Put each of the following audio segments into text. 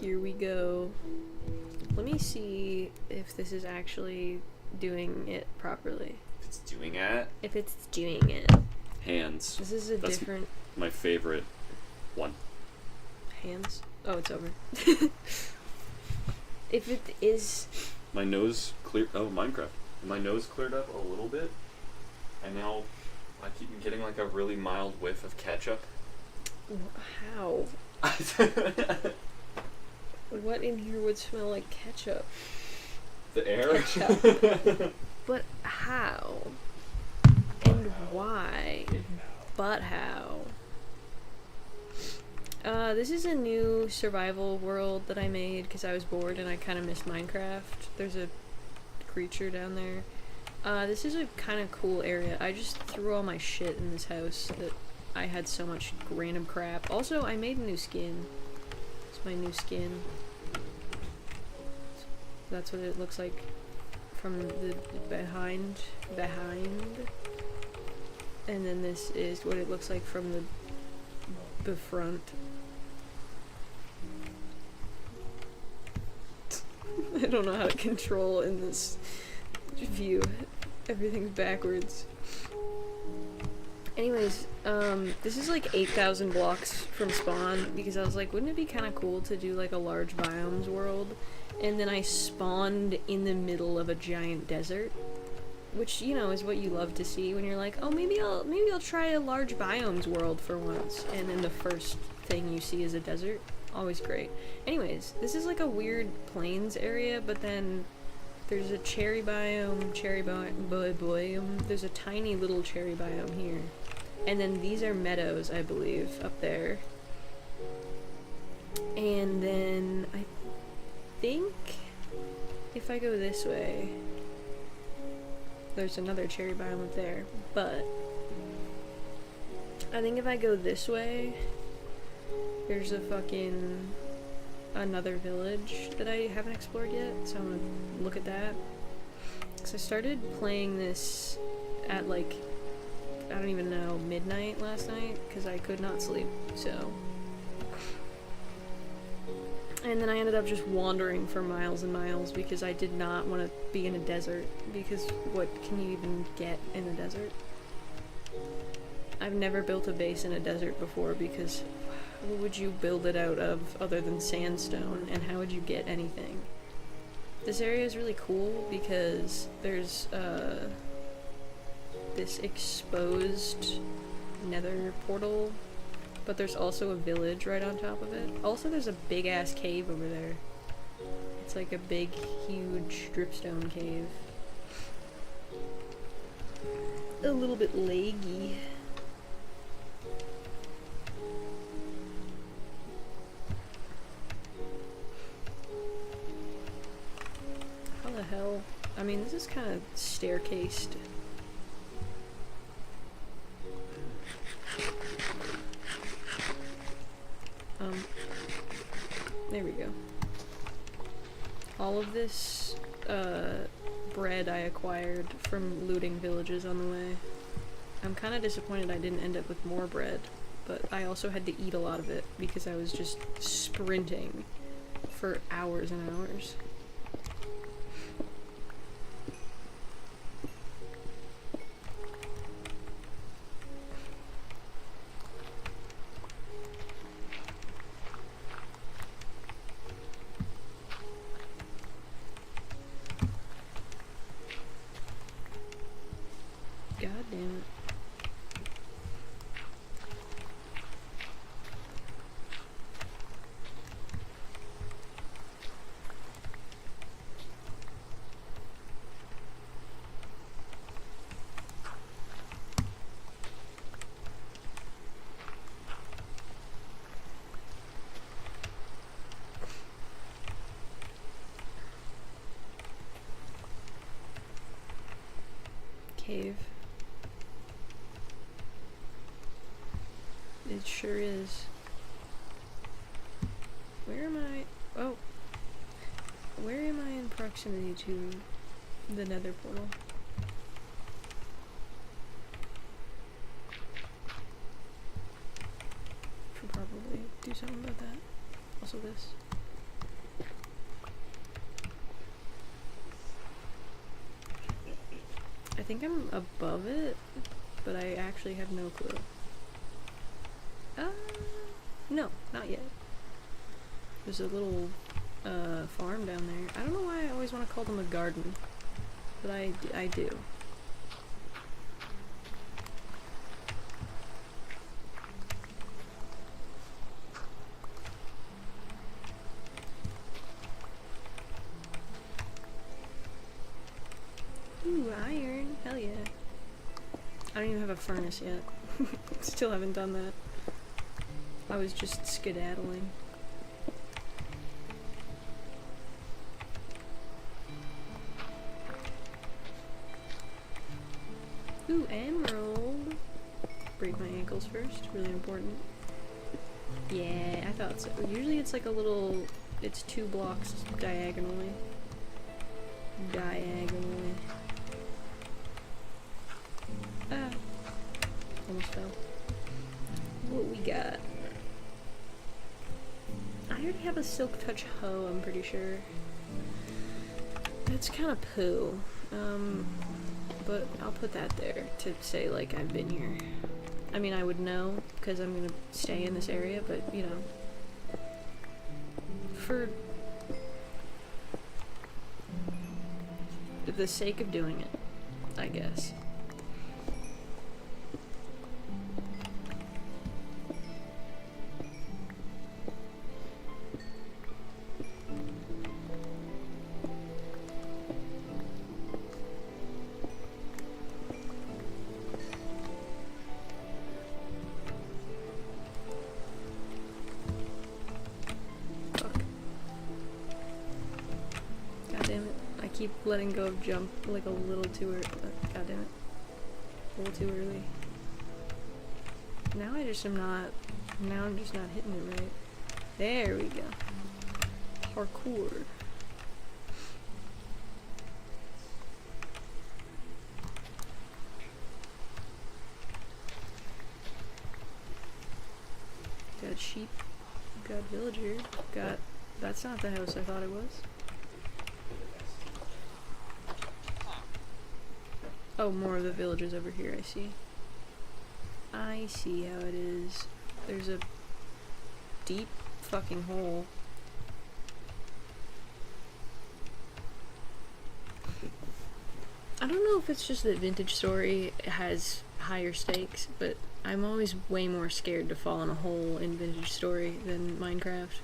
Here we go. Let me see if this is actually doing it properly. If it's doing it? If it's doing it. Hands. This is That's different... my favorite one. Hands? Oh, it's over. If it is... My nose cleared... Oh, Minecraft. My nose cleared up a little bit. And now I keep getting like a really mild whiff of ketchup. How? What in here would smell like ketchup? The air? Ketchup. But how? And why? But how? This is a new survival world that I made because I was bored and I kind of missed Minecraft. There's a creature down there. This is a kind of cool area. I just threw all my shit in this house that I had so much random crap. Also, I made a new skin. It's my new skin. That's what it looks like from the behind. And then this is what it looks like from the front. I don't know how to control in this view. Everything's backwards. Anyways, this is like 8,000 blocks from spawn because I was like, wouldn't it be kind of cool to do like a large biomes world? And then I spawned in the middle of a giant desert, which, you know, is what you love to see when you're like, oh, maybe I'll try a large biomes world for once. And then the first thing you see is a desert. Always great. Anyways, this is like a weird plains area, but then there's a cherry biome, there's a tiny little cherry biome here. And then these are meadows, I believe, up there. And then I think if I go this way, there's another cherry biome up there. But I think if I go this way, there's a fucking another village that I haven't explored yet, so I'm gonna look at that. Because I started playing this at like, I don't even know, midnight last night, because I could not sleep, so. And then I ended up just wandering for miles and miles because I did not want to be in a desert, because what can you even get in a desert? I've never built a base in a desert before because what would you build it out of other than sandstone, and how would you get anything? This area is really cool because there's this exposed nether portal, but there's also a village right on top of it. Also, there's a big ass cave over there. It's like a big, huge dripstone cave. A little bit leggy. How the hell? I mean, this is kind of staircased. There we go. All of this, bread I acquired from looting villages on the way. I'm kind of disappointed I didn't end up with more bread, but I also had to eat a lot of it because I was just sprinting for hours and hours. God damn it. Cave. It sure is. Where am I? Oh. Where am I in proximity to the nether portal? Should probably do something about that. Also this. I think I'm above it, but I actually have no clue. No, not yet. There's a little, farm down there. I don't know why I always want to call them a garden, but I do. Ooh, iron. Hell yeah. I don't even have a furnace yet. Still haven't done that. I was just skedaddling. Ooh, emerald. Break my ankles first. Really important. Yeah, I thought so. Usually it's like a little... It's 2 blocks diagonally. Diagonally. Ah. Almost fell. What we got? I already have a silk touch hoe, I'm pretty sure. That's kind of poo. But I'll put that there to say, like, I've been here. I mean, I would know, because I'm gonna stay in this area, but, you know. For the sake of doing it, I guess. Keep letting go of jump like a little too early. God damn it. A little too early. Now I just am not. Now I'm just not hitting it right. There we go. Parkour. Got sheep. Got villager. Got. That's not the house I thought it was. Oh, more of the villagers over here, I see. I see how it is. There's a deep fucking hole. don't know if it's just that Vintage Story has higher stakes, but I'm always way more scared to fall in a hole in Vintage Story than Minecraft.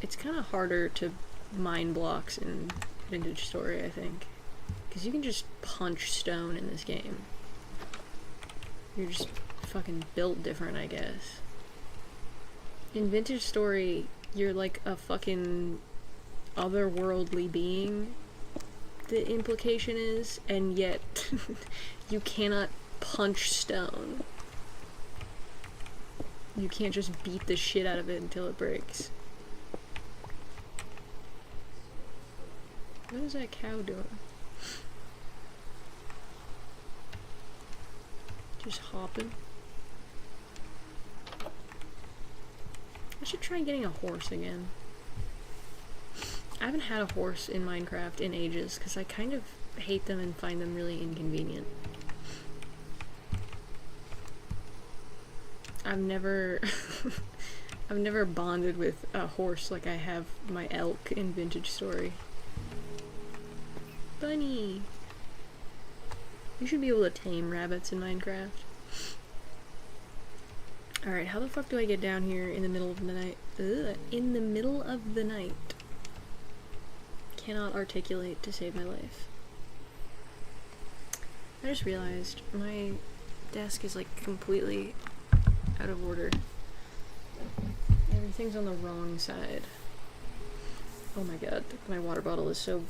It's kind of harder to mine blocks in Vintage Story, I think. Because you can just punch stone in this game. You're just fucking built different, I guess. In Vintage Story, you're like a fucking otherworldly being, the implication is, and yet you cannot punch stone. You can't just beat the shit out of it until it breaks. What is that cow doing? Just hopping. I should try getting a horse again. I haven't had a horse in Minecraft in ages because I kind of hate them and find them really inconvenient. I've never I've never bonded with a horse like I have my elk in Vintage Story. Bunny! You should be able to tame rabbits in Minecraft. Alright, how the fuck do I get down here in the middle of the night? Ugh, in the middle of the night. Cannot articulate to save my life. I just realized my desk is like completely out of order. Everything's on the wrong side. Oh my god, my water bottle is so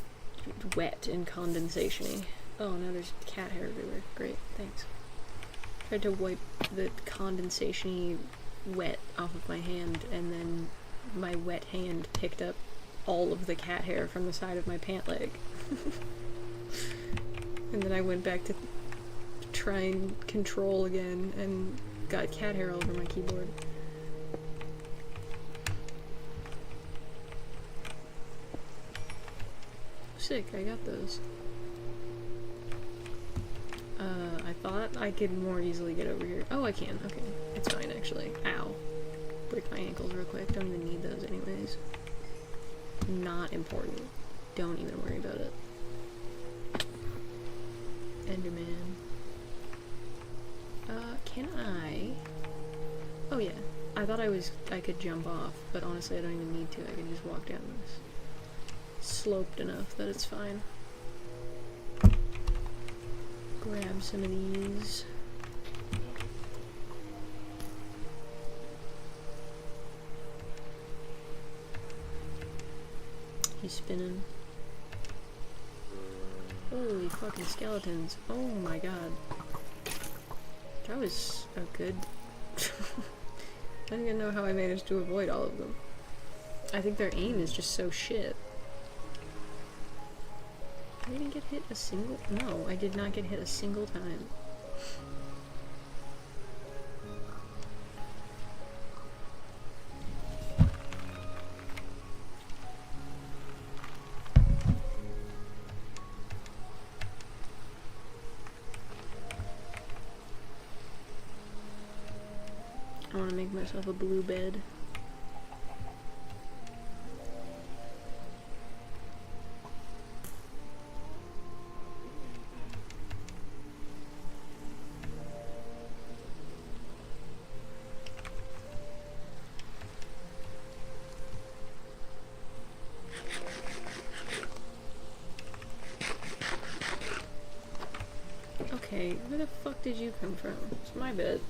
wet and condensation-y. Oh, now there's cat hair everywhere. Great, thanks. Tried to wipe the condensation-y wet off of my hand, and then my wet hand picked up all of the cat hair from the side of my pant leg. And then I went back to try and control again, and got cat hair all over my keyboard. Sick, I got those. I thought I could more easily get over here. Oh, I can. Okay. It's fine, actually. Ow. Break my ankles real quick. Don't even need those anyways. Not important. Don't even worry about it. Enderman. Can I? Oh yeah. I thought I could jump off, but honestly I don't even need to. I can just walk down this. Sloped enough that it's fine. Grab some of these. He's spinning. Holy fucking skeletons. Oh my god. That was a good... I don't even know how I managed to avoid all of them. I think their aim is just so shit. I didn't get hit a single... No, I did not get hit a single time. I want to make myself a blue bed. Okay, where the fuck did you come from? It's my bed.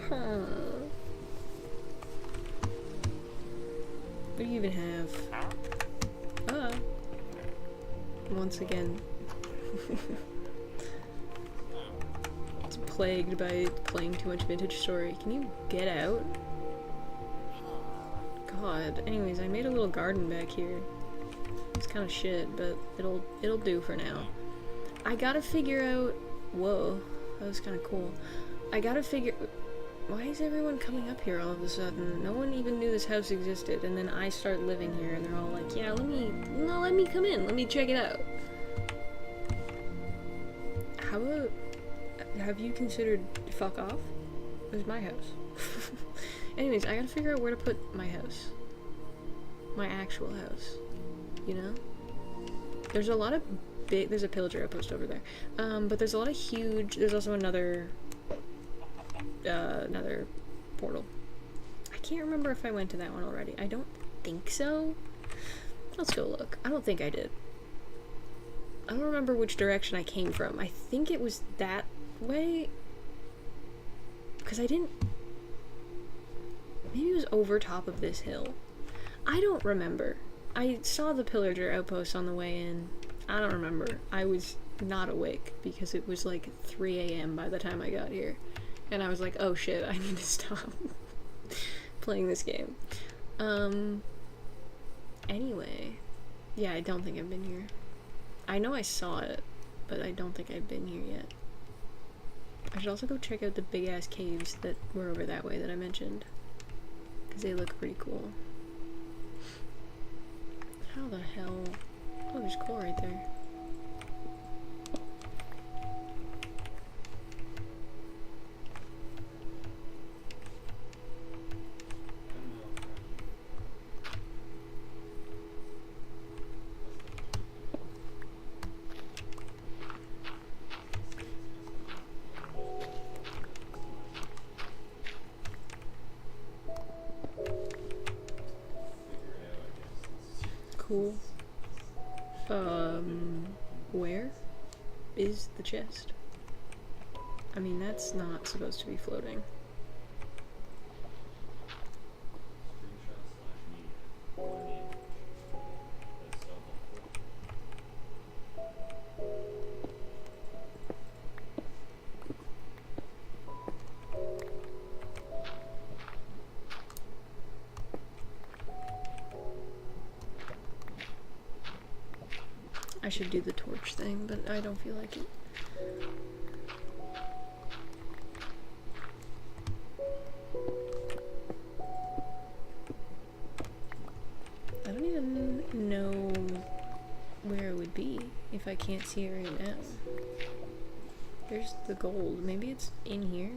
Huh. What do you even have? Once again. It's plagued by playing too much Vintage Story. Can you get out? God. Anyways, I made a little garden back here. It's kind of shit, but it'll do for now. I gotta figure out... Whoa. That was kind of cool. I gotta figure... Why is everyone coming up here all of a sudden? No one even knew this house existed, and then I start living here, and they're all like, yeah, let me come in, let me check it out. How about... Have you considered fuck off? It's my house. Anyways, I gotta figure out where to put my house. My actual house. you know? There's a lot of big, there's a pillager outpost over there. But there's a lot of huge, there's also another portal. I can't remember if I went to that one already. I don't think so. Let's go look. I don't think I did. I don't remember which direction I came from. I think it was that way. Because I didn't... Maybe it was over top of this hill. I don't remember. I saw the pillager outpost on the way in. I don't remember. I was not awake because it was like 3 a.m. by the time I got here. And I was like, oh shit, I need to stop playing this game. Anyway. Yeah, I don't think I've been here. I know I saw it, but I don't think I've been here yet. I should also go check out the big-ass caves that were over that way that I mentioned. Because they look pretty cool. How the hell... Oh, there's coal right there. Cool. Where is the chest? I mean, that's not supposed to be floating. I should do the torch thing, but I don't feel like it. I don't even know where it would be if I can't see it right now. There's the gold. Maybe it's in here?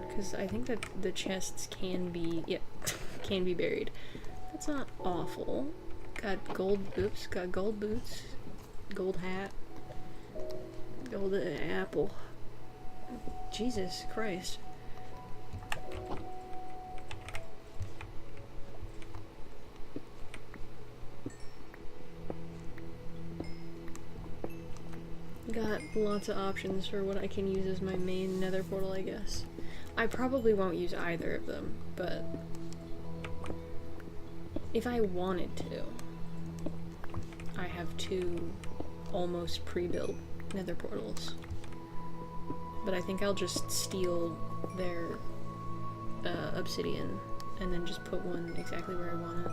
Because I think that the chests can be, yeah, can be buried. That's not awful. Got gold, oops, got gold boots, gold hat, gold apple. Jesus Christ. Got lots of options for what I can use as my main nether portal, I guess. I probably won't use either of them, but if I wanted to, I have 2 almost pre-built nether portals. But I think I'll just steal their obsidian and then just put one exactly where I want it.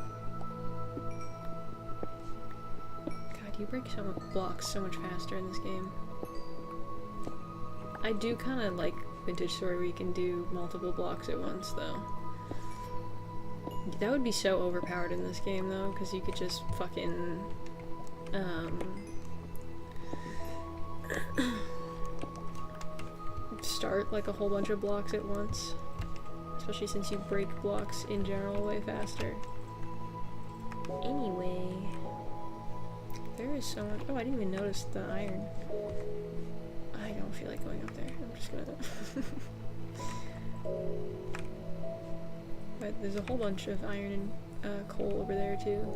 God, you break blocks so much faster in this game. I do kind of like Vintage Story where you can do multiple blocks at once, though. That would be so overpowered in this game, though, because you could just fucking... start like a whole bunch of blocks at once. Especially since you break blocks in general way faster. Anyway... There is so much... Oh, I didn't even notice the iron. I don't feel like going up there. I'm just gonna... But there's a whole bunch of iron and coal over there too.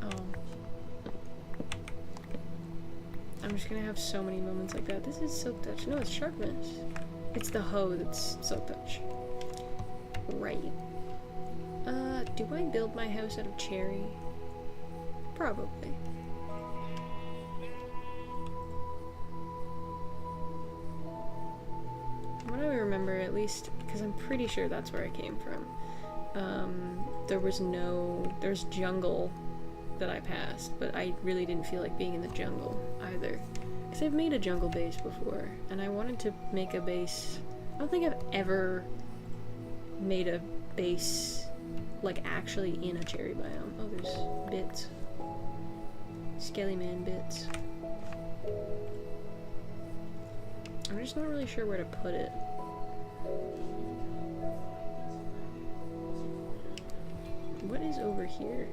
Oh. I'm just gonna have so many moments like that. This is Silk Touch. No, it's Sharpness. It's the hoe that's Silk Touch. Right. Do I build my house out of cherry? Probably. What do I remember, at least, because I'm pretty sure that's where I came from. There's jungle that I passed, but I really didn't feel like being in the jungle either. Because I've made a jungle base before, and I wanted to make a base. I don't think I've ever made a base, like, actually in a cherry biome. Oh, there's bits. Skelly man bits. I'm just not really sure where to put it. What is over here?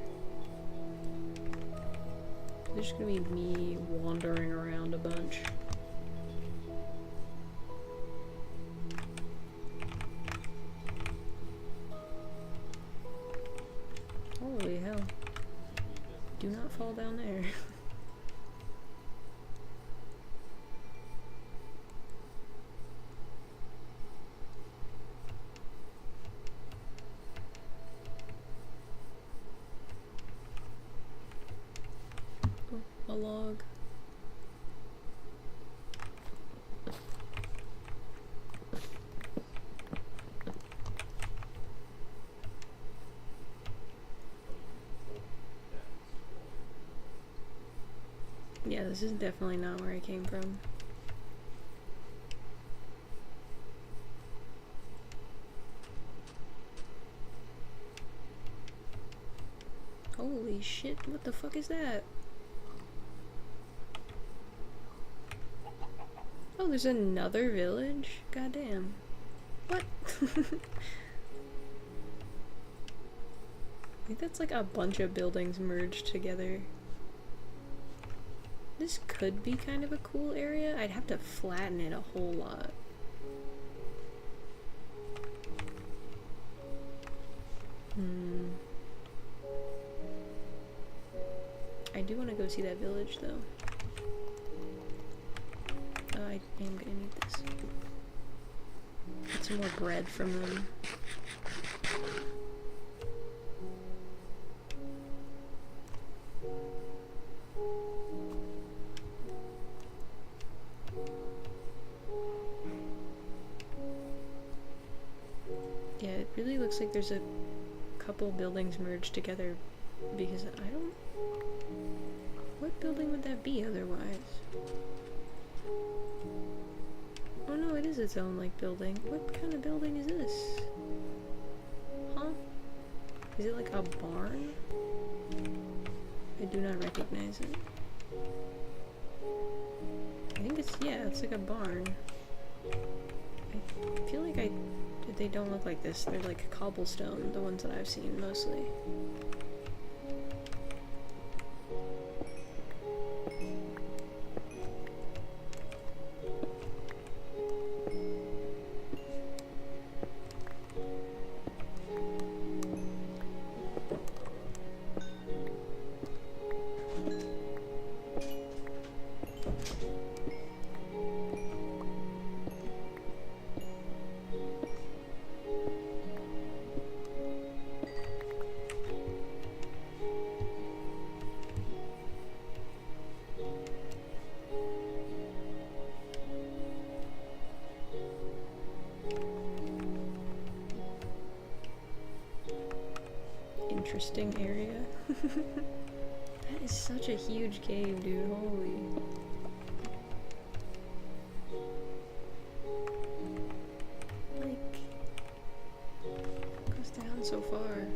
There's gonna be me wandering around a bunch. Holy hell. Do not fall down there. Oh, a log. Yeah, this is definitely not where I came from. Holy shit, what the fuck is that? Oh, there's another village? Goddamn. What? I think that's like a bunch of buildings merged together. This could be kind of a cool area. I'd have to flatten it a whole lot. I do want to go see that village though. I am gonna need this. Get some more bread from them. Yeah, it really looks like there's a couple buildings merged together because I don't... What building would that be otherwise? Oh no, it is its own, like, building. What kind of building is this? Huh? Is it like a barn? I do not recognize it. I think it's, yeah, it's like a barn. I feel like they don't look like this. They're like cobblestone, the ones that I've seen mostly. Interesting area. That is such a huge cave, dude. Holy. Like, it goes down so far.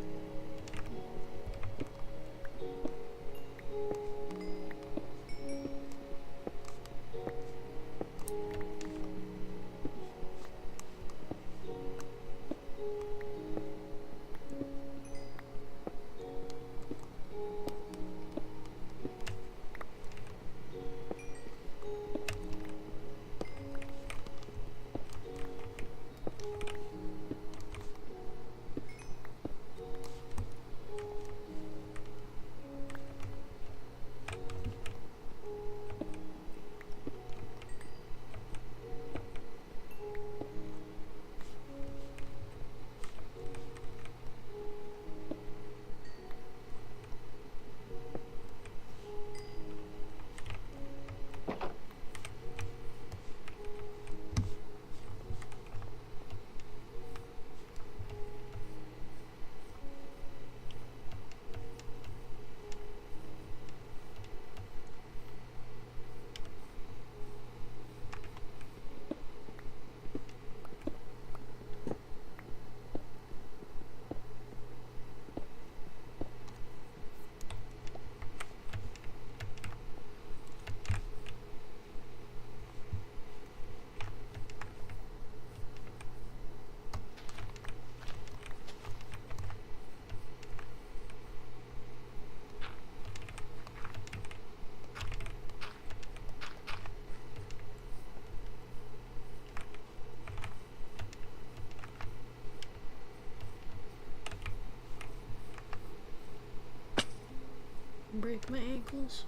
break my ankles.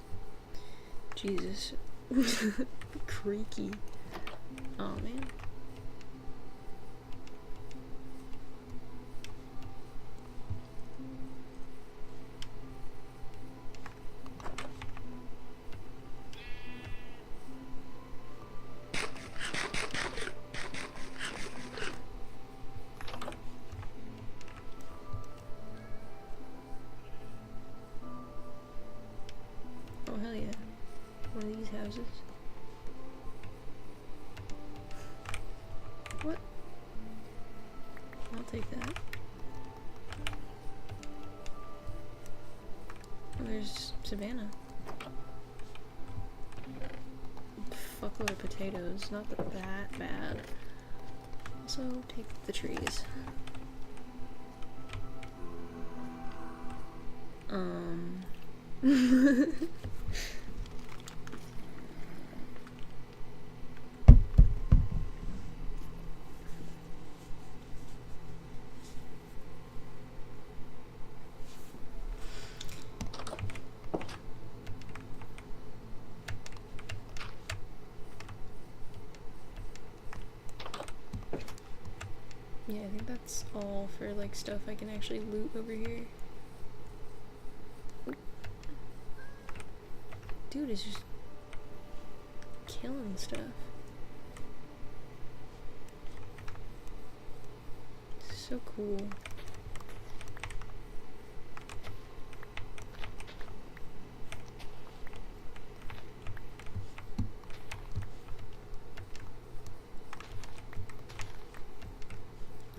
Jesus. Creaky. Oh man. Oh hell yeah. One of these houses. What? I'll take that. Oh, there's Savannah. Fuckload of potatoes. Not that bad. Also, take the trees. Yeah, I think that's all for like stuff I can actually loot over here. Dude is just killing stuff. So cool.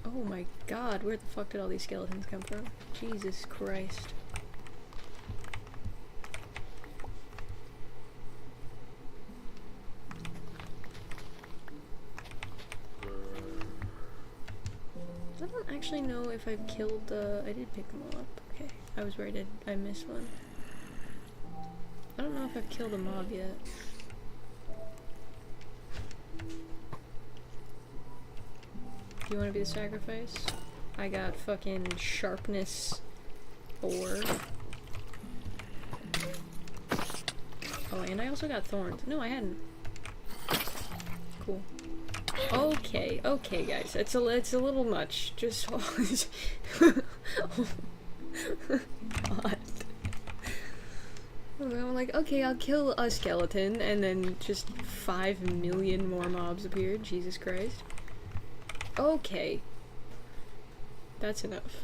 Oh my god, where the fuck did all these skeletons come from? Jesus Christ. I don't actually know if I've killed the... I did pick them all up. Okay, I was worried I missed one. I don't know if I've killed a mob yet. Do you want to be the sacrifice? I got fucking sharpness 4. Oh, and I also got thorns. No, I hadn't. Cool. Okay, okay, guys. It's a little much. Just oh, God. I'm like, okay, I'll kill a skeleton, and then just 5 million more mobs appeared. Jesus Christ. Okay. That's enough.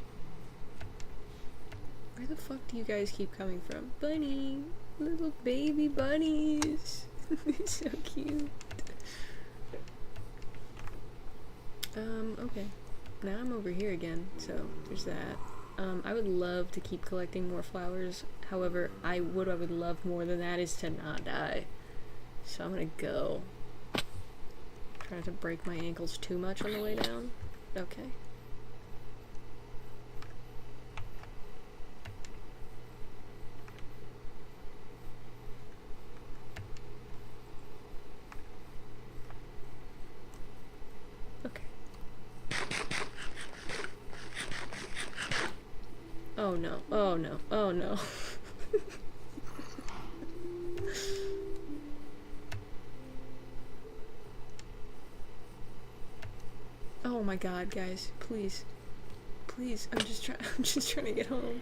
Where the fuck do you guys keep coming from? Bunny! Little baby bunnies! So cute. Okay. Now I'm over here again, so there's that. I would love to keep collecting more flowers. However, what I would love more than that is to not die. So I'm gonna go. Try not to break my ankles too much on the way down. Okay. Okay. Oh no, oh no, oh no. Oh my god, guys, please. Please, I'm just trying to get home.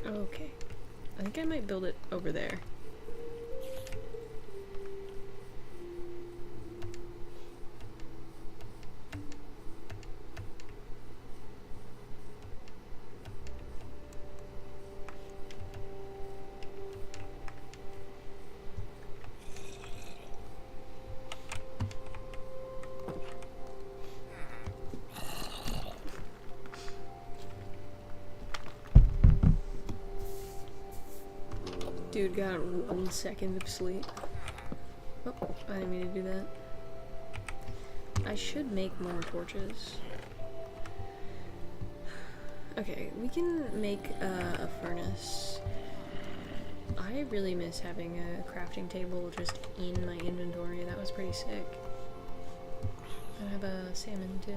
Okay. I think I might build it over there. Dude got 1 second of sleep. Oh, I didn't mean to do that. I should make more torches. Okay, we can make a furnace. I really miss having a crafting table just in my inventory. That was pretty sick. I have a salmon too.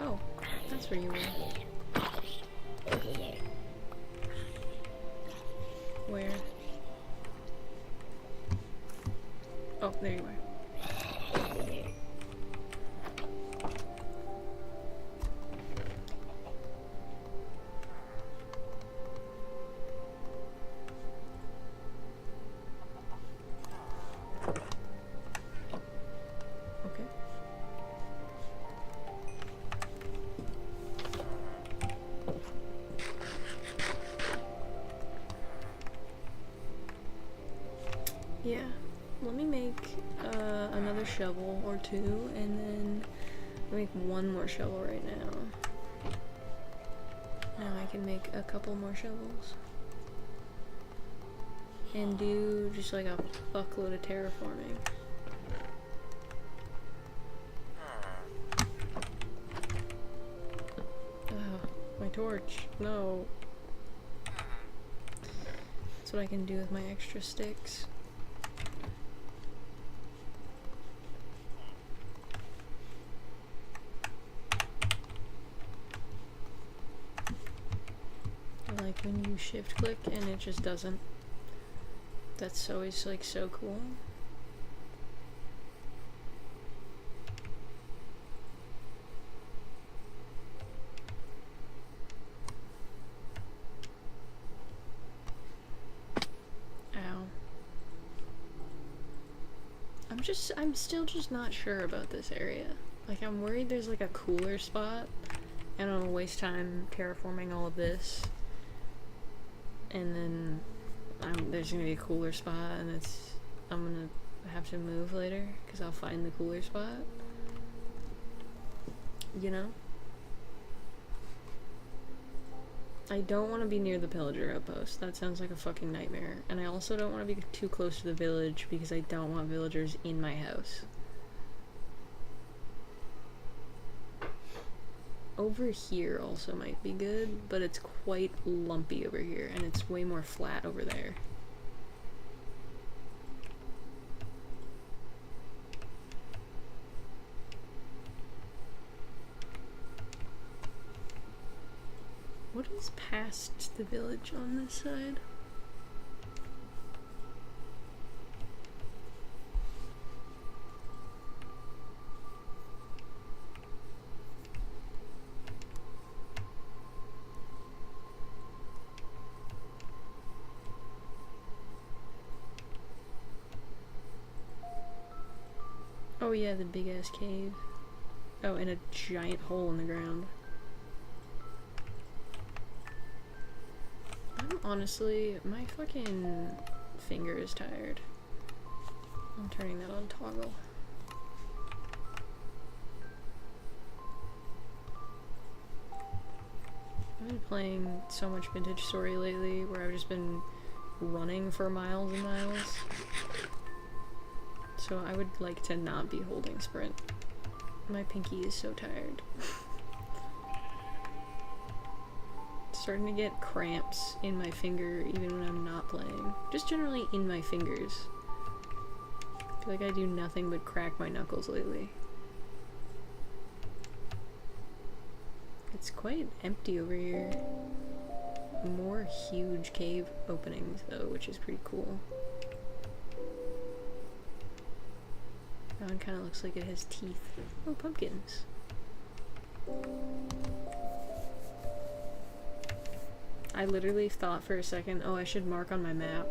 Oh, that's where you were. Where? Oh, there you are. Okay. Yeah, let me make another shovel or two, and then make one more shovel right now. Now I can make a couple more shovels. And do just like a fuckload of terraforming. Oh, my torch. No. That's what I can do with my extra sticks. Like when you shift click and it just doesn't. That's always like so cool. Ow. I'm still just not sure about this area. Like I'm worried there's like a cooler spot. I don't want to waste time terraforming all of this. And then there's gonna be a cooler spot, and I'm gonna have to move later because I'll find the cooler spot. You know? I don't want to be near the pillager outpost. That sounds like a fucking nightmare. And I also don't want to be too close to the village because I don't want villagers in my house. Over here also might be good, but it's quite lumpy over here, and it's way more flat over there. What is past the village on this side? Oh yeah, the big ass cave. Oh, and a giant hole in the ground. Honestly, my fucking finger is tired. I'm turning that on toggle. I've been playing so much Vintage Story lately where I've just been running for miles and miles. So I would like to not be holding sprint. My pinky is so tired. Starting to get cramps in my finger even when I'm not playing. Just generally in my fingers. I feel like I do nothing but crack my knuckles lately. It's quite empty over here. More huge cave openings though, which is pretty cool. That one kind of looks like it has teeth. Oh, pumpkins. I literally thought for a second, oh, I should mark on my map.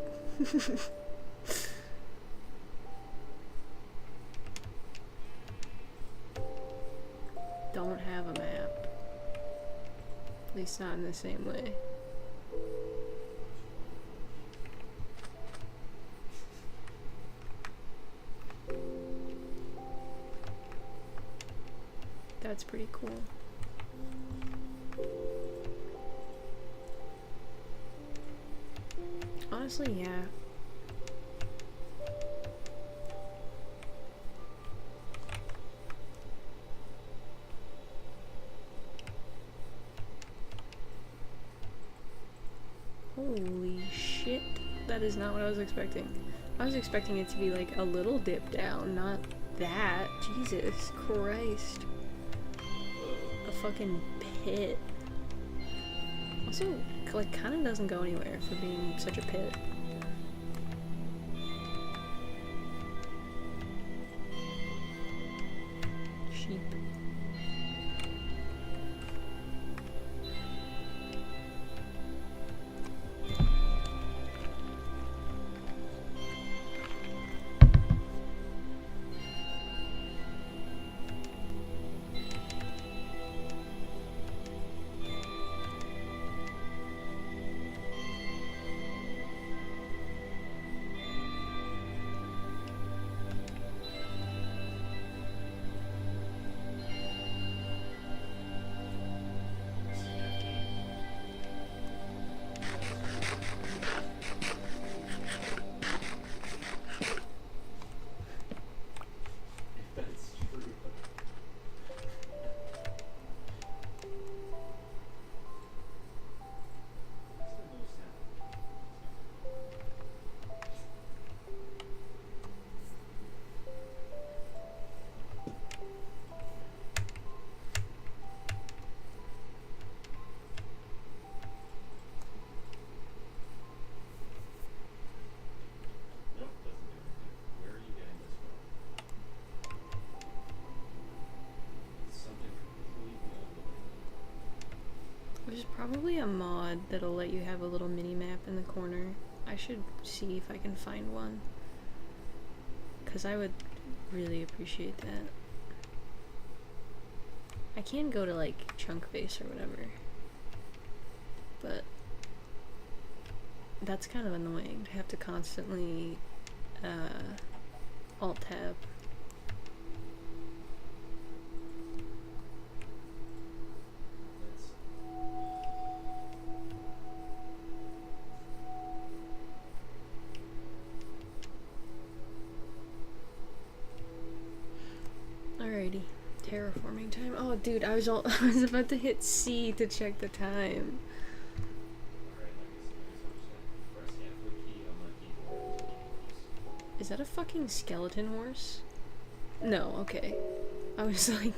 Don't have a map. At least not in the same way. That's pretty cool. Honestly, yeah. Holy shit. That is not what I was expecting. I was expecting it to be like a little dip down, not that. Jesus Christ. A fucking pit. Also, like, kind of doesn't go anywhere for being such a pit. Sheep. That's true. Nope, doesn't do anything. Where are you getting this from? It's something completely unrelated. There's probably a mod that'll let you have a little mini map in the corner. I should see if I can find one. Because I would really appreciate that. I can go to like chunk base or whatever. But that's kind of annoying to have to constantly alt tab. Alrighty, terraforming time. Oh, dude, I was about to hit C to check the time. Is that a fucking skeleton horse? No, okay. I was like,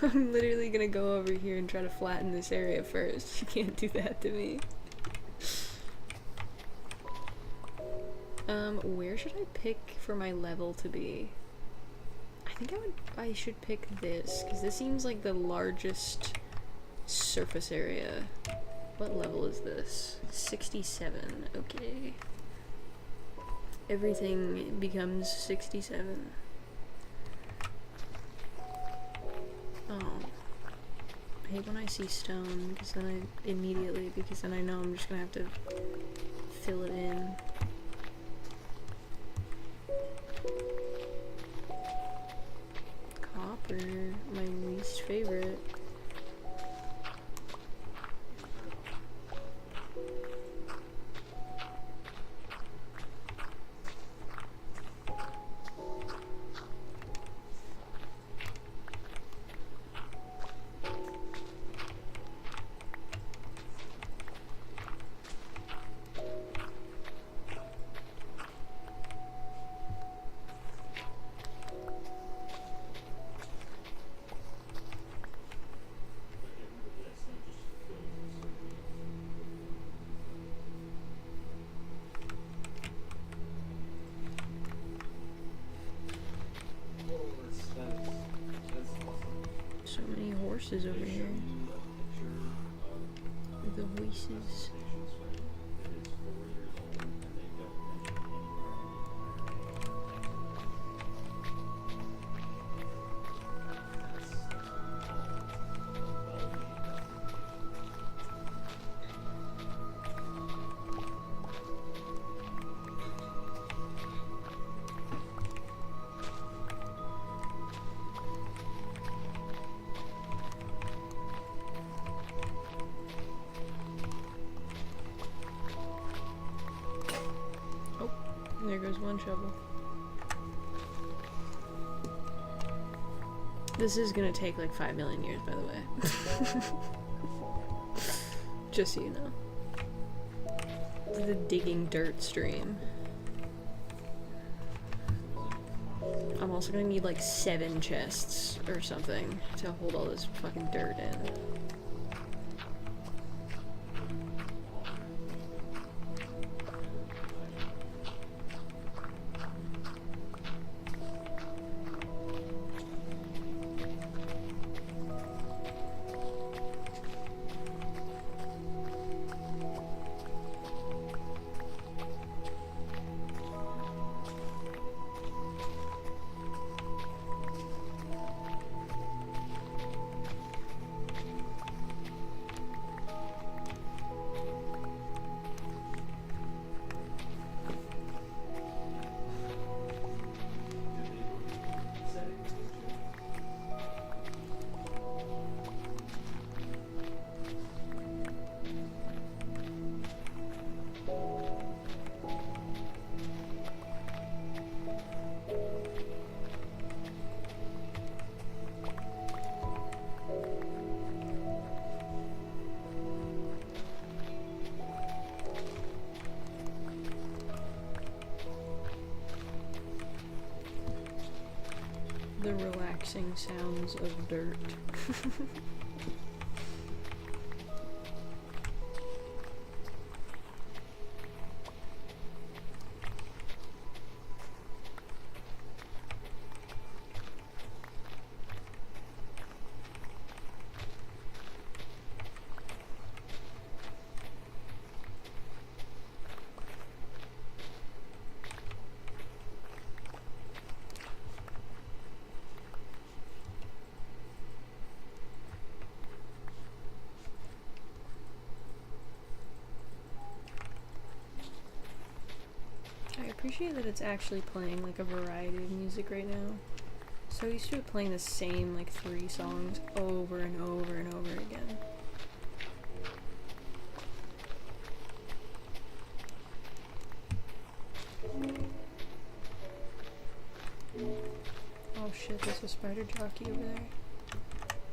I'm literally gonna go over here and try to flatten this area first. You can't do that to me. Where should I pick for my level to be? I think I should pick this, because this seems like the largest surface area. What level is this? 67, okay. Everything becomes 67. Oh. I hate when I see stone, because then I know I'm just gonna have to fill it in. Copper, my least favorite. So many horses over here. The horses. goes one shovel. This is gonna take like 5 million years, by the way. Just so you know. The digging dirt stream. I'm also gonna need like 7 chests or something to hold all this fucking dirt in. The relaxing sounds of dirt. I appreciate that it's actually playing like a variety of music right now. So used to it playing the same like 3 songs over and over and over again. Oh shit, there's a spider jockey over there.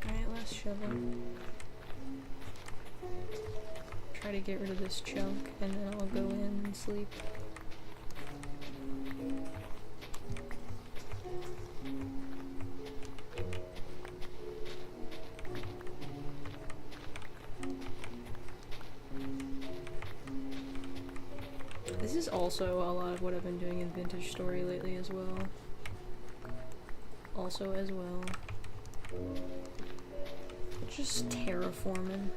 Alright, last shovel. Try to get rid of this chunk and then I'll go in and sleep. This is also a lot of what I've been doing in Vintage Story lately as well. Also as well. Just terraforming.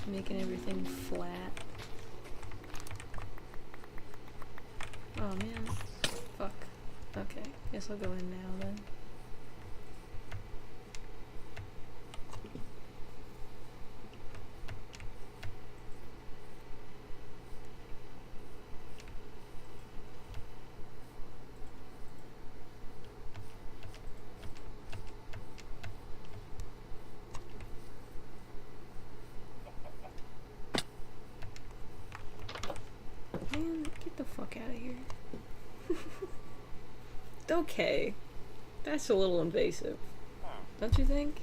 Making everything flat. Oh man. Fuck. Okay, guess I'll go in now then. Man, get the fuck out of here. Okay. That's a little invasive. Don't you think?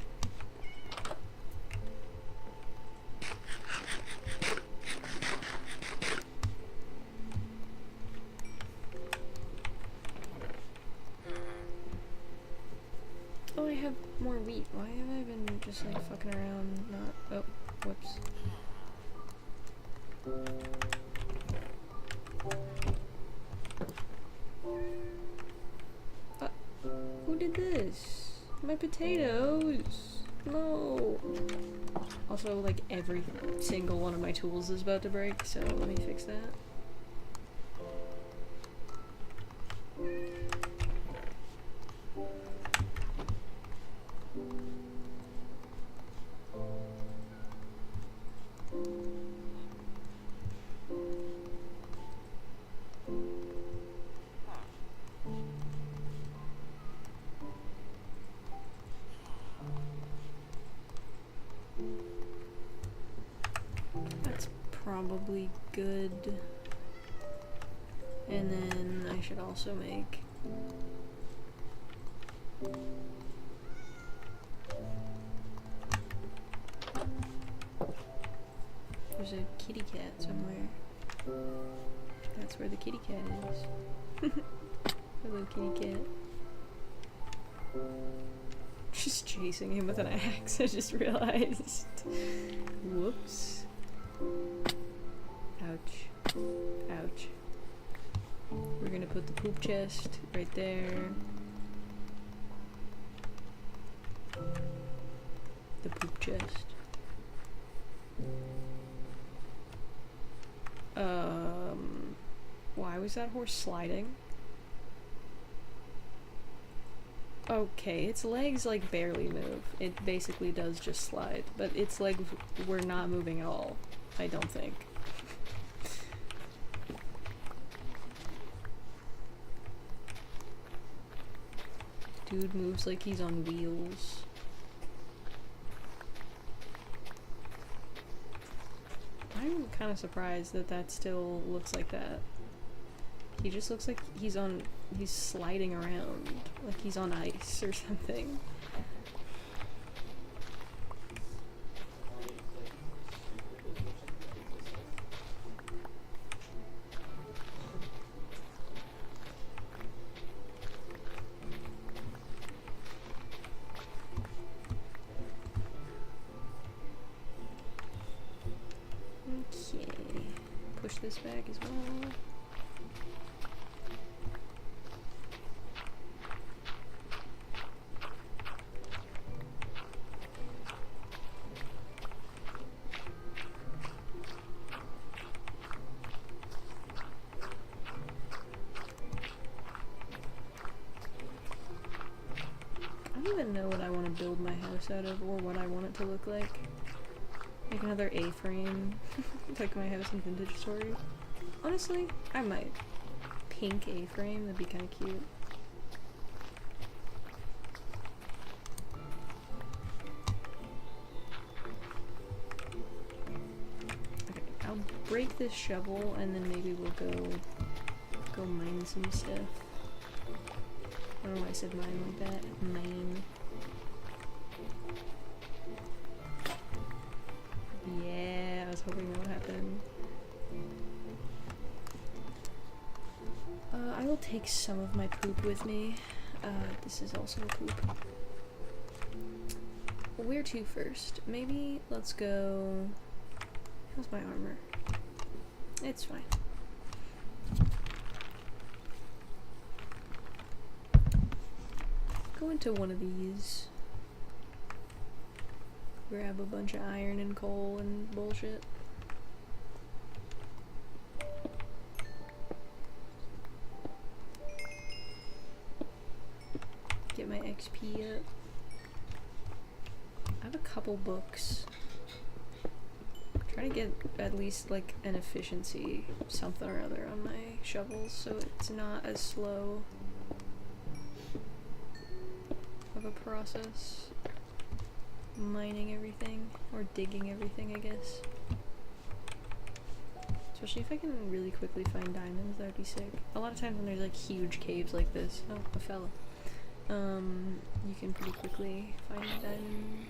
Oh, I have more wheat. Why have I been just like fucking around not— oh, whoops. Who did this? My potatoes! No! Also, like, every single one of my tools is about to break, so let me fix that. That's probably good. And then I should also make there's a kitty cat somewhere. That's where the kitty cat is. Hello, kitty cat. Just chasing him with an axe, I just realized. Whoops. Ouch. Ouch. We're gonna put the poop chest right there. The poop chest. Why was that horse sliding? Okay, its legs like barely move. It basically does just slide, but its legs were not moving at all, I don't think. Dude moves like he's on wheels. I'm kind of surprised that that still looks like that. He just looks like he's sliding around, like he's on ice or something. Okay, push this back as well. I don't even know what I want to build my house out of or what I want it to look like. Like another A-frame, like my house in Vintage Story. Honestly, I might. Pink A-frame, that'd be kind of cute. Okay, I'll break this shovel and then maybe we'll go mine some stuff. I don't know why I said mine like that. Mine. Yeah, I was hoping that would happen. I will take some of my poop with me. This is also poop. Where to first? Maybe let's go... How's my armor? It's fine. Go into one of these. Grab a bunch of iron and coal and bullshit. Get my XP up. I have a couple books. Try to get at least like an efficiency something or other on my shovels so it's not as slow of a process. Mining everything, or digging everything, I guess. Especially if I can really quickly find diamonds, that would be sick. A lot of times when there's like huge caves like this, oh, a fella, you can pretty quickly find diamonds.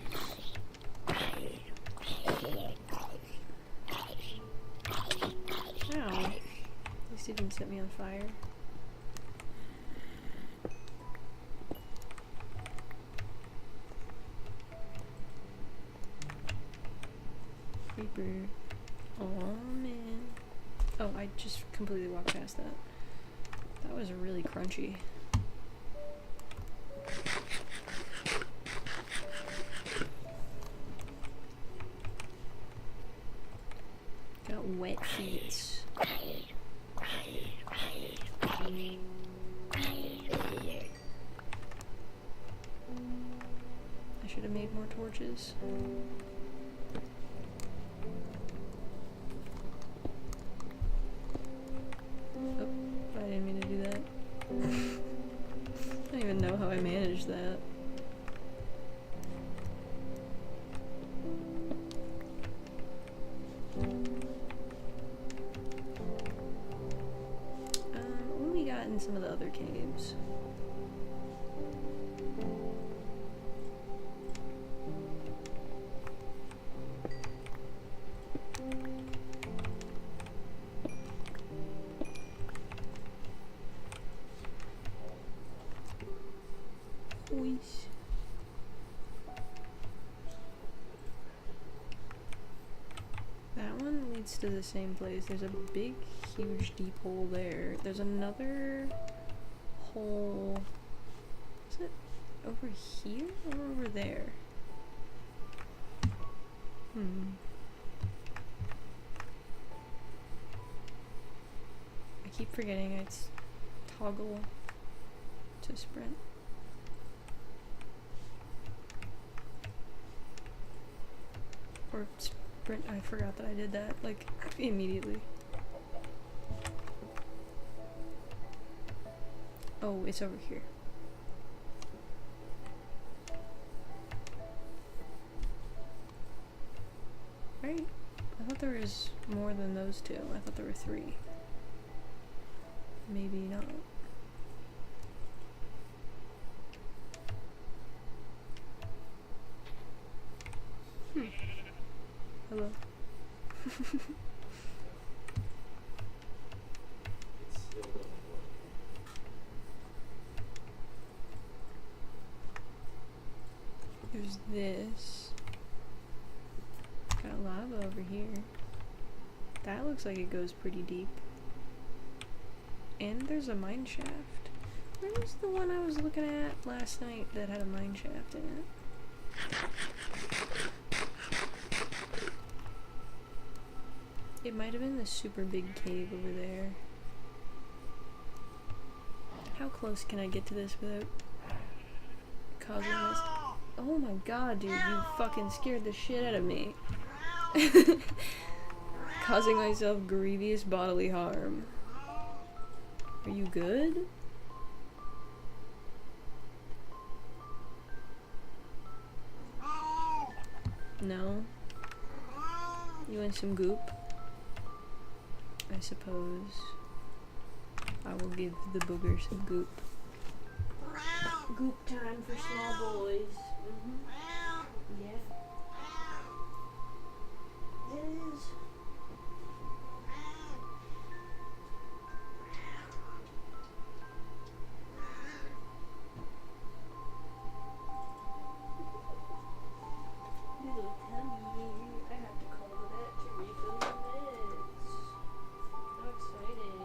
Ow. At least it didn't set me on fire. Creeper. Oh man. Oh, I just completely walked past that. That was really crunchy. Got wet feet. I should have made more torches. Oh, I didn't mean to do that. I don't even know how I managed that. mushrooms. Oish. That one leads to the same place. There's a big, huge, deep hole there. There's another hole. Is it over here or over there? I keep forgetting it's toggle to sprint. Or sprint, I forgot that I did that, like, immediately. Oh, it's over here. Right? I thought there was more than those two. I thought there were 3. Maybe not. Hello. There's this. Got lava over here. That looks like it goes pretty deep. And there's a mine shaft. Where was the one I was looking at last night that had a mine shaft in it? It might have been the super big cave over there. How close can I get to this without causing this? Oh my god, dude, you fucking scared the shit out of me. Causing myself grievous bodily harm. Are you good? No? You want some goop? I suppose I will give the booger some goop. Goop time for small boys. Yeah. It is. Little tummy. I have to call the vet to refill the meds. How exciting.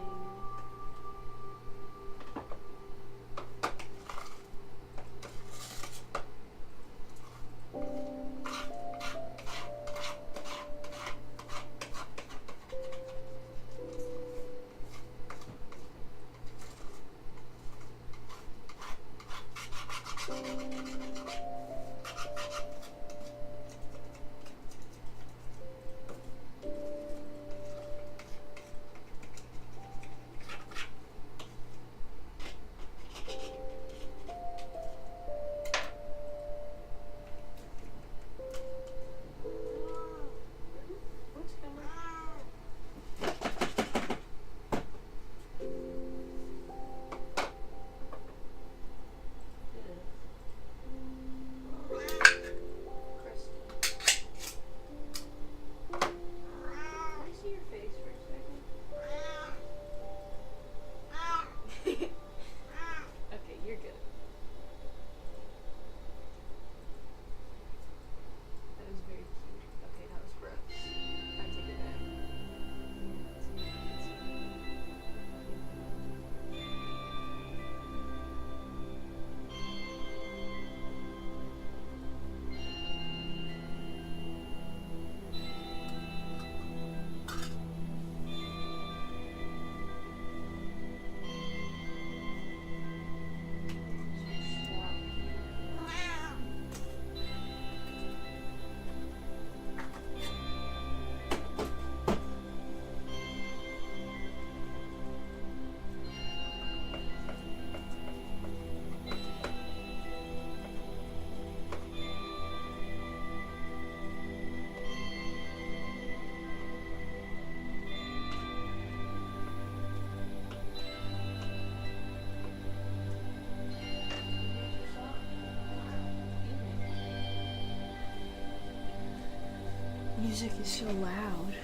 music is so loud.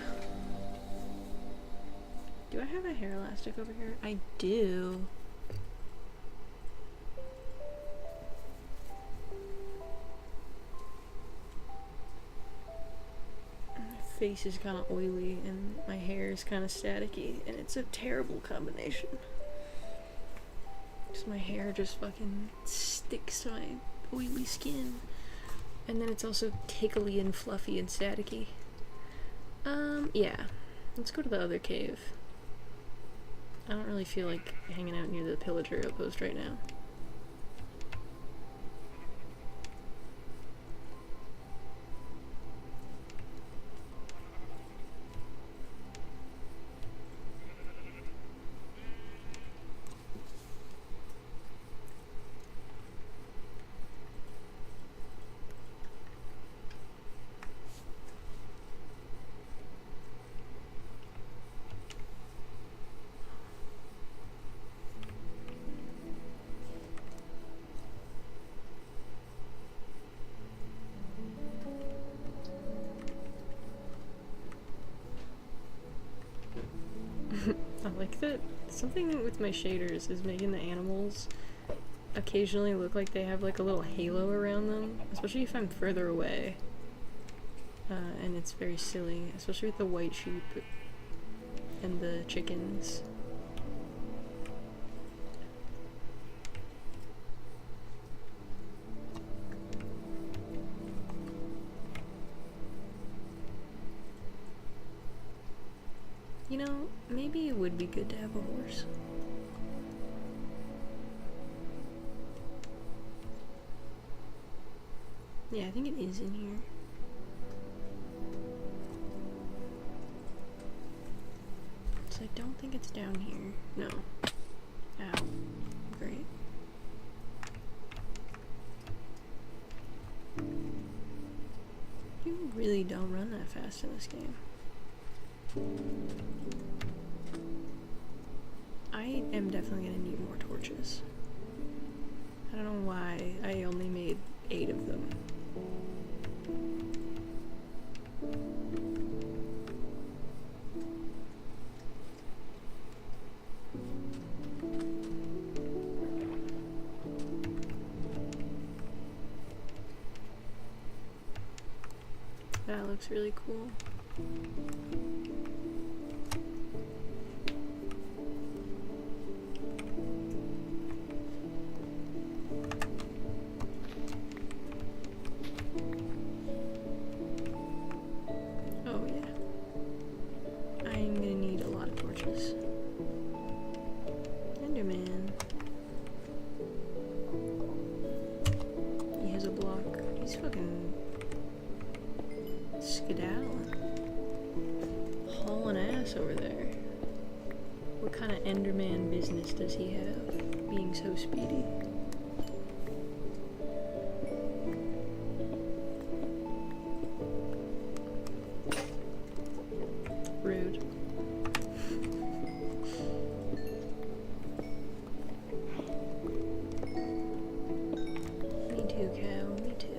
Do I have a hair elastic over here? I do. My face is kind of oily and my hair is kind of staticky, and it's a terrible combination. Because my hair just fucking sticks to my oily skin. And then it's also tickly and fluffy and staticky. Yeah. Let's go to the other cave. I don't really feel like hanging out near the pillager outpost right now. I like that something with my shaders is making the animals occasionally look like they have like a little halo around them, especially if I'm further away. And it's very silly, especially with the white sheep and the chickens. You know, maybe it would be good to have a horse. Yeah, I think it is in here. So I don't think it's down here. No. Ow. Great. You really don't run that fast in this game. I am definitely gonna need more torches. I don't know why I only made 8 of them. That looks really cool. Oh yeah. I'm gonna need a lot of torches. Enderman. He has a block. He's fucking skedaddling. Hauling ass over there. What kind of Enderman business does he have, being so speedy? Rude. Me too, cow. Me too.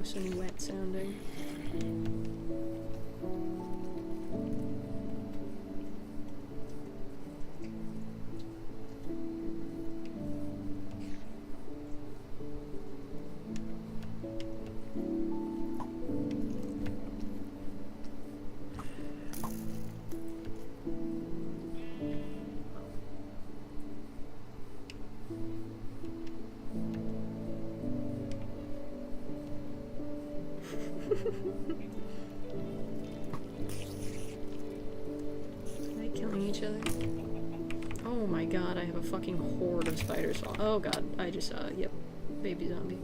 gross and wet sounding. Are they killing each other? Oh my god, I have a fucking horde of spiders. Oh god, I just saw, yep, baby zombie.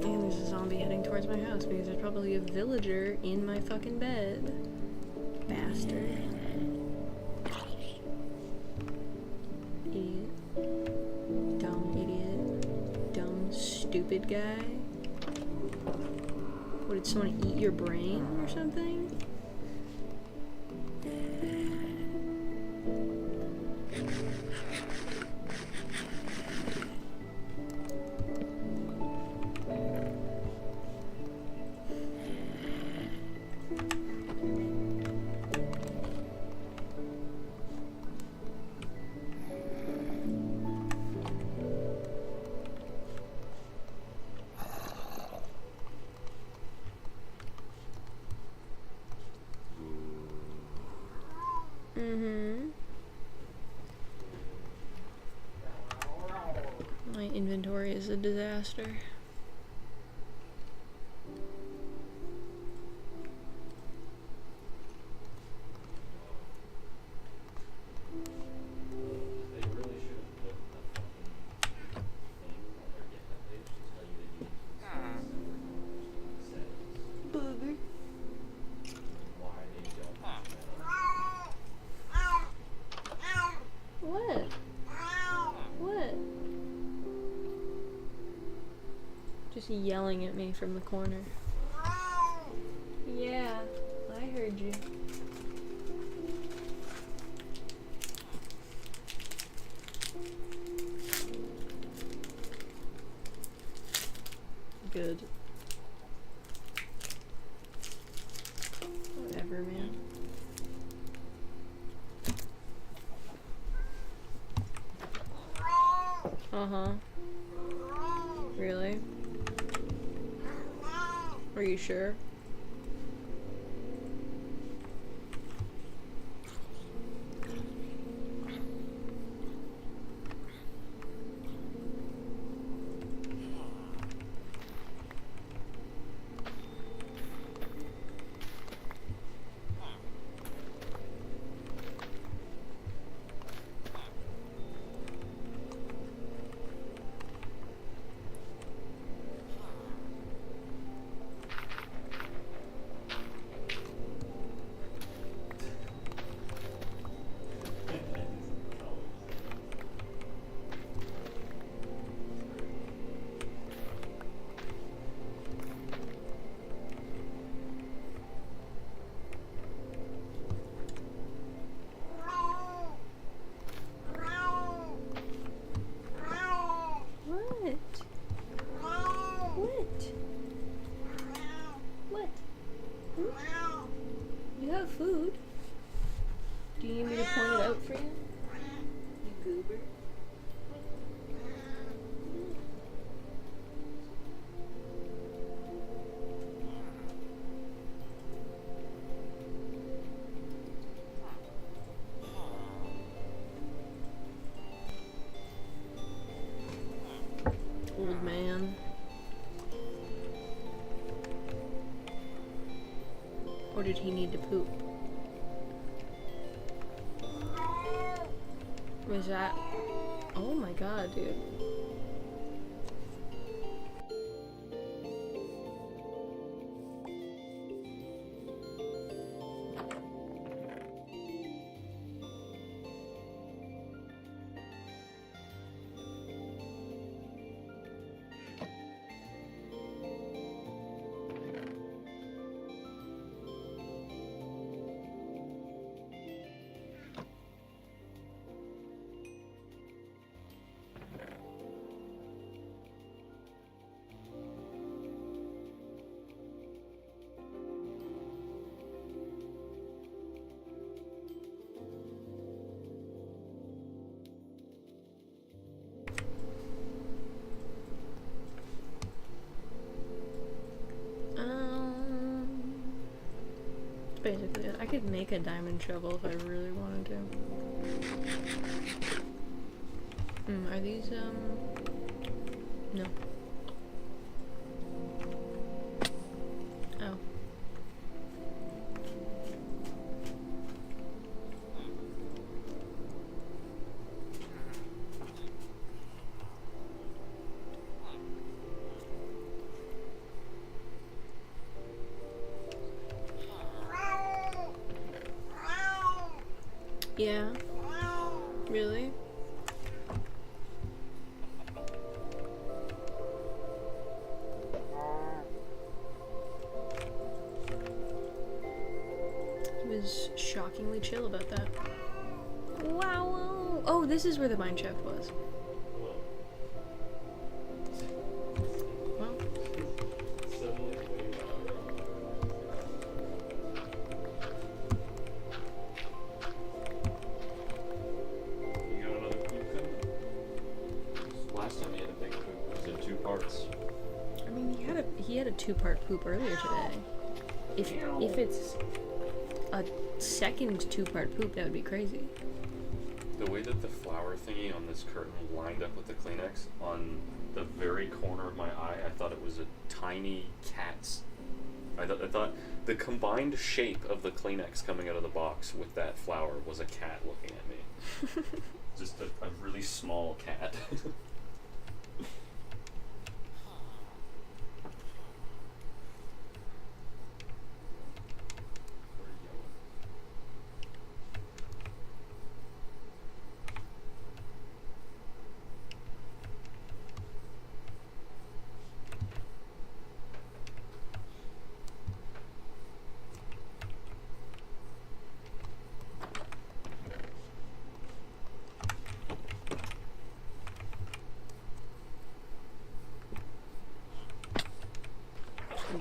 And there's a zombie heading towards my house because there's probably a villager in my fucking bed. Bastard. Idiot. Dumb idiot. Dumb stupid guy. What, did someone eat your brain or something? My inventory is a disaster. They really should have put a fucking thing on their GitHub page to tell you they need to settings. Booger. Why they don't do What? What? Just yelling at me from the corner. Yeah, I heard you. Good. Whatever, man. Uh-huh. Really? Are you sure? Food? Do you need me to point it out for you? You goober. Old man. Or did he need to poop? Was that... Oh my god, dude. basically it. I could make a diamond shovel if I really wanted to. Are these, no. Oh. Yeah. Really? He was shockingly chill about that. Wow. Oh, this is where the mine shaft was. Well. Last time he had a big poop, it was in 2 parts. I mean, he had a 2-part poop earlier today. If it's a second 2-part poop, that would be crazy. The way that the flower thingy on this curtain lined up with the Kleenex on the very corner of my eye, I thought it was a tiny cat's. I thought the combined shape of the Kleenex coming out of the box with that flower was a cat looking at me. Just a really small cat.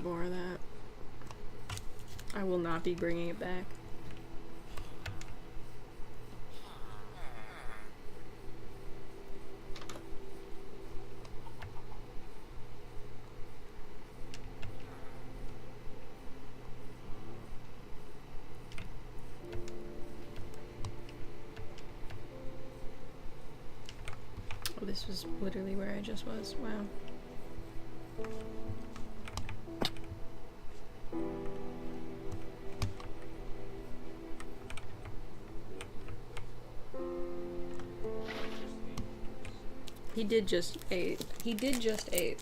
More of that. I will not be bringing it back. Oh, this was literally where I just was. Wow. He did just ate. He did just ate.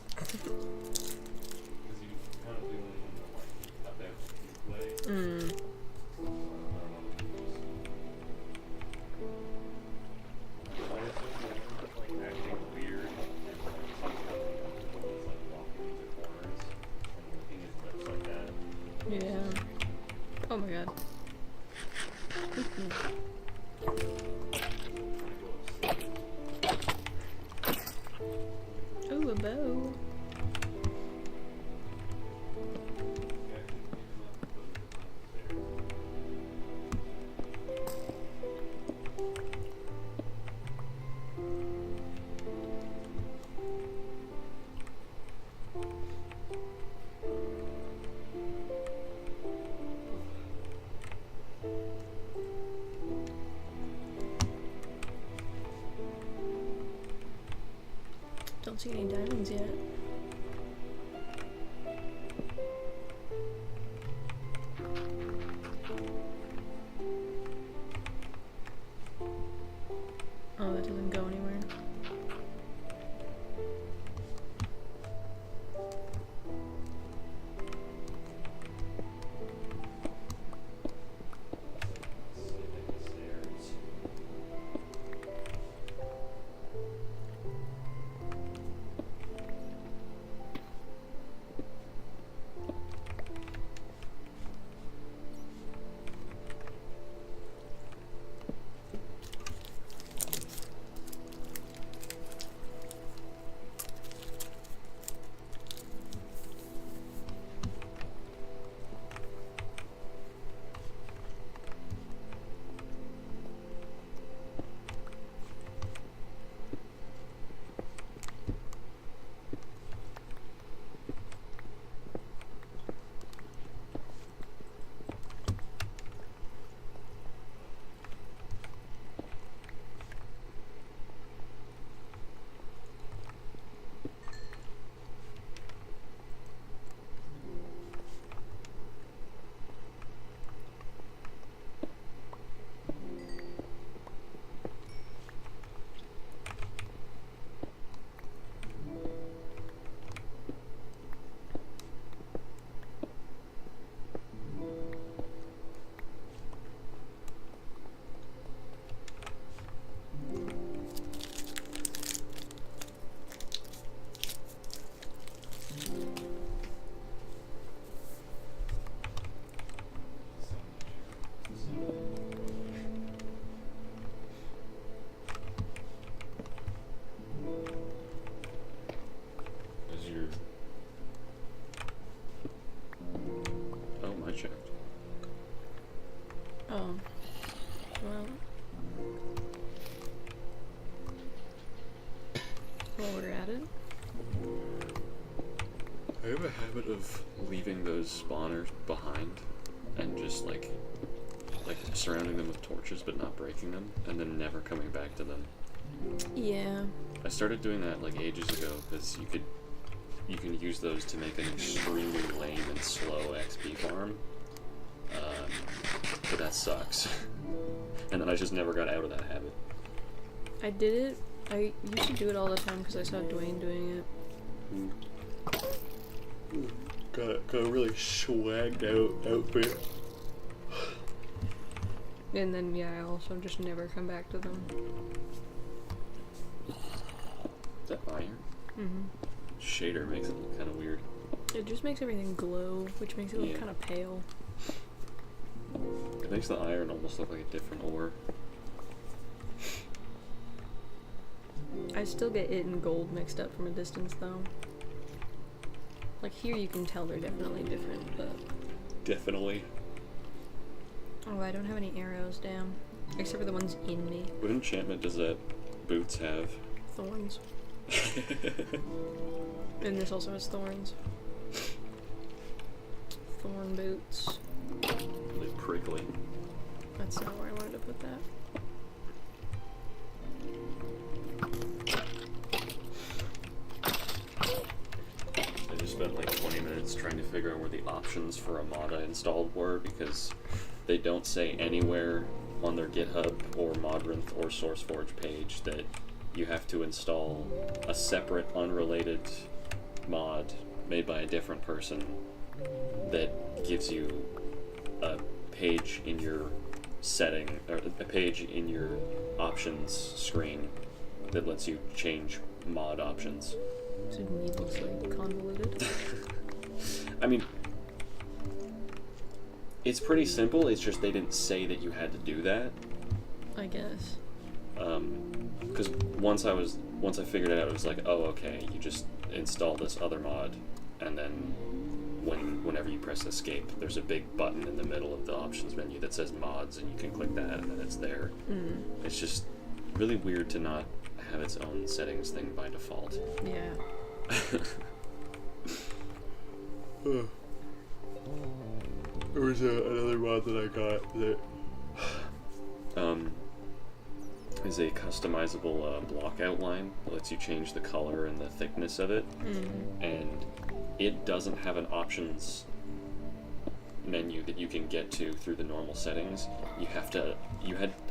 Yeah. Oh my god. Ooh, a bow. Don't see any diamonds yet. Oh, that doesn't go anywhere. shaft. Oh. Well. While we're at it. I have a habit of leaving those spawners behind and just like surrounding them with torches but not breaking them, and then never coming back to them. Yeah. I started doing that like ages ago because you can use those to make an extremely lame and slow XP farm, but that sucks. And then I just never got out of that habit. I did it. I used to do it all the time because I saw Dwayne doing it. Got a really swagged out outfit. And then, yeah, I also just never come back to them. Is that iron? Mm-hmm. Shader makes it look kind of weird. It just makes everything glow, which makes it look kind of pale. It makes the iron almost look like a different ore. I still get it and gold mixed up from a distance, though. Like, here you can tell they're definitely different, but... Definitely. Oh, I don't have any arrows, damn. Except for the ones in me. What enchantment does that boots have? Thorns. And this also has thorns. Thorn boots. Really prickly. That's not where I wanted to put that. I just spent like 20 minutes trying to figure out where the options for a mod I installed were, because they don't say anywhere on their GitHub or Modrinth or SourceForge page that you have to install a separate, unrelated mod made by a different person that gives you a page in your setting, or a page in your options screen that lets you change mod options. Is it needlessly convoluted? I mean, it's pretty simple, it's just they didn't say that you had to do that. I guess. Because once I figured it out, it was like, oh, okay, you just install this other mod, and then whenever you press escape, there's a big button in the middle of the options menu that says mods, and you can click that, and then it's there. Mm. It's just really weird to not have its own settings thing by default. Yeah. There was another mod that I got that is a customizable block outline that lets you change the color and the thickness of it, and it doesn't have an options menu that you can get to through the normal settings. I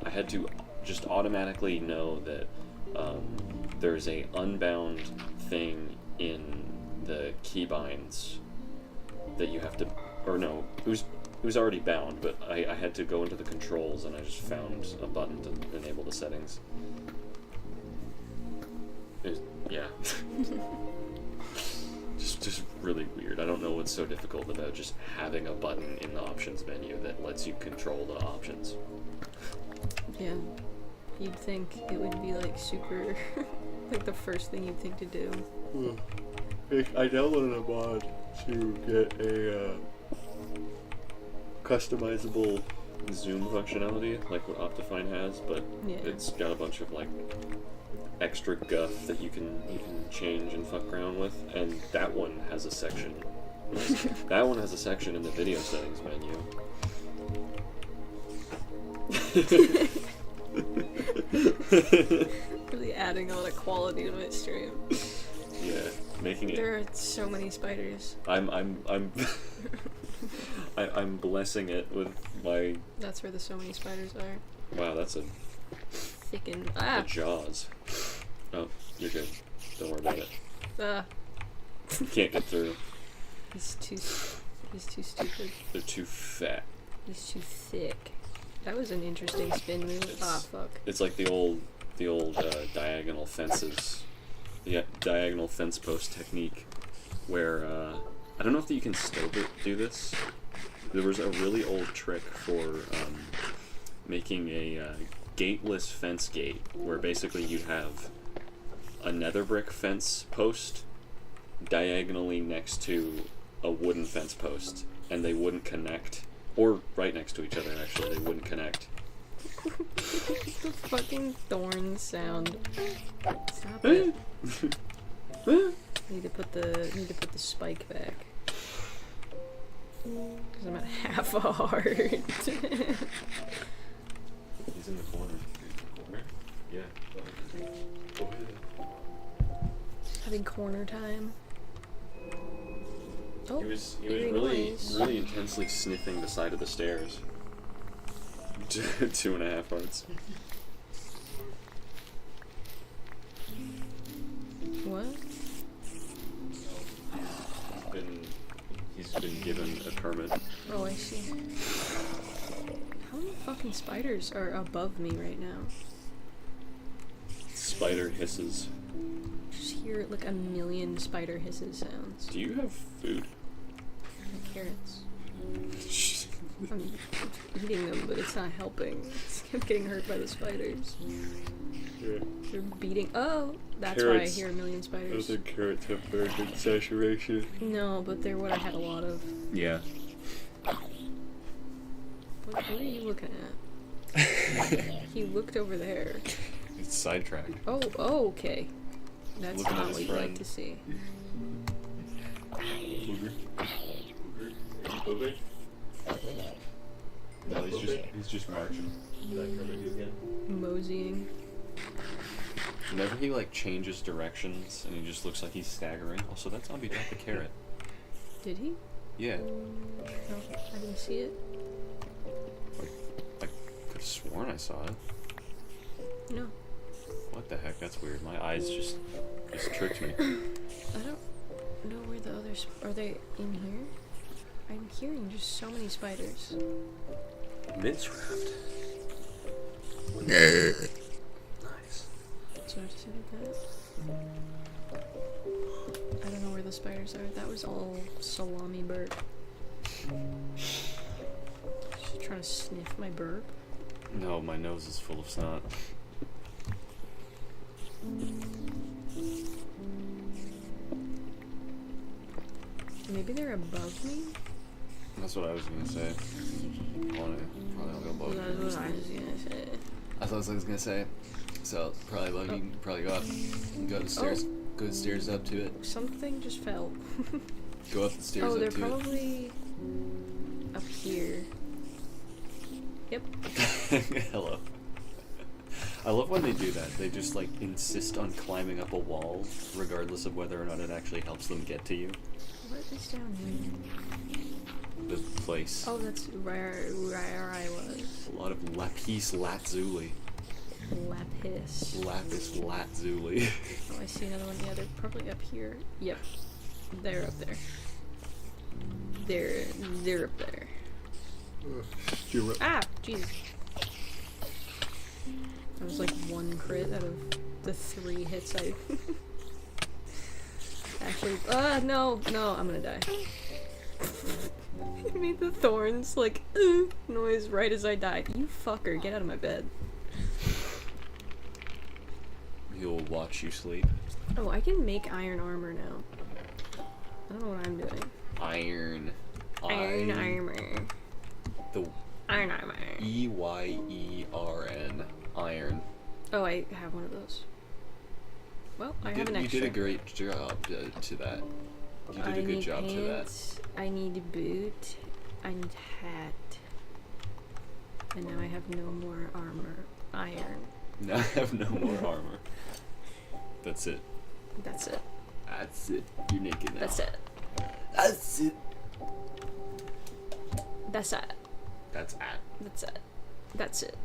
had to just automatically know that there's a unbound thing in the keybinds that you have to, or no, it was already bound, but I had to go into the controls and I just found a button to enable the settings. Yeah. just really weird. I don't know what's so difficult about just having a button in the options menu that lets you control the options. Yeah. You'd think it would be like super, like the first thing you'd think to do. I downloaded a mod to get a customizable zoom functionality, like what Optifine has, but it's got a bunch of like extra guff that you can change and fuck around with, and that one has a section. That one has a section in the video settings menu. Really adding a lot of quality to my stream. Yeah, making it. There are so many spiders. I'm blessing it with my. That's where the so many spiders are. Wow, that's a. Thicken. The jaws. Oh, you're good. Don't worry about it. You can't get through. He's too stupid. They're too fat. He's too thick. That was an interesting spin move. Fuck. It's like the old diagonal fences, the diagonal fence post technique, where I don't know if you can still do this. There was a really old trick for making a gateless fence gate, where basically you'd have a nether brick fence post diagonally next to a wooden fence post, and they wouldn't connect. Or right next to each other, actually, they wouldn't connect. The fucking thorn sound. Stop it. Need to put the spike back. Because I'm at half a heart. He's in the corner. Corner? Yeah. Go ahead. Having corner time. Oh, He was eerie really noise. really intensely sniffing the side of the stairs. 2.5 hearts. What? He's been given a permit. Oh, I see. How many fucking spiders are above me right now? Spider hisses. Just hear like a million spider hisses sounds. Do you have food? And carrots. I'm eating them, but it's not helping. I'm getting hurt by the spiders. Yeah. They're beating. Oh, that's Carrots. why I hear a million spiders. Those are carrots have very good saturation. No, but they're what I had a lot of. Yeah. What are you looking at? He looked over there. It's sidetracked. Oh, okay. That's Looking at not his what you like friend. to see. Booger. Booger. No, he's just marching. Moseying. Whenever he like changes directions and he just looks like he's staggering. Also, that zombie dropped a carrot. Did he? Yeah. No, I didn't see it. I could have sworn I saw it. No. What the heck? That's weird. My eyes just tricked me. I don't know where the others are. They in here? I'm hearing just so many spiders. Mince wrapped. Nice. So I just did that. I don't know where the spiders are. That was all salami burp. She's trying to sniff my burp. No, my nose is full of snot. Maybe they're above me? That's what I was gonna say. Probably I'll go above That's you. what I was gonna say. That's what I was gonna say. So probably above you. Probably go up. Go the stairs. Go the stairs up to it. Something just fell. Go up the stairs Oh, up they're to probably up here. Yep. it. Hello. I love when they do that. They just like insist on climbing up a wall, regardless of whether or not it actually helps them get to you. What is down here? The place. Oh, that's where I was. A lot of lapis lazuli. Lapis. Lapis lazuli. Oh, I see another one. Yeah, they're probably up here. Yep. They're up there. They're up there. Ah! Jesus. That was like one crit out of the 3 hits I... Actually... no! No, I'm gonna die. It made the thorns, like, noise right as I died. You fucker, get out of my bed. He'll watch you sleep. Oh, I can make iron armor now. I don't know what I'm doing. Iron. Iron armor. The Iron armor. EYERN. Iron. Oh, I have one of those. Well, I have an You extra. did a great job to that. You did a good job to that. Pants, I need a boot. I need hat. And now I have no more armor. Iron. Now I have no more armor. That's it. That's it. That's it. You're naked now. That's it. That's it. That's it. That's at. That's it. That's it.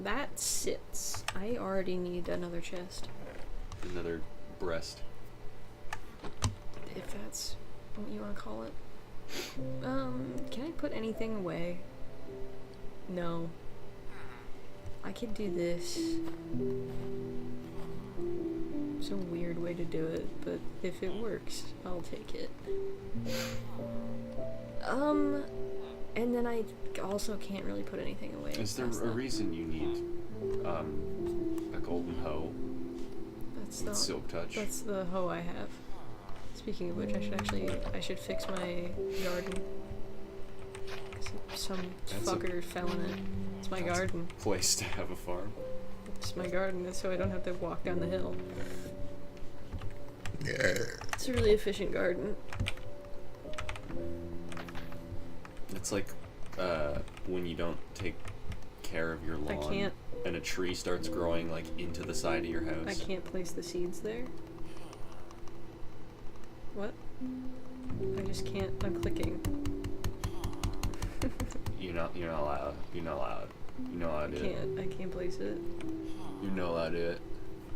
That sits. I already need another chest. Another breast. If that's what you want to call it. Can I put anything away? No. I could do this. It's a weird way to do it, but if it works, I'll take it. And then I also can't really put anything away. Is there a past that. reason you need a golden hoe That's with the silk touch? That's the hoe I have. It's Speaking of which, I should fix my garden. 'Cause some fucker fell in it. It's my garden. Place to have a farm. It's my garden, so I don't have to walk down the hill. It's a really efficient garden. It's like when you don't take care of your lawn and a tree starts growing like into the side of your house. I can't place the seeds there. What? I just can't. I'm clicking. You're not allowed. You're not allowed. You know how to do it. I can't place it. You know how to do it.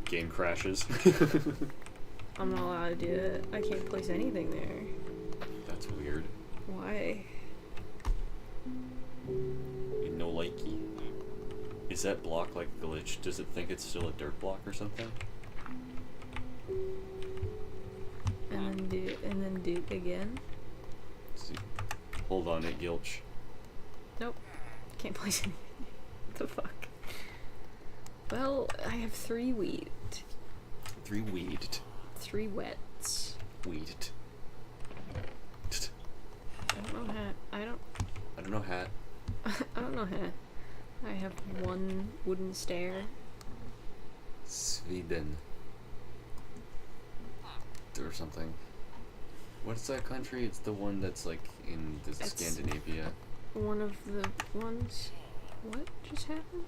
Game crashes. I'm not allowed to do it. I can't place anything there. That's weird. Why? You know, likey. Is that block like glitched? Does it think it's still a dirt block or something? And then do it again. Let's see. Hold on, it Gilch. Nope. Can't place anything. What the fuck? Well, I have 3 wheat. 3 weed. 3 wets. Weed. I don't know hat. I don't know hat. I don't know hat. I have 1 wooden stair. Sweden. Or something. What's that country? It's the one that's like in Scandinavia. One of the ones. What just happened?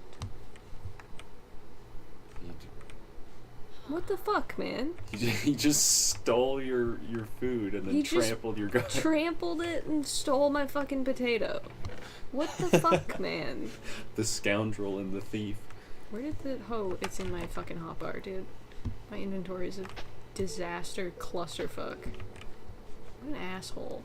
What the fuck, man? He just stole your food and then trampled your garden. Trampled it and stole my fucking potato. What the fuck, man? The scoundrel and the thief. Where did the... Oh, it's in my fucking hotbar, dude. My inventory is a disaster clusterfuck. What an asshole.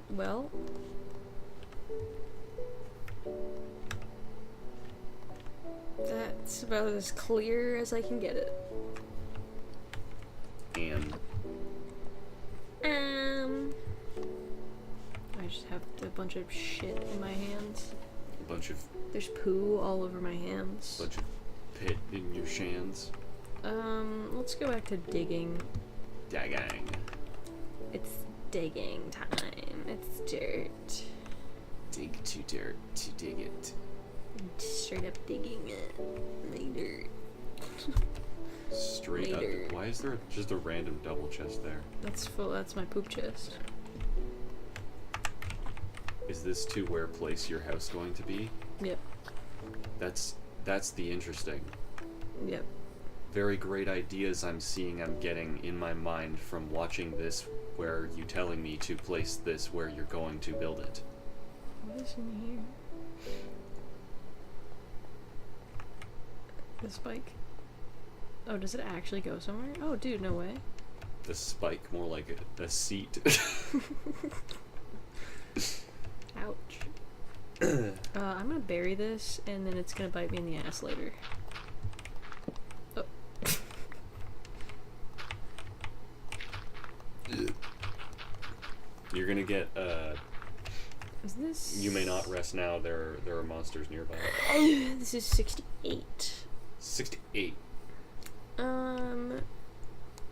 Well... That's about as clear as I can get it. And... I just have a bunch of shit in my hands. A bunch of... There's poo all over my hands. Bunch of pit in your shans. Let's go back to digging. Dagang. It's digging time. It's dirt. Dig to dirt to dig it. Straight up digging it. My dirt. Straight Later. up. Why is there just a random double chest there? That's full. That's my poop chest. Is this to where place your house going to be? Yep. That's the interesting. Yep. Very great ideas I'm getting in my mind from watching this, where you telling me to place this where you're going to build it. What is in here? The spike? Oh, does it actually go somewhere? Oh, dude, no way. The spike, more like a seat. Ouch. I'm gonna bury this, and then it's gonna bite me in the ass later. Oh. You're gonna get, Is this... You may not rest now, there are monsters nearby. This is 68. 68.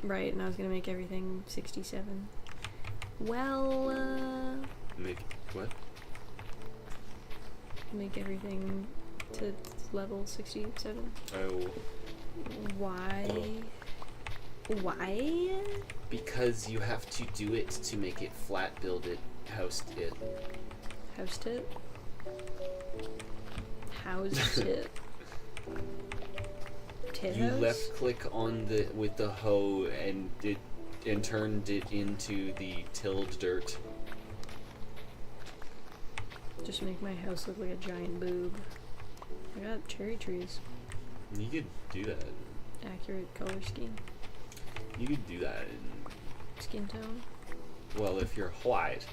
Right, and I was gonna make everything 67. Well, Make what? make everything to level 67. Oh. Why? Why? Because you have to do it to make it flat, build it, host it. Housed it? Housed it? You left click on with the hoe and turned it into the tilled dirt. Just make my house look like a giant boob. I got cherry trees. You could do that. Accurate color scheme. You could do that in, Skin tone. well, if you're white.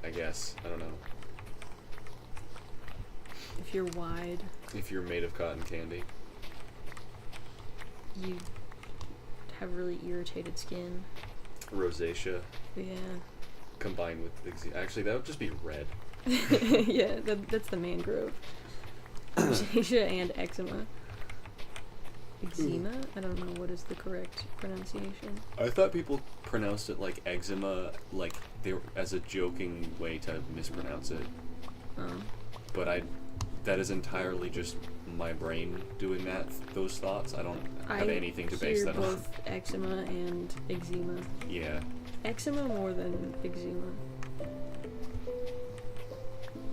I guess. I don't know. If you're wide, If you're made of cotton candy. you have really irritated skin. Rosacea Yeah. combined with eczema. Actually, that would just be red. Yeah, that's the mangrove. Rosacea and eczema. Eczema? I don't know what is the correct pronunciation. I thought people pronounced it like eczema, like they were, as a joking way to mispronounce it. Oh. But that is entirely just my brain doing those thoughts. I don't have anything to base that on. Both eczema and eczema. Yeah. Eczema more than eczema.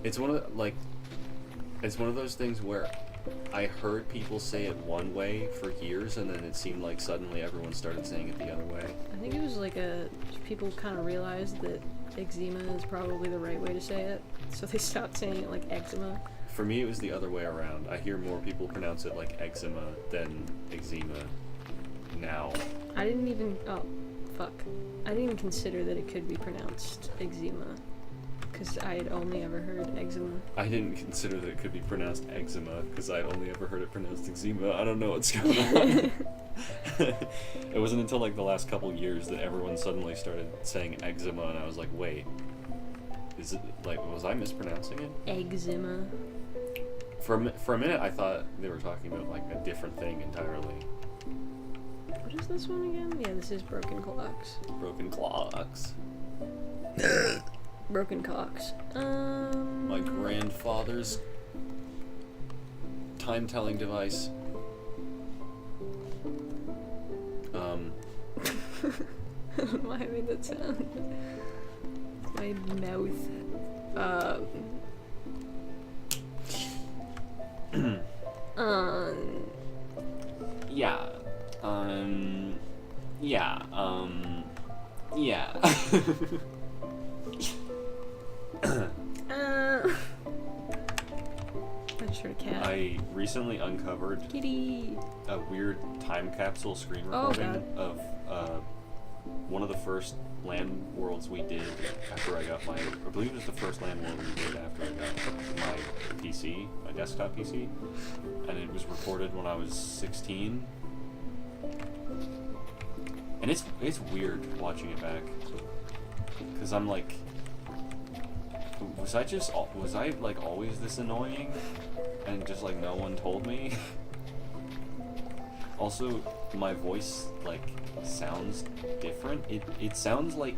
It's one of those things where I heard people say it one way for years, and then it seemed like suddenly everyone started saying it the other way. I think it was like people kind of realized that eczema is probably the right way to say it, so they stopped saying it like eczema. For me, it was the other way around. I hear more people pronounce it like eczema than eczema now. I didn't even consider that it could be pronounced eczema, because I had only ever heard eczema. I didn't consider that it could be pronounced eczema, because I'd only ever heard it pronounced eczema. I don't know what's going on. It wasn't until like the last couple years that everyone suddenly started saying eczema, and I was like, wait, is it like, was I mispronouncing it? Eczema. For a minute, I thought they were talking about like a different thing entirely. What is this one again? Yeah, this is Broken Clocks. Broken Clocks. Broken Clocks. My grandfather's time-telling device. I don't know why I made that sound. My mouth. Yeah. Yeah. I just heard a cat. I recently uncovered Kitty. a weird time capsule screen recording of one of the first LAN worlds we did after I got I believe it was the first LAN world we did after I got my PC, my desktop PC, and it was recorded when I was 16. And it's weird watching it back, because I'm like, was I like always this annoying, and just like no one told me? Also, my voice like sounds different. It sounds like,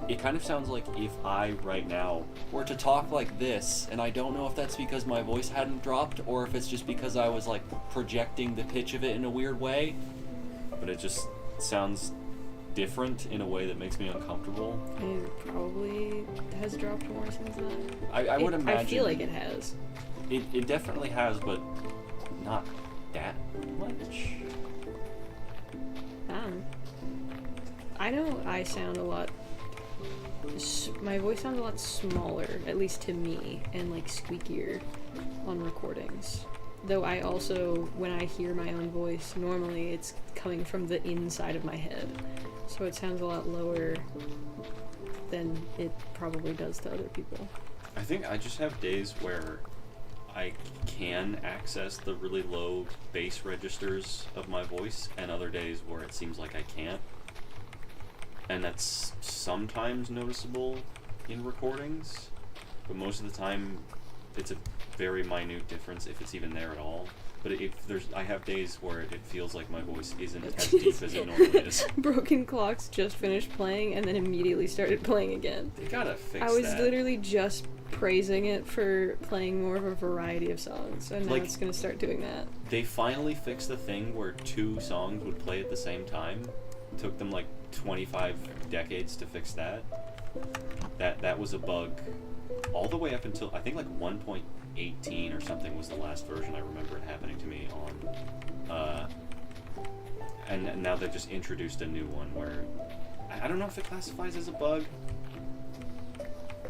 it kind of sounds like if I right now were to talk like this, and I don't know if that's because my voice hadn't dropped or if it's just because I was like projecting the pitch of it in a weird way, but it just sounds different in a way that makes me uncomfortable. It probably has dropped more since then. I would imagine. I feel like it has. It definitely has, but not that much. I know I sound a lot. My voice sounds a lot smaller, at least to me, and like squeakier on recordings. Though I also, when I hear my own voice, normally it's coming from the inside of my head. So it sounds a lot lower than it probably does to other people. I think I just have days where I can access the really low bass registers of my voice, and other days where it seems like I can't. And that's sometimes noticeable in recordings, but most of the time it's a very minute difference, if it's even there at all. But I have days where it feels like my voice isn't as deep as it normally is. Broken Clocks just finished playing and then immediately started playing again. They gotta fix that. I was literally just praising it for playing more of a variety of songs, and now it's gonna start doing that. They finally fixed the thing where two songs would play at the same time. It took them like 25 decades to fix that. That was a bug all the way up until I think like 1.18 or something was the last version I remember it happening to me on. And now they've just introduced a new one where I don't know if it classifies as a bug.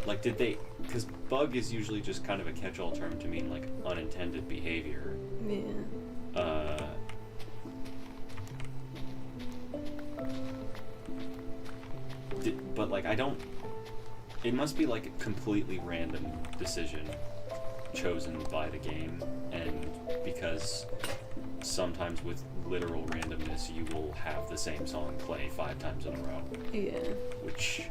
Like, did they? Because bug is usually just kind of a catch-all term to mean like unintended behavior. Yeah. But like I don't. It must be like a completely random decision. chosen by the game, and because sometimes with literal randomness you will have the same song play 5 times in a row. Yeah. Which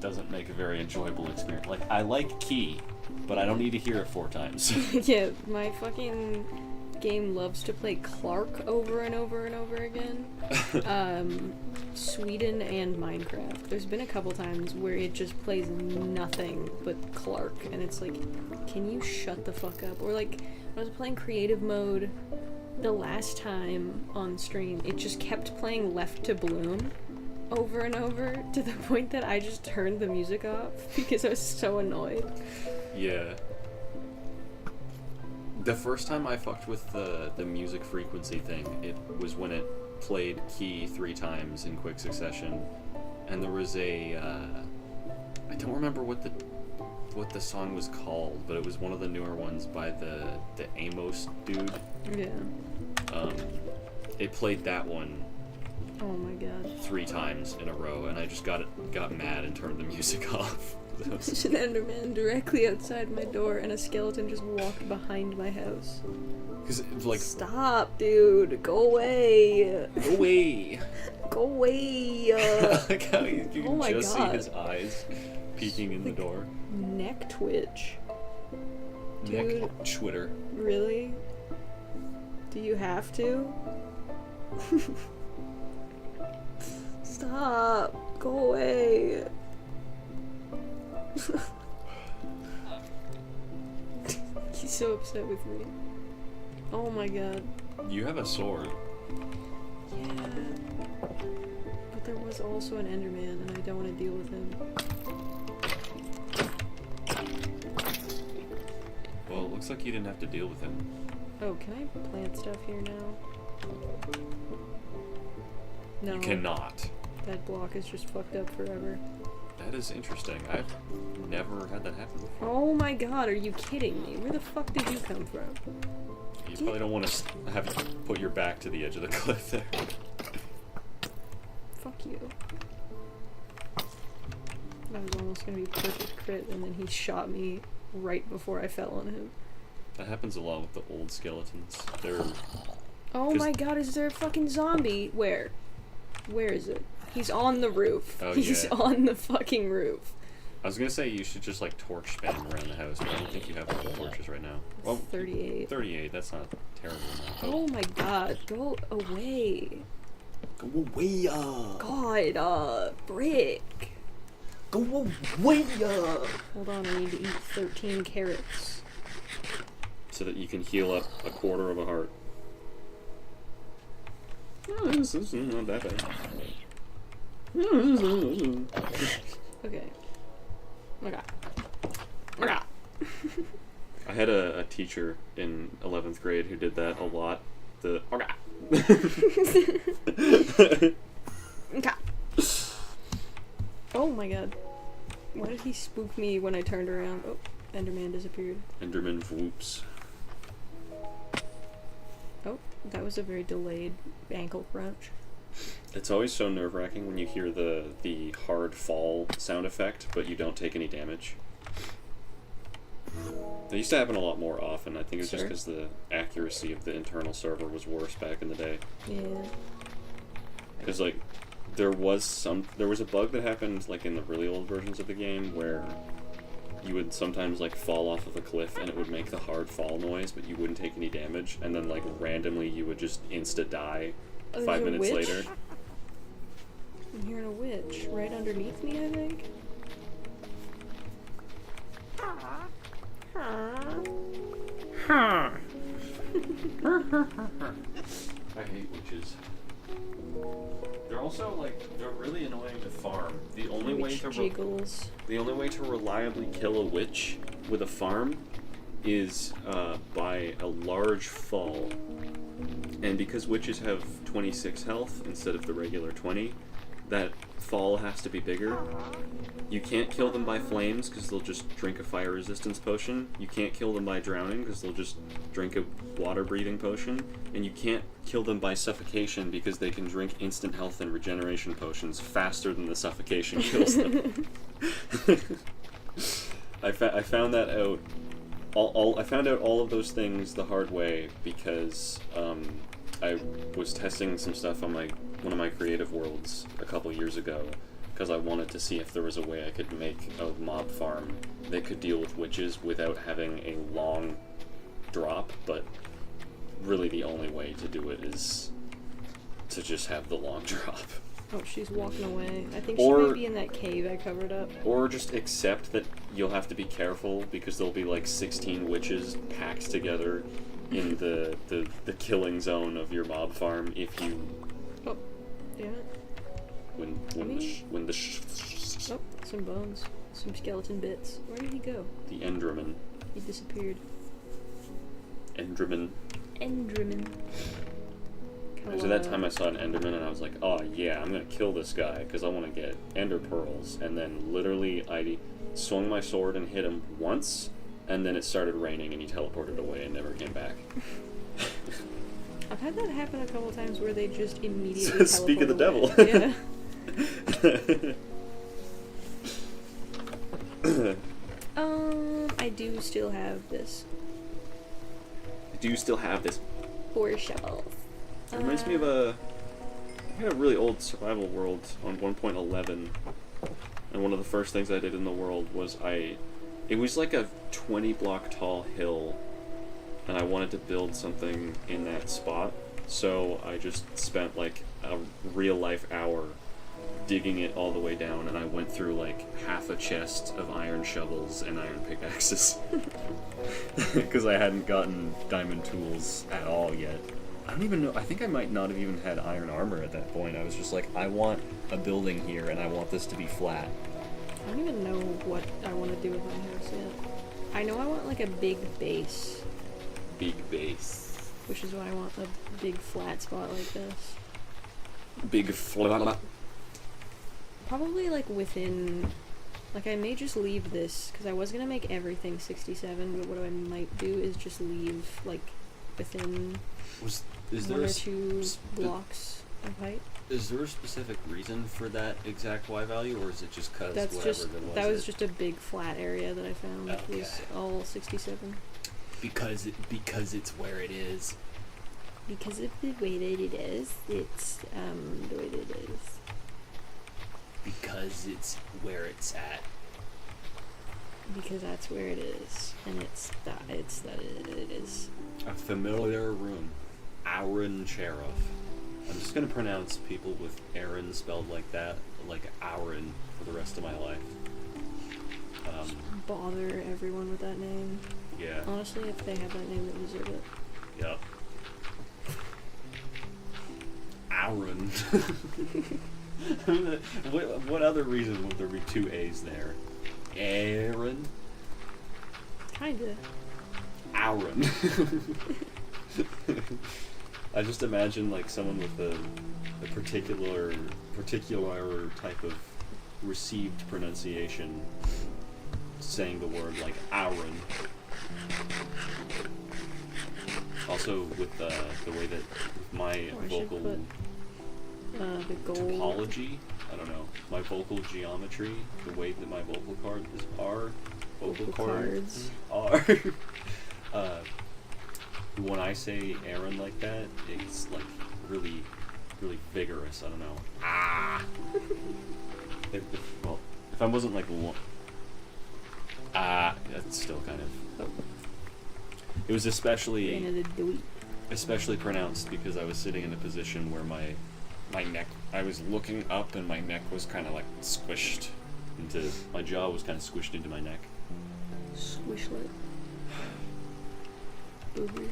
doesn't make a very enjoyable experience. Like, I like Key, but I don't need to hear it 4 times. Yeah, my fucking game loves to play Clark over and over and over again. Sweden and Minecraft. There's been a couple times where it just plays nothing but Clark, and it's like, can you shut the fuck up? Or like, when I was playing creative mode the last time on stream, it just kept playing Left to Bloom over and over to the point that I just turned the music off because I was so annoyed. Yeah. The first time I fucked with the music frequency thing, it was when it played Key 3 times in quick succession, and there was a I don't remember what the song was called, but it was one of the newer ones by the Amos dude. Yeah. It played that one. Oh my god. 3 times in a row, and I just got mad and turned the music off. There's an Enderman directly outside my door, and a skeleton just walked behind my house. Cause it's like, stop, dude! Go away! Go away! Go away! Like how you Oh my can just see God. his eyes peeking in the door. Neck twitch. Neck Dude. Twitter. Really? Do you have to? Stop! Go away! He's so upset with me. Oh my god. You have a sword. Yeah. But there was also an Enderman, and I don't want to deal with him. Well, it looks like you didn't have to deal with him. Oh, can I plant stuff here now? No. You cannot. That block is just fucked up forever. That is interesting. I've never had that happen before. Oh my god, are you kidding me? Where the fuck did you come from? You probably don't want to have to put your back to the edge of the cliff there. Fuck you. That was almost gonna be perfect crit, and then he shot me right before I fell on him. That happens a lot with the old skeletons. They're... Oh my god, is there a fucking zombie? Where? Where is it? He's on the roof. Oh, He's yeah. on the fucking roof. I was gonna say you should just like torch spam around the house, but I don't think you have any torches right now. Well, 38. 38, that's not terrible now. Oh my god, go away. Go away, God, brick. Go away, Hold on, I need to eat 13 carrots. So that you can heal up a quarter of a heart. Oh, this is not that bad. Okay. Okay. I had a teacher in 11th grade who did that a lot. The Okay. Oh my god. Why did he spook me when I turned around? Oh, Enderman disappeared. Enderman whoops. Oh, that was a very delayed ankle crunch. It's always so nerve-wracking when you hear the hard fall sound effect, but you don't take any damage. That used to happen a lot more often. I think it was just Sure. because the accuracy of the internal server was worse back in the day. Yeah. Because like there was a bug that happened like in the really old versions of the game where you would sometimes like fall off of a cliff and it would make the hard fall noise, but you wouldn't take any damage, and then like randomly you would just insta die Oh, 5 there's a minutes witch? later. I'm hearing a witch right underneath me, I think. I hate witches. They're also like they're really annoying to farm. The only way Witch to jiggles. the only way to reliably kill a witch with a farm is by a large fall. And because witches have 26 health instead of the regular 20, that fall has to be bigger. You can't kill them by flames because they'll just drink a fire resistance potion. You can't kill them by drowning because they'll just drink a water breathing potion. And you can't kill them by suffocation because they can drink instant health and regeneration potions faster than the suffocation kills them. I found that out I found out all of those things the hard way because I was testing some stuff on one of my creative worlds a couple years ago because I wanted to see if there was a way I could make a mob farm that could deal with witches without having a long drop, but really the only way to do it is to just have the long drop. Oh, she's walking away. I think she might be in that cave I covered up. Or just accept that you'll have to be careful because there'll be like 16 witches packed together in the killing zone of your mob farm if you... Oh, damn it. Oh, some bones. Some skeleton bits. Where did he go? The Enderman. He disappeared. Enderman. So that time I saw an Enderman and I was like, oh yeah, I'm gonna kill this guy because I want to get Ender Pearls. And then literally I swung my sword and hit him once, and then it started raining and he teleported away and never came back. I've had that happen a couple times where they just immediately teleport Speak of the away. devil. Yeah. I do still have this. Four shells. It reminds me of I had a really old survival world on 1.11, and one of the first things I did in the world was it was like a 20 block tall hill, and I wanted to build something in that spot, so I just spent like a real life hour digging it all the way down, and I went through like half a chest of iron shovels and iron pickaxes because I hadn't gotten diamond tools at all yet. I don't even know. I think I might not have even had iron armor at that point. I was just like, I want a building here, and I want this to be flat. I don't even know what I want to do with my house yet. I know I want like a big base. Which is why I want a big flat spot like this. Big flat. Probably like within... Like I may just leave this, because I was going to make everything 67, but what I might do is just leave like within... Is one or two blocks of height. Is there a specific reason for that exact Y value, or is it just because that was just a big flat area that I found. Okay. It was all 67. Because it's where it is. Because of the way that it is, it's the way that it is. Because it's where it's at. Because that's where it is, and it is. A familiar room. Aaron Sheriff. I'm just gonna pronounce people with Aaron spelled like that, like Aaron, for the rest of my life. Bother everyone with that name. Yeah. Honestly, if they have that name, they deserve it. Yep. Aaron. What other reason would there be two A's there? Aaron. Kinda. Aaron. I just imagine like someone with a particular type of received pronunciation saying the word like Aaron. Also with the way that my vocal the gold topology, I don't know, my vocal geometry, the way that my vocal cords are, when I say Aaron like that, it's like really, really vigorous. I don't know. Ah. If I wasn't like that's still kind of. It was especially pronounced because I was sitting in a position where my neck. I was looking up and my neck was kind of like squished into. My jaw was kind of squished into my neck. Squishlet. Booger.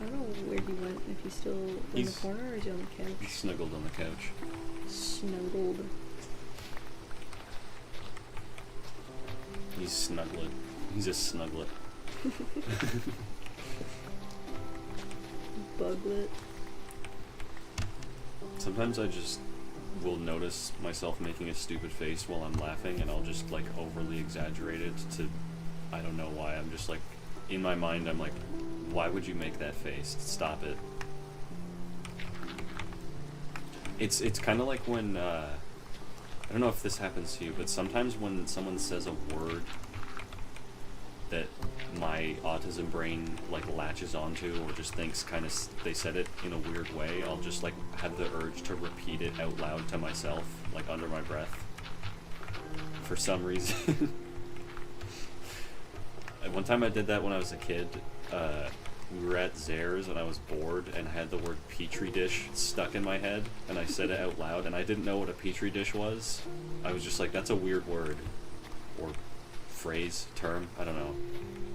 I don't know where he went, if he's still in the corner or is he on the couch? He's snuggled on the couch. Snuggled. He's snugglet. He's a snugglet. Buglet. Sometimes I just will notice myself making a stupid face while I'm laughing, and I'll just like overly exaggerate it to, I don't know why. I'm just like, in my mind, I'm like, why would you make that face? Stop it. It's kind of like when, I don't know if this happens to you, but sometimes when someone says a word that my autism brain like latches onto or just thinks kind of they said it in a weird way, I'll just like have the urge to repeat it out loud to myself, like under my breath, for some reason. And one time I did that when I was a kid. We were at Zare's and I was bored and had the word petri dish stuck in my head, and I said it out loud, and I didn't know what a petri dish was. I was just like, that's a weird word or phrase, term, I don't know.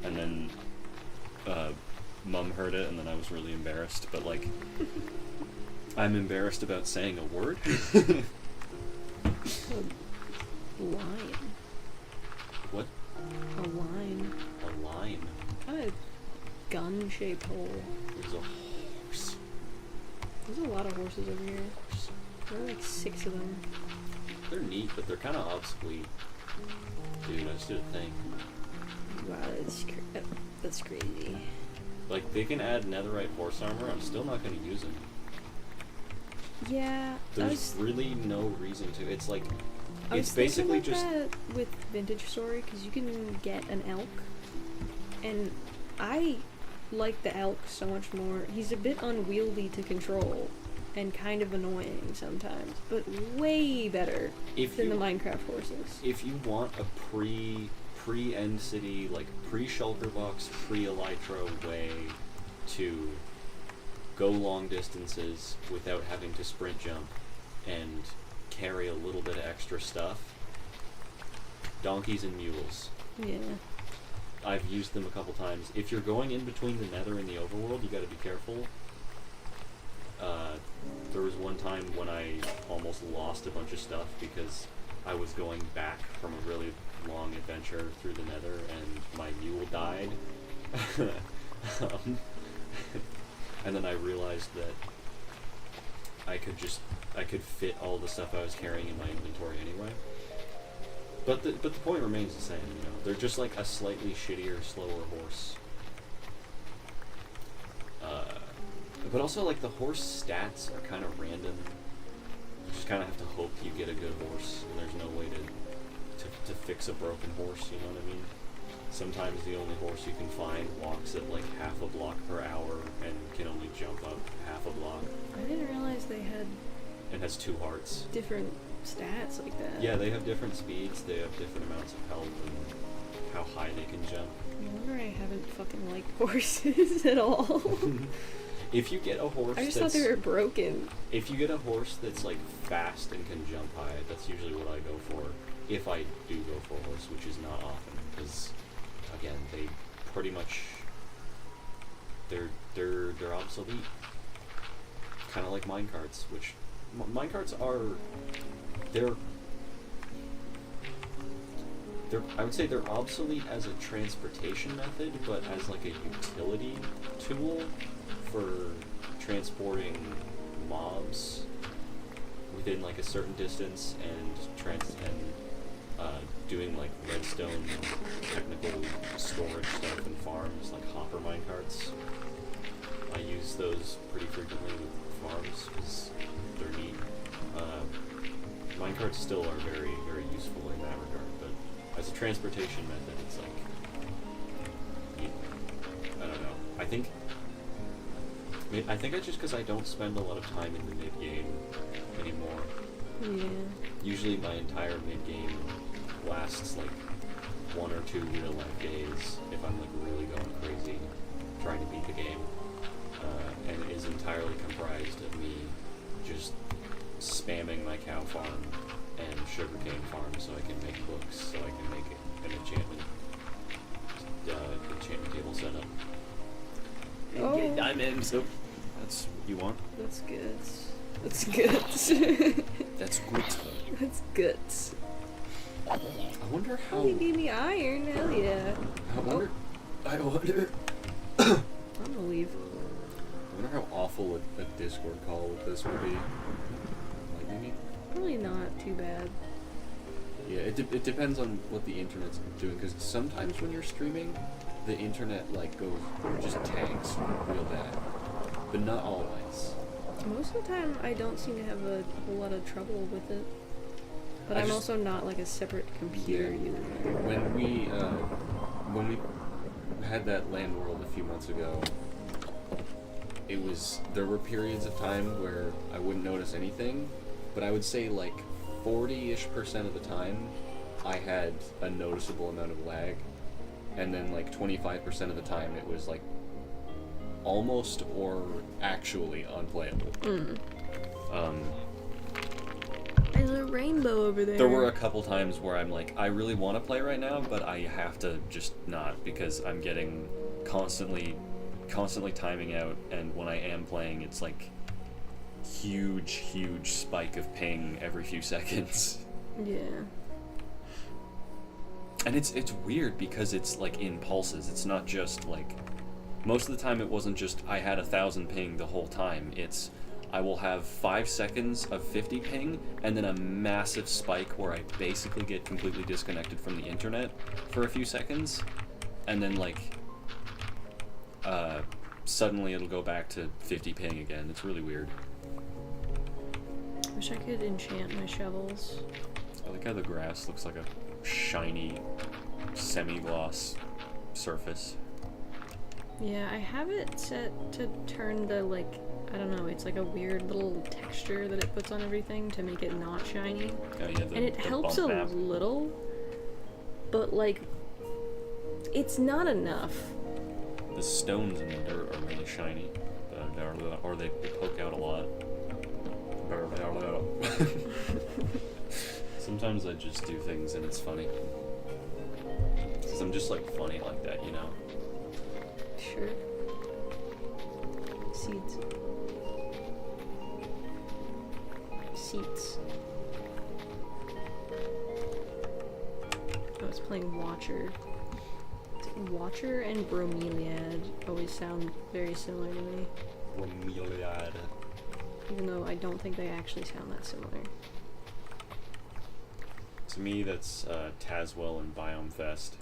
And then Mum heard it, and then I was really embarrassed. But like, I'm embarrassed about saying a word. A line. What? A line. A line. Kind of gun-shaped hole. There's a horse. There's a lot of horses over here. There are like 6 of them. They're neat, but they're kind of obsolete. Dude, I just did a thing. Wow, that's crazy. Like, they can add netherite horse armor, I'm still not going to use them. Yeah, There's really no reason to. It's like, it's I basically was thinking just... about that with Vintage Story, because you can get an elk, and I like the elk so much more. He's a bit unwieldy to control, and kind of annoying sometimes, but way better than the Minecraft horses. If you want a pre-End City, like pre-Shulkerbox, pre-Elytra way to go long distances without having to sprint jump and carry a little bit of extra stuff, donkeys and mules. Yeah. I've used them a couple times. If you're going in between the Nether and the Overworld, you gotta be careful. There was one time when I almost lost a bunch of stuff because I was going back from a really long adventure through the Nether and my mule died. And then I realized that I could fit all the stuff I was carrying in my inventory anyway. But the point remains the same, you know. They're just like a slightly shittier, slower horse. But also, like, the horse stats are kind of random. You just kind of have to hope you get a good horse, and there's no way to fix a broken horse, you know what I mean? Sometimes the only horse you can find walks at like half a block per hour and can only jump up half a block. I didn't realize they had... And has 2 hearts. Different stats like that. Yeah, they have different speeds, they have different amounts of health, and how high they can jump. No wonder I haven't fucking liked horses at all. If you get a horse I just thought they were broken. If you get a horse that's like fast and can jump high, that's usually what I go for. If I do go for a horse, which is not often, because again, they pretty much they're obsolete. Kind of like minecarts, which minecarts are they're I would say they're obsolete as a transportation method, but as like a utility tool for transporting mobs within like a certain distance and doing like redstone technical storage stuff in farms, like hopper minecarts. I use those pretty frequently with farms because they're neat. Minecarts still are very, very useful in that regard, but as a transportation method, it's like, I don't know. I think it's just because I don't spend a lot of time in the mid-game anymore. Yeah. Usually my entire mid-game lasts like 1 or 2 real-life days if I'm like really going crazy trying to beat the game. And it is entirely comprised of me just spamming my cow farm and sugarcane farm so I can make books, so I can make an enchantment table setup. Oh. Get diamonds. Nope. That's what you want? That's good. That's good. That's good. That's good. I wonder how... Oh, he gave me iron. Hell yeah. I wonder... I'm gonna leave. I wonder how awful a Discord call with this would be. Like, maybe... Probably not too bad. Yeah, it depends on what the internet's doing, because sometimes when you're streaming, the internet, like, just tanks real bad. But not always. Most of the time, I don't seem to have a whole lot of trouble with it. But I'm also not, like, a separate computer either. When we, when we had that land world a few months ago, there were periods of time where I wouldn't notice anything, but I would say like 40-ish% of the time I had a noticeable amount of lag, and then like 25% of the time it was like almost or actually unplayable. There's a rainbow over there. There were a couple times where I'm like, I really want to play right now, but I have to just not, because I'm getting constantly timing out, and when I am playing, it's like huge spike of ping every few seconds. Yeah. And it's weird because it's like in pulses. It's not just like, most of the time it wasn't just I had 1,000 ping the whole time. It's I will have 5 seconds of 50 ping and then a massive spike where I basically get completely disconnected from the internet for a few seconds, and then like suddenly it'll go back to 50 ping again. It's really weird. Wish I could enchant my shovels. I like how the grass looks like a shiny semi-gloss surface. Yeah, I have it set to turn the, like, I don't know, it's like a weird little texture that it puts on everything to make it not shiny. Oh, yeah, And it helps a bump map. little, but, like, it's not enough. The stones in the dirt are really shiny, or they poke out a lot. Sometimes I just do things and it's funny. Because I'm just like funny like that, you know? Sure. Seeds. Seats. I was playing Watcher. Watcher and Bromeliad always sound very similar to me. Bromeliad. Even though I don't think they actually sound that similar. To me, that's Tazwell and Biome Fest.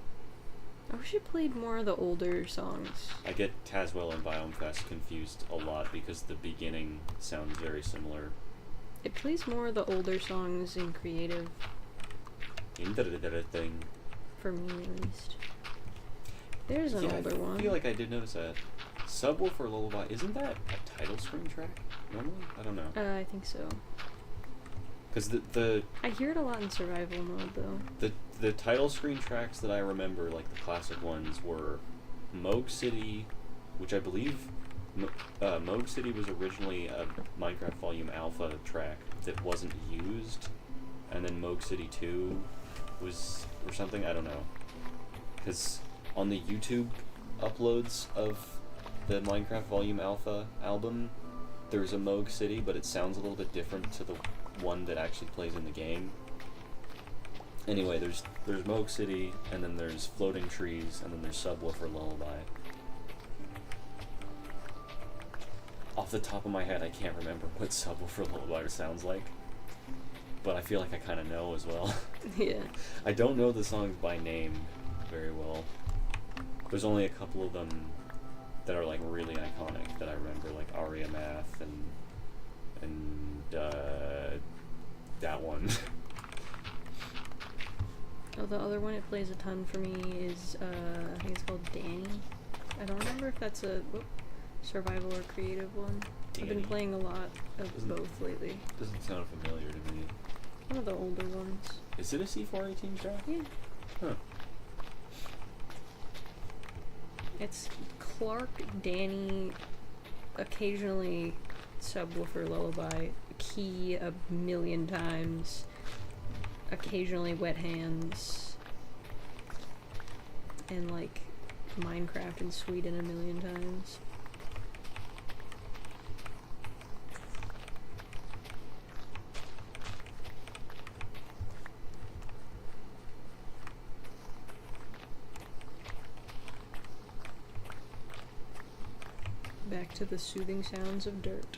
I wish it played more of the older songs. I get Tazwell and Biome Fest confused a lot because the beginning sounds very similar. It plays more of the older songs in creative, Thing. for me at least. There's an older one. I feel like I did notice that. Subwoofer Lullaby, isn't that a title screen track? Normally? I don't know. I think so. Because the I hear it a lot in survival mode though. the title screen tracks that I remember, like the classic ones, were Moog City, which I believe Moog City was originally a Minecraft Volume Alpha track that wasn't used, and then Moog City 2 was, or something, I don't know. Because on the YouTube uploads of the Minecraft Volume Alpha album, there's a Moog City, but it sounds a little bit different to the one that actually plays in the game. Anyway, there's Moog City, and then there's Floating Trees, and then there's Subwoofer Lullaby. Off the top of my head, I can't remember what Subwoofer Lullaby sounds like, but I feel like I kind of know as well. Yeah. I don't know the songs by name very well. There's only a couple of them that are like really iconic that I remember, like Aria Math and that one. Oh, the other one it plays a ton for me is, I think it's called Danny. I don't remember if that's a survival or creative one. I've been Danny. playing a lot of both lately. Doesn't sound familiar to me. One of the older ones. Is it a C418 track? Yeah. Huh. It's Clark, Danny, occasionally Subwoofer Lullaby, Key a million times, occasionally Wet Hands, and like Minecraft in Sweden a million times. Back to the soothing sounds of dirt.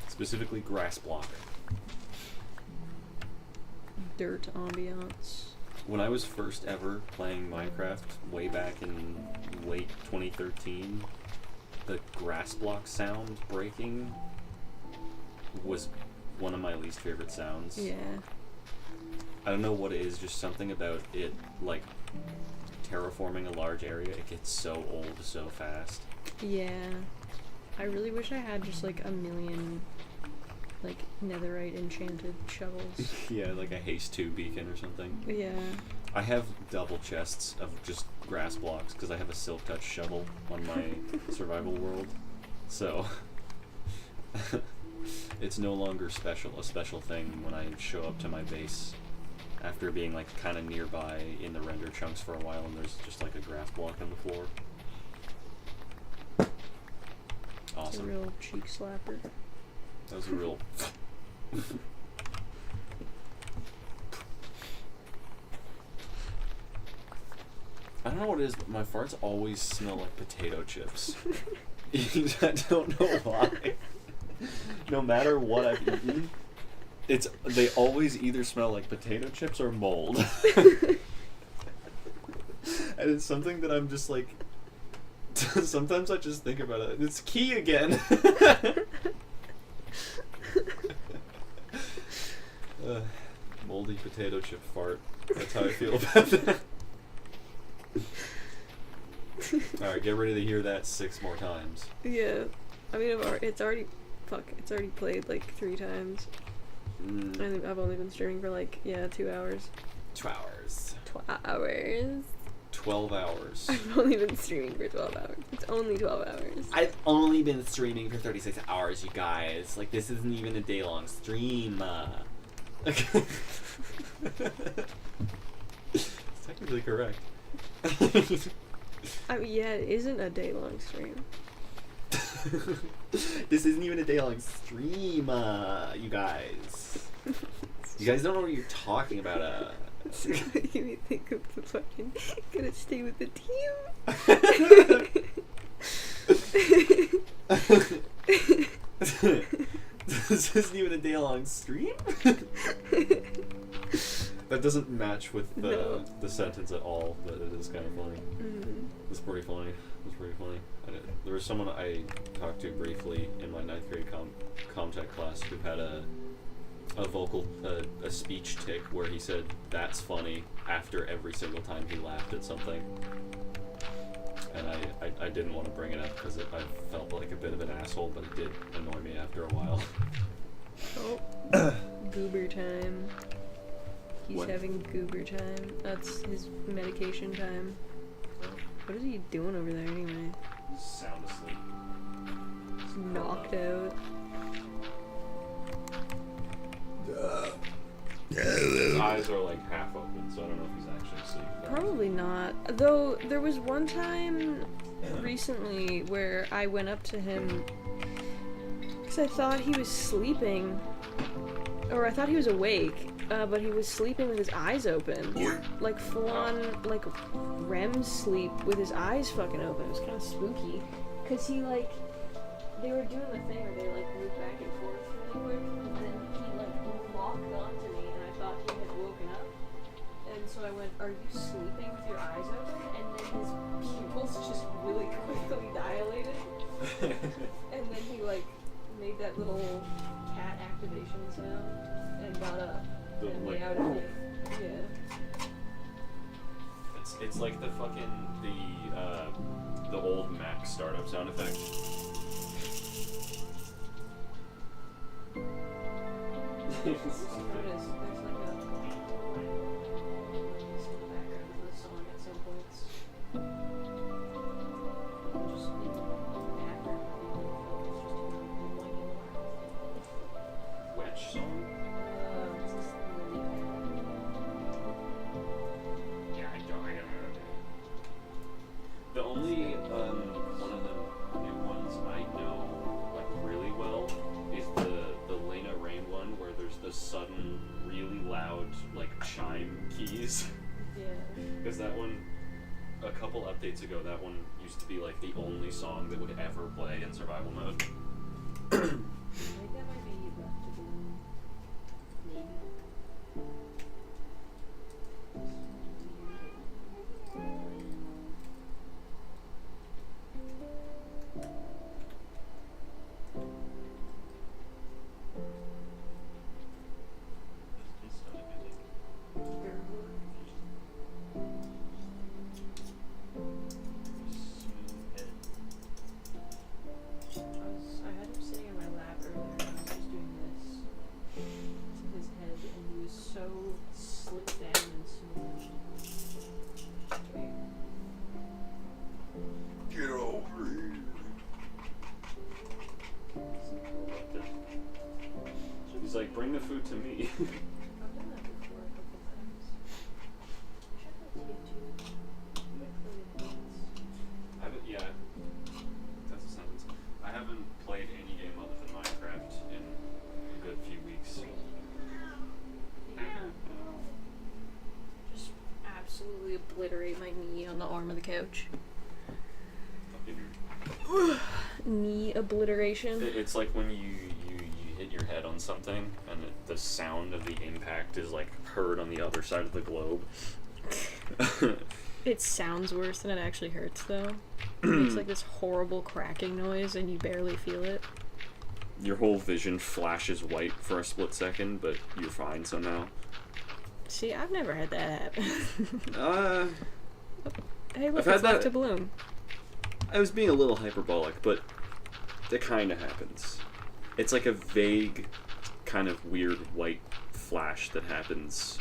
Specifically grass block. Dirt ambiance. When I was first ever playing Minecraft, way back in late 2013, the grass block sound breaking was one of my least favorite sounds. Yeah. I don't know what it is, just something about it, like, terraforming a large area, it gets so old so fast. Yeah. I really wish I had just like a million, like, netherite enchanted shovels. Yeah, like a haste 2 beacon or something. Yeah. I have double chests of just grass blocks because I have a silk touch shovel on my survival world. So it's no longer a special thing when I show up to my base after being like kind of nearby in the render chunks for a while and there's just like a grass block on the floor. Awesome. It's a real cheek slapper. That was a real I don't know what it is, but my farts always smell like potato chips. I don't know why. No matter what I've eaten, they always either smell like potato chips or mold. And it's something that I'm just like, sometimes I just think about it. It's key again. Moldy potato chip fart. That's how I feel about that. Alright, get ready to hear that 6 more times. Yeah. I mean, it's already played like 3 times. And I've only been streaming for like, 2 hours. 2 hours. 12 hours. 12 hours. I've only been streaming for 12 hours. It's only 12 hours. I've only been streaming for 36 hours, you guys. Like, this isn't even a day-long stream. It's technically correct. I mean, yeah, it isn't a day-long stream. This isn't even a day-long stream, you guys. You guys don't know what you're talking about, It's making me think of the fucking gonna stay with the team. This isn't even a day-long stream? That doesn't match with the sentence at all, but it is kind of funny. Mm-hmm. It's pretty funny. There was someone I talked to briefly in my 9th grade comtech class who had a speech tick where he said, "That's funny," after every single time he laughed at something. And I didn't want to bring it up because I felt like a bit of an asshole, but it did annoy me after a while. Oh, goober time. He's What? having goober time. That's his medication time. What is he doing over there anyway? Sound asleep. He's knocked out. His eyes are like half open, so I don't know if he's actually asleep. Probably not. Though there was one time recently where I went up to him because I thought he was sleeping, or I thought he was awake, but he was sleeping with his eyes open, like full on like REM sleep with his eyes fucking open. It was kind of spooky, cause he like they were doing the thing where they like moved back and forth really quick, and then he like locked onto me, and I thought he had woken up. And so I went, "Are you sleeping with your eyes open?" And then his pupils just really quickly dilated. And then he like made that little cat activation sound and got up and meowed at me. Yeah. It's like the fucking the old Mac startup sound effect. Just noticed there's like a background of the song at some points. Just in the background of the old film, it's just Which song? it's this Yeah, I don't know. The only one of the new ones I know like really well is the Lena Rain one where there's the sudden really loud like chime keys. Yeah. Because that one, a couple updates ago, that one used to be like the only song that would ever play in survival mode. I think that might be left to bloom. Maybe. done that before a couple times. I should have TF2. Yeah, that's a sentence. I haven't played any game other than Minecraft in a good few weeks. Yeah. Just absolutely obliterate my knee on the arm of the couch. Knee obliteration. It's like when you hit your head on something and the sound of the impact is like heard on the other side of the globe. It sounds worse than it actually hurts, though. It makes like this horrible cracking noise and you barely feel it. Your whole vision flashes white for a split second, but you're fine somehow. See, I've never had that happen. Hey, look, I've had it's left that- to bloom. I was being a little hyperbolic, but that kind of happens. It's like a vague, kind of weird white flash that happens.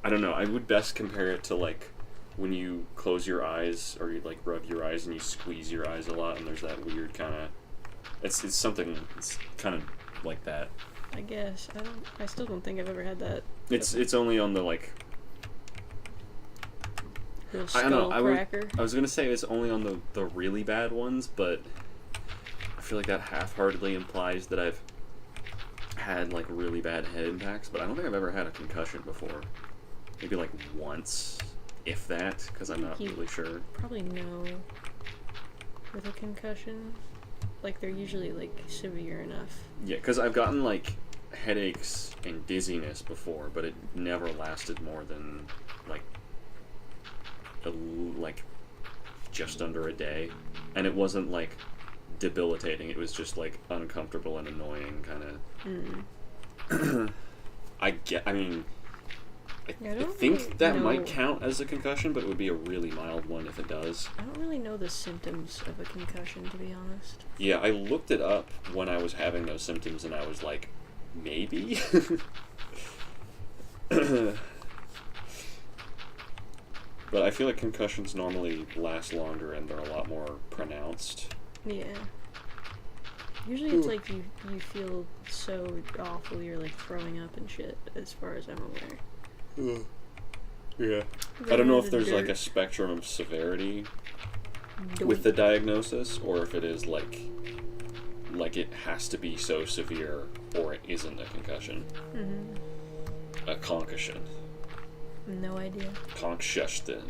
I don't know, I would best compare it to like when you close your eyes or you like rub your eyes and you squeeze your eyes a lot and there's that weird kind of... It's something, it's kind of like that. I guess. I still don't think I've ever had that. It's only on the like... Little I don't know, skull cracker. I was gonna say it's only on the really bad ones, but I feel like that half-heartedly implies that I've had like really bad head impacts, but I don't think I've ever had a concussion before. Maybe like once, if that, because I'm not really sure. Probably no. With a concussion, like they're usually like severe enough. Yeah, because I've gotten like headaches and dizziness before, but it never lasted more than like just under a day, and it wasn't like debilitating. It was just like uncomfortable and annoying, kind of. I think really that know. might count as a concussion, but it would be a really mild one if it does. I don't really know the symptoms of a concussion, to be honest. Yeah, I looked it up when I was having those symptoms, and I was like, maybe? But I feel like concussions normally last longer and they're a lot more pronounced. Yeah. Usually it's like you feel so awful you're like throwing up and shit, as far as I'm aware. Yeah. Right I don't know in if the there's like dirt. a spectrum of severity Doink. with the diagnosis, or if it is like it has to be so severe or it isn't a concussion. A concussion. No idea. Concussion.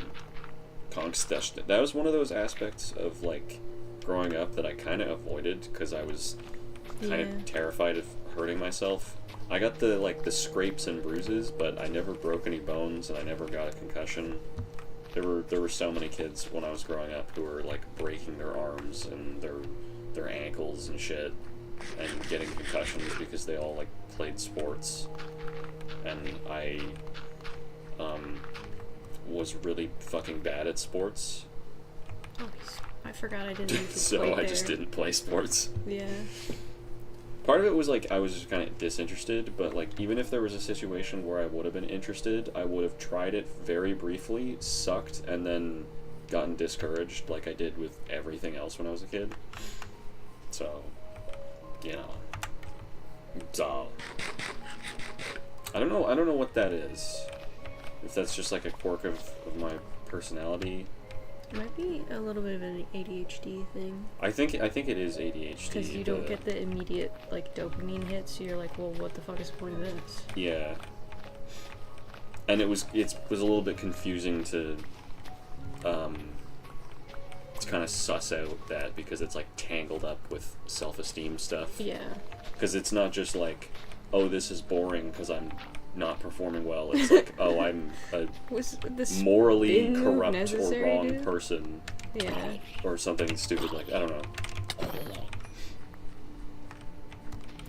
That was one of those aspects of like growing up that I kind of avoided because I was kind of terrified of hurting myself. I got the scrapes and bruises, but I never broke any bones and I never got a concussion. There were so many kids when I was growing up who were like breaking their arms and their ankles and shit and getting concussions because they all like played sports. And I was really fucking bad at sports. Oh, I forgot I didn't. So I just didn't play sports. Yeah. Part of it was like I was just kind of disinterested, but like even if there was a situation where I would have been interested, I would have tried it very briefly, sucked, and then gotten discouraged like I did with everything else when I was a kid. So, you know. So I don't know what that is. If that's just like a quirk of my personality. It might be a little bit of an ADHD thing. I think it is ADHD. Because you don't get the immediate like dopamine hits, so you're like, well, what the fuck is the point of this? Yeah. And it was a little bit confusing to kind of suss out that because it's like tangled up with self-esteem stuff. Yeah. Because it's not just like, oh, this is boring because I'm not performing well. It's like, oh, I'm a Was this morally spin move corrupt or necessary, wrong dude? person. Yeah. Or something stupid like, I don't know.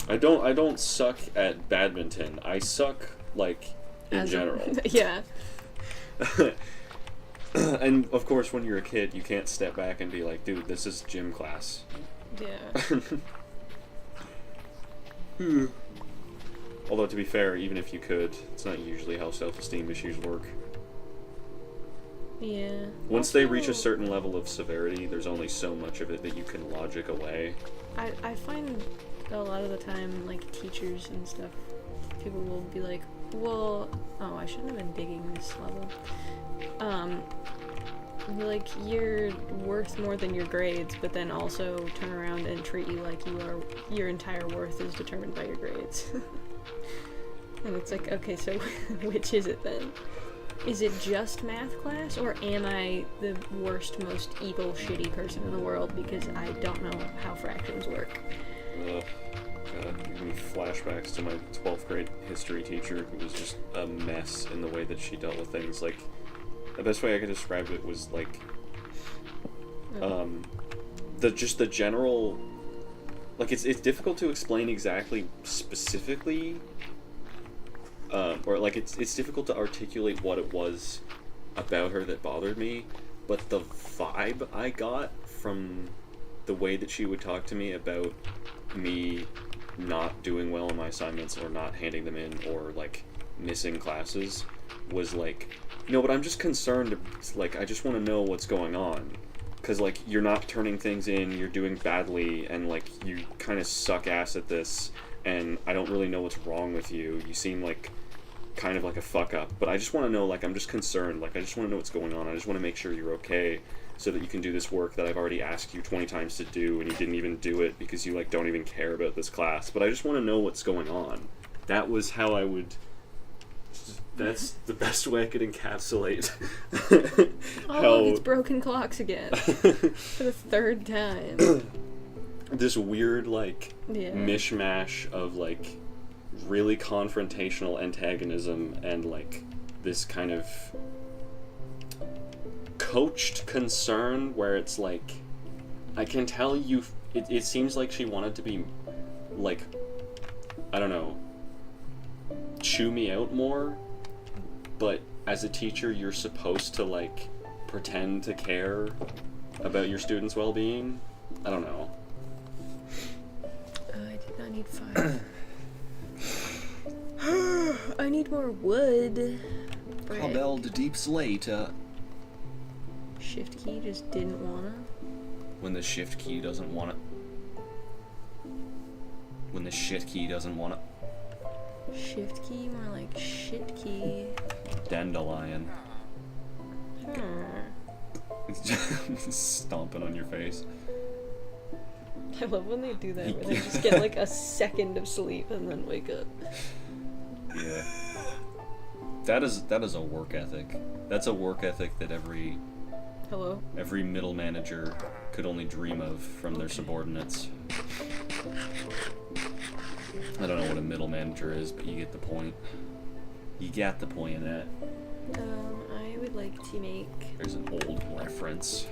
I don't suck at badminton. I suck like in general. Yeah. And of course, when you're a kid, you can't step back and be like, dude, this is gym class. Yeah. Although, to be fair, even if you could, it's not usually how self-esteem issues work. Yeah. Once they reach a certain level of severity, there's only so much of it that you can logic away. I find a lot of the time, like, teachers and stuff people will be like, well, oh, I shouldn't have been digging this level. Like, you're worth more than your grades, but then also turn around and treat you like your entire worth is determined by your grades. And it's like, okay, so which is it then? Is it just math class, or am I the worst, most evil, shitty person in the world because I don't know how fractions work? God, giving me flashbacks to my 12th grade history teacher, who was just a mess in the way that she dealt with things. Like, the best way I could describe it was like, the general, like, it's difficult to explain exactly specifically, or like it's difficult to articulate what it was about her that bothered me, but the vibe I got from the way that she would talk to me about me not doing well on my assignments or not handing them in or like missing classes was like, no, but I'm just concerned, like, I just want to know what's going on, because like, you're not turning things in, you're doing badly, and like, you kind of suck ass at this, and I don't really know what's wrong with you. You seem like kind of like a fuck up, but I just want to know, like, I'm just concerned, like, I just want to know what's going on. I just want to make sure you're okay so that you can do this work that I've already asked you 20 times to do, and you didn't even do it because you like don't even care about this class, but I just want to know what's going on. That was how I would, that's the best way I could encapsulate Look, it's broken clocks again for the third time. This weird like mishmash of like really confrontational antagonism and like this kind of coached concern where it's like, I can tell you, it seems like she wanted to be like, I don't know, chew me out more, but as a teacher you're supposed to like pretend to care about your students' well-being. I don't know. I did not need 5. I need more wood. Cabell de Deep Slate, Shift key just didn't wanna. when the shift key doesn't want it. When the shit key doesn't want it. Shift key, more like shit key. Dandelion. Hmm. Stomping on your face. I love when they do that, where they just get like a second of sleep and then wake up. Yeah. That is a work ethic. That's a work ethic that every middle manager could only dream of from their subordinates. I don't know what a middle manager is, but you get the point. You got the point in that. I would like to make There's an old reference.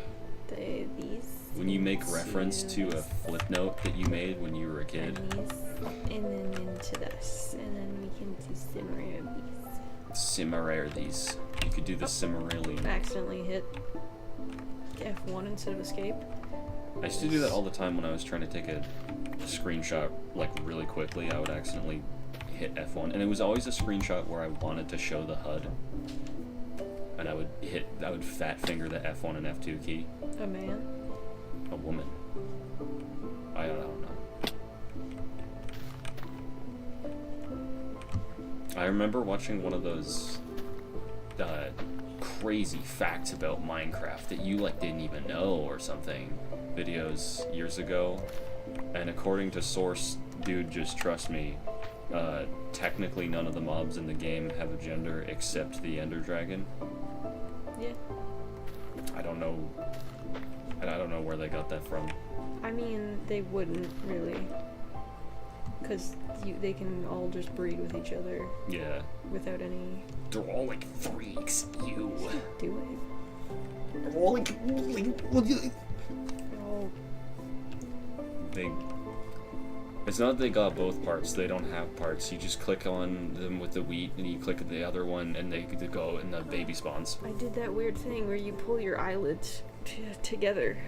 these. When you make reference to a flip note that you made when you were a kid. And these, and then into this, and then we can do similar these. Simmer these. You could do the Cimmerillion. Accidentally hit F1 instead of escape. I used to do that all the time when I was trying to take a screenshot like really quickly. I would accidentally hit F1, and it was always a screenshot where I wanted to show the HUD, and I would fat finger the F1 and F2 key. A man? A woman. I don't know. I remember watching one of those crazy facts about Minecraft that you like didn't even know or something videos years ago, and according to source, dude, just trust me, technically none of the mobs in the game have a gender except the Ender Dragon. Yeah. I don't know where they got that from. I mean, they wouldn't really, because they can all just breed with each other. Yeah. Without any. They're all like freaks. You. Do They're all like Oh. It's not that they got both parts. They don't have parts. You just click on them with the wheat, and you click the other one, and they go, and the baby spawns. I did that weird thing where you pull your eyelids together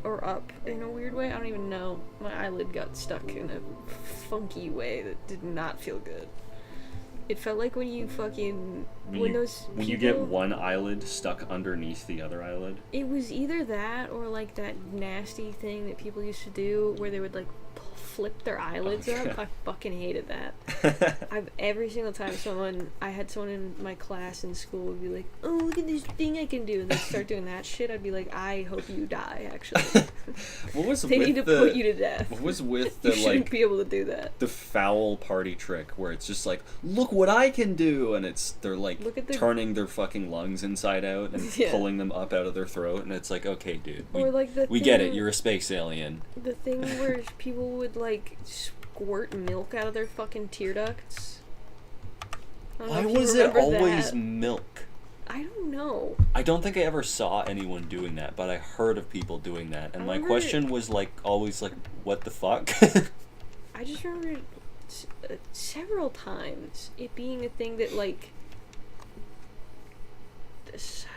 or up in a weird way. I don't even know. My eyelid got stuck in a funky way that did not feel good. It felt like when you fucking when you get one eyelid stuck underneath the other eyelid. It was either that or like that nasty thing that people used to do where they would like flip their eyelids up. I fucking hated that. Every single time I had someone in my class in school would be like, oh, look at this thing I can do, and they start doing that shit, I'd be like, I hope you die, actually. What was They with need to put you to death. What was with You the shouldn't be able to do that. the foul party trick where it's just like, look what I can do, and they're like turning their fucking lungs inside out and pulling them up out of their throat, and it's like, okay, dude, we get it, you're a space alien. The thing where people would like squirt milk out of their fucking tear ducts. Why was it always milk? I don't know. I don't think I ever saw anyone doing that, but I heard of people doing that, and my question was like always like, what the fuck? I just remember several times it being a thing that like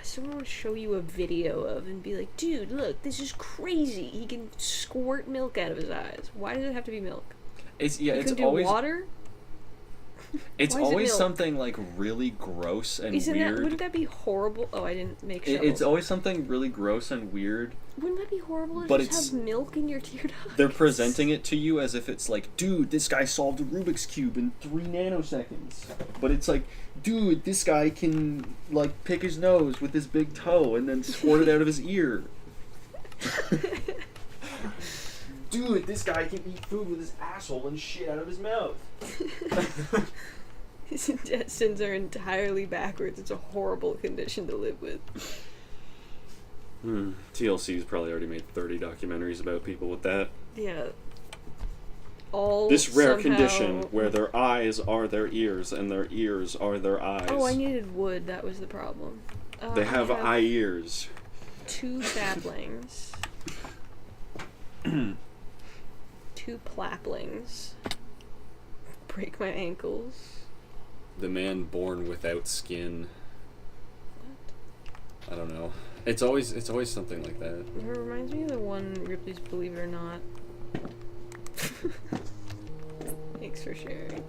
someone would show you a video of and be like, dude, look, this is crazy. He can squirt milk out of his eyes. Why does it have to be milk? It's always water. It's always something like really gross and weird. Wouldn't that be horrible? Oh, I didn't make sure. It's always something really gross and weird. Wouldn't that be horrible to just have milk in your tear ducts? They're presenting it to you as if it's like, dude, this guy solved a Rubik's Cube in 3 nanoseconds. But it's like, dude, this guy can like pick his nose with his big toe and then squirt it out of his ear. Dude, this guy can eat food with his asshole and shit out of his mouth. His intestines are entirely backwards. It's a horrible condition to live with. TLC's probably already made 30 documentaries about people with that. Yeah. This rare condition where their eyes are their ears and their ears are their eyes. Oh, I needed wood. That was the problem. They have eye ears. 2 saplings. 2 plaplings. Break my ankles. The man born without skin. What? I don't know. It's always something like that. It reminds me of the one Ripley's Believe It or Not. Thanks for sharing.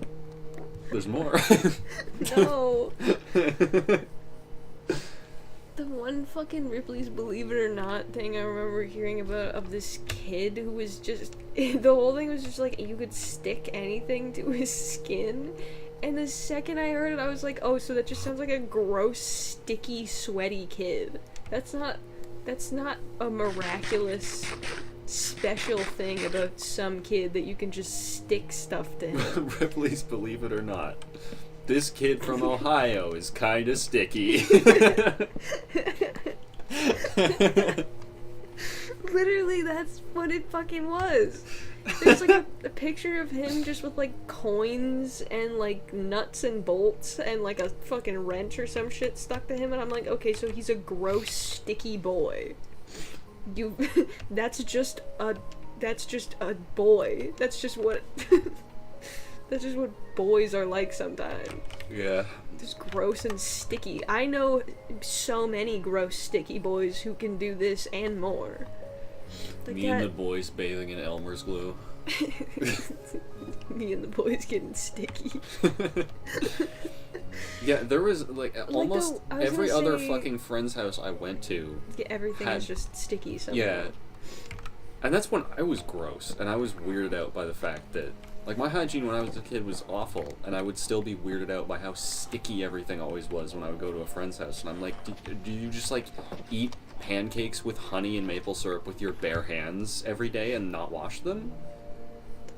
There's more. No. The one fucking Ripley's Believe It or Not thing I remember hearing about of this kid who was just... The whole thing was just like, you could stick anything to his skin. And the second I heard it, I was like, oh, so that just sounds like a gross, sticky, sweaty kid. That's not a miraculous, special thing about some kid that you can just stick stuff to him. Ripley's Believe It or Not. This kid from Ohio is kinda sticky. Literally, that's what it fucking was. There's like a picture of him just with like coins and like nuts and bolts and like a fucking wrench or some shit stuck to him, and I'm like, okay, so he's a gross, sticky boy. That's just a boy. That's just what that's just what boys are like sometimes. Yeah. Just gross and sticky. I know so many gross, sticky boys who can do this and more. Me and the boys bathing in Elmer's glue. Me and the boys getting sticky. Yeah, there was like almost every other fucking friend's house I went to. Yeah, everything is just sticky somehow. Yeah. And that's when I was gross, and I was weirded out by the fact that, like, my hygiene when I was a kid was awful, and I would still be weirded out by how sticky everything always was when I would go to a friend's house. And I'm like, do you just, like, eat pancakes with honey and maple syrup with your bare hands every day and not wash them?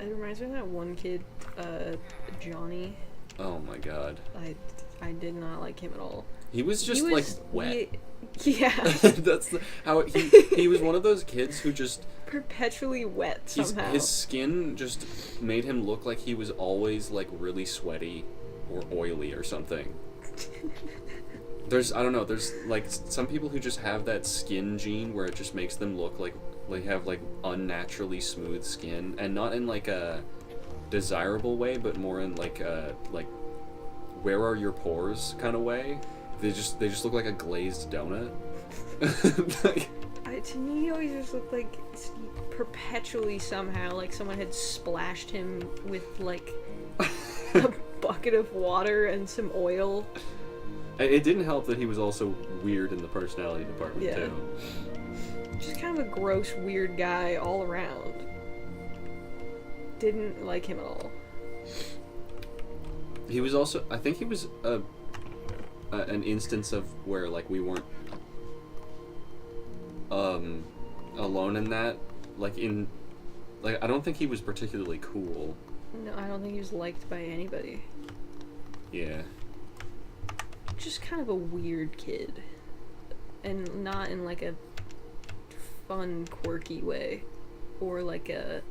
It reminds me of that one kid, Johnny. Oh my god. I did not like him at all. He was just like wet. Yeah. That's how he was one of those kids who just perpetually wet somehow. His skin just made him look like he was always like really sweaty or oily or something. There's like some people who just have that skin gene where it just makes them look like they have like unnaturally smooth skin, and not in like a desirable way, but more in like a where are your pores kind of way. They just look like a glazed donut. To me, he always just looked like perpetually somehow like someone had splashed him with like a bucket of water and some oil. It didn't help that he was also weird in the personality department too. Just kind of a gross, weird guy all around. didn't like him at all. He was also, I think he was an instance of where, like, we weren't alone in that. Like, I don't think he was particularly cool. No, I don't think he was liked by anybody. Yeah. Just kind of a weird kid. And not in, like, a fun, quirky way. Or, like, a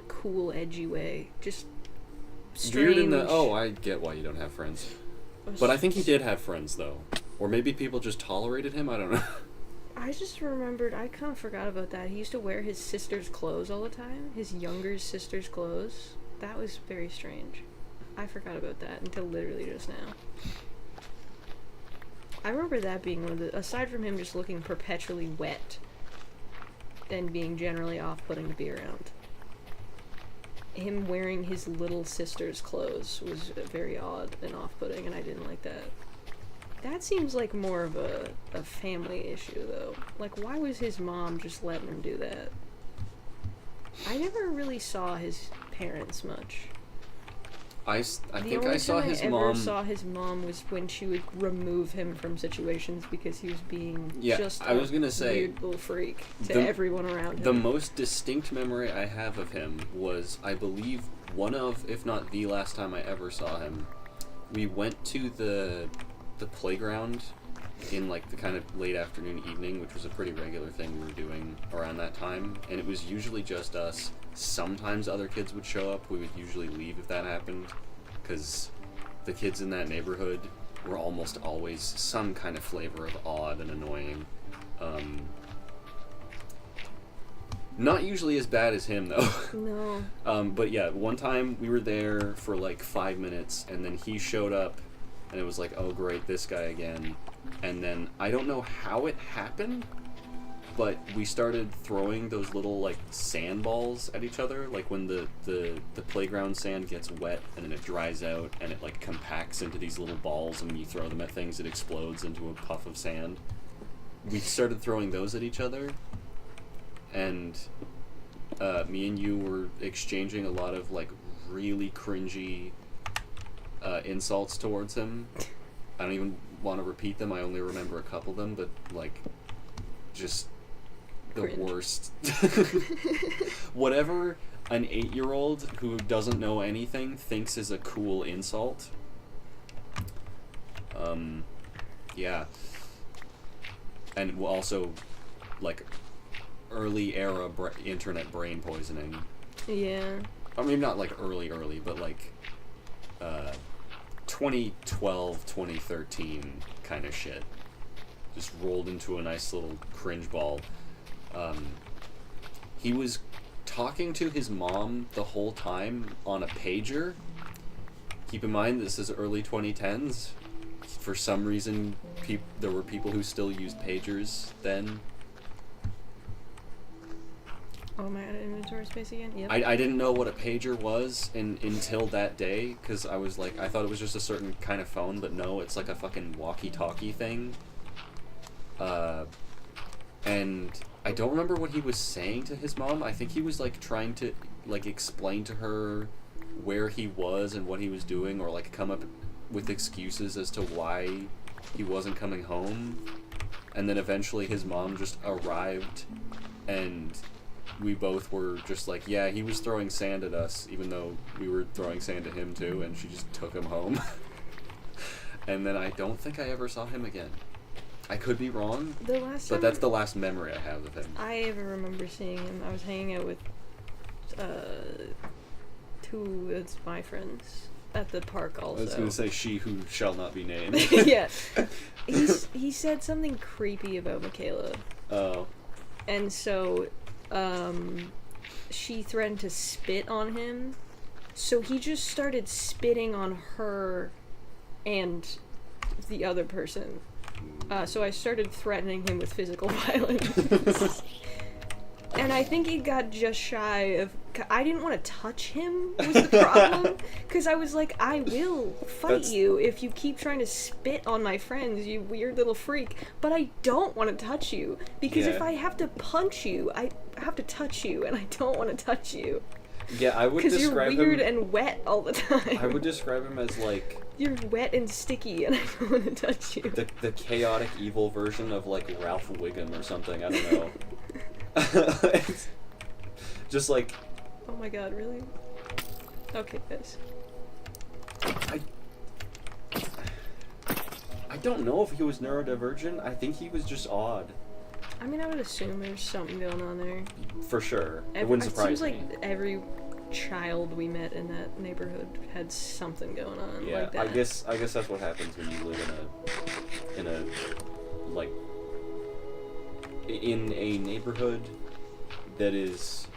cool, edgy way. Just strange. Weird in the, oh, I get why you don't have friends. But I think he did have friends, though. Or maybe people just tolerated him, I don't know. I just remembered, I kind of forgot about that. He used to wear his sister's clothes all the time. His younger sister's clothes. That was very strange. I forgot about that until literally just now. I remember that being one of the, aside from him just looking perpetually wet and being generally off-putting to be around, him wearing his little sister's clothes was very odd and off-putting, and I didn't like that. That seems like more of a family issue, though. Like, why was his mom just letting him do that? I never really saw his parents much. I think I saw his mom. The only time I ever saw his mom was when she would remove him from situations because he was being just I was gonna say, weird little freak to everyone around him. The most distinct memory I have of him was, I believe, one of, if not the last time I ever saw him. We went to the playground in, like, the kind of late afternoon evening, which was a pretty regular thing we were doing around that time, and it was usually just us. Sometimes other kids would show up. We would usually leave if that happened, because the kids in that neighborhood were almost always some kind of flavor of odd and annoying. Not usually as bad as him, though. No. But yeah, one time we were there for like 5 minutes, and then he showed up, and it was like, oh great, this guy again. And then, I don't know how it happened, but we started throwing those little, like, sand balls at each other, like when the playground sand gets wet, and then it dries out, and it, like, compacts into these little balls, and when you throw them at things, it explodes into a puff of sand. We started throwing those at each other, and me and you were exchanging a lot of, like, really cringy insults towards him. I don't even want to repeat them, I only remember a couple of them, but, like, just the Cringe. Worst. Whatever an 8-year-old who doesn't know anything thinks is a cool insult. Yeah. And also, like, early era internet brain poisoning. Yeah. I mean, not like early, but like 2012, 2013 kind of shit. Just rolled into a nice little cringe ball. He was talking to his mom the whole time on a pager. Keep in mind, this is early 2010s. For some reason, there were people who still used pagers then. Oh, am I out of inventory space again? Yep. I didn't know what a pager was until that day, because I was like, I thought it was just a certain kind of phone, but no, it's like a fucking walkie-talkie thing. And I don't remember what he was saying to his mom. I think he was, like, trying to, like, explain to her where he was and what he was doing, or, like, come up with excuses as to why he wasn't coming home. And then eventually his mom just arrived, and we both were just like, yeah, he was throwing sand at us, even though we were throwing sand at him too, and she just took him home. And then I don't think I ever saw him again. I could be wrong, but that's the last memory I have of him. I ever remember seeing him. I was hanging out with two of my friends at the park also. I was going to say she who shall not be named. Yeah. He said something creepy about Michaela. Oh. And so she threatened to spit on him. So he just started spitting on her and the other person. So I started threatening him with physical violence. And I think he got just shy of... I didn't want to touch him, was the problem. Because I was like, I will fight you if you keep trying to spit on my friends, you weird little freak. But I don't want to touch you. Because if I have to punch you, I have to touch you, and I don't want to touch you. Yeah, I would Because you're describe weird him. and wet all the time. I would describe him as like You're wet and sticky, and I don't want to touch you. the chaotic evil version of like Ralph Wiggum or something. I don't know. It's just like Oh my god, really? Okay, guys. I don't know if he was neurodivergent. I think he was just odd. I mean, I would assume there's something going on there. For sure. It wouldn't surprise seems me. like every child we met in that neighborhood had something going on Yeah, like that. I guess that's what happens when you live in a neighborhood that is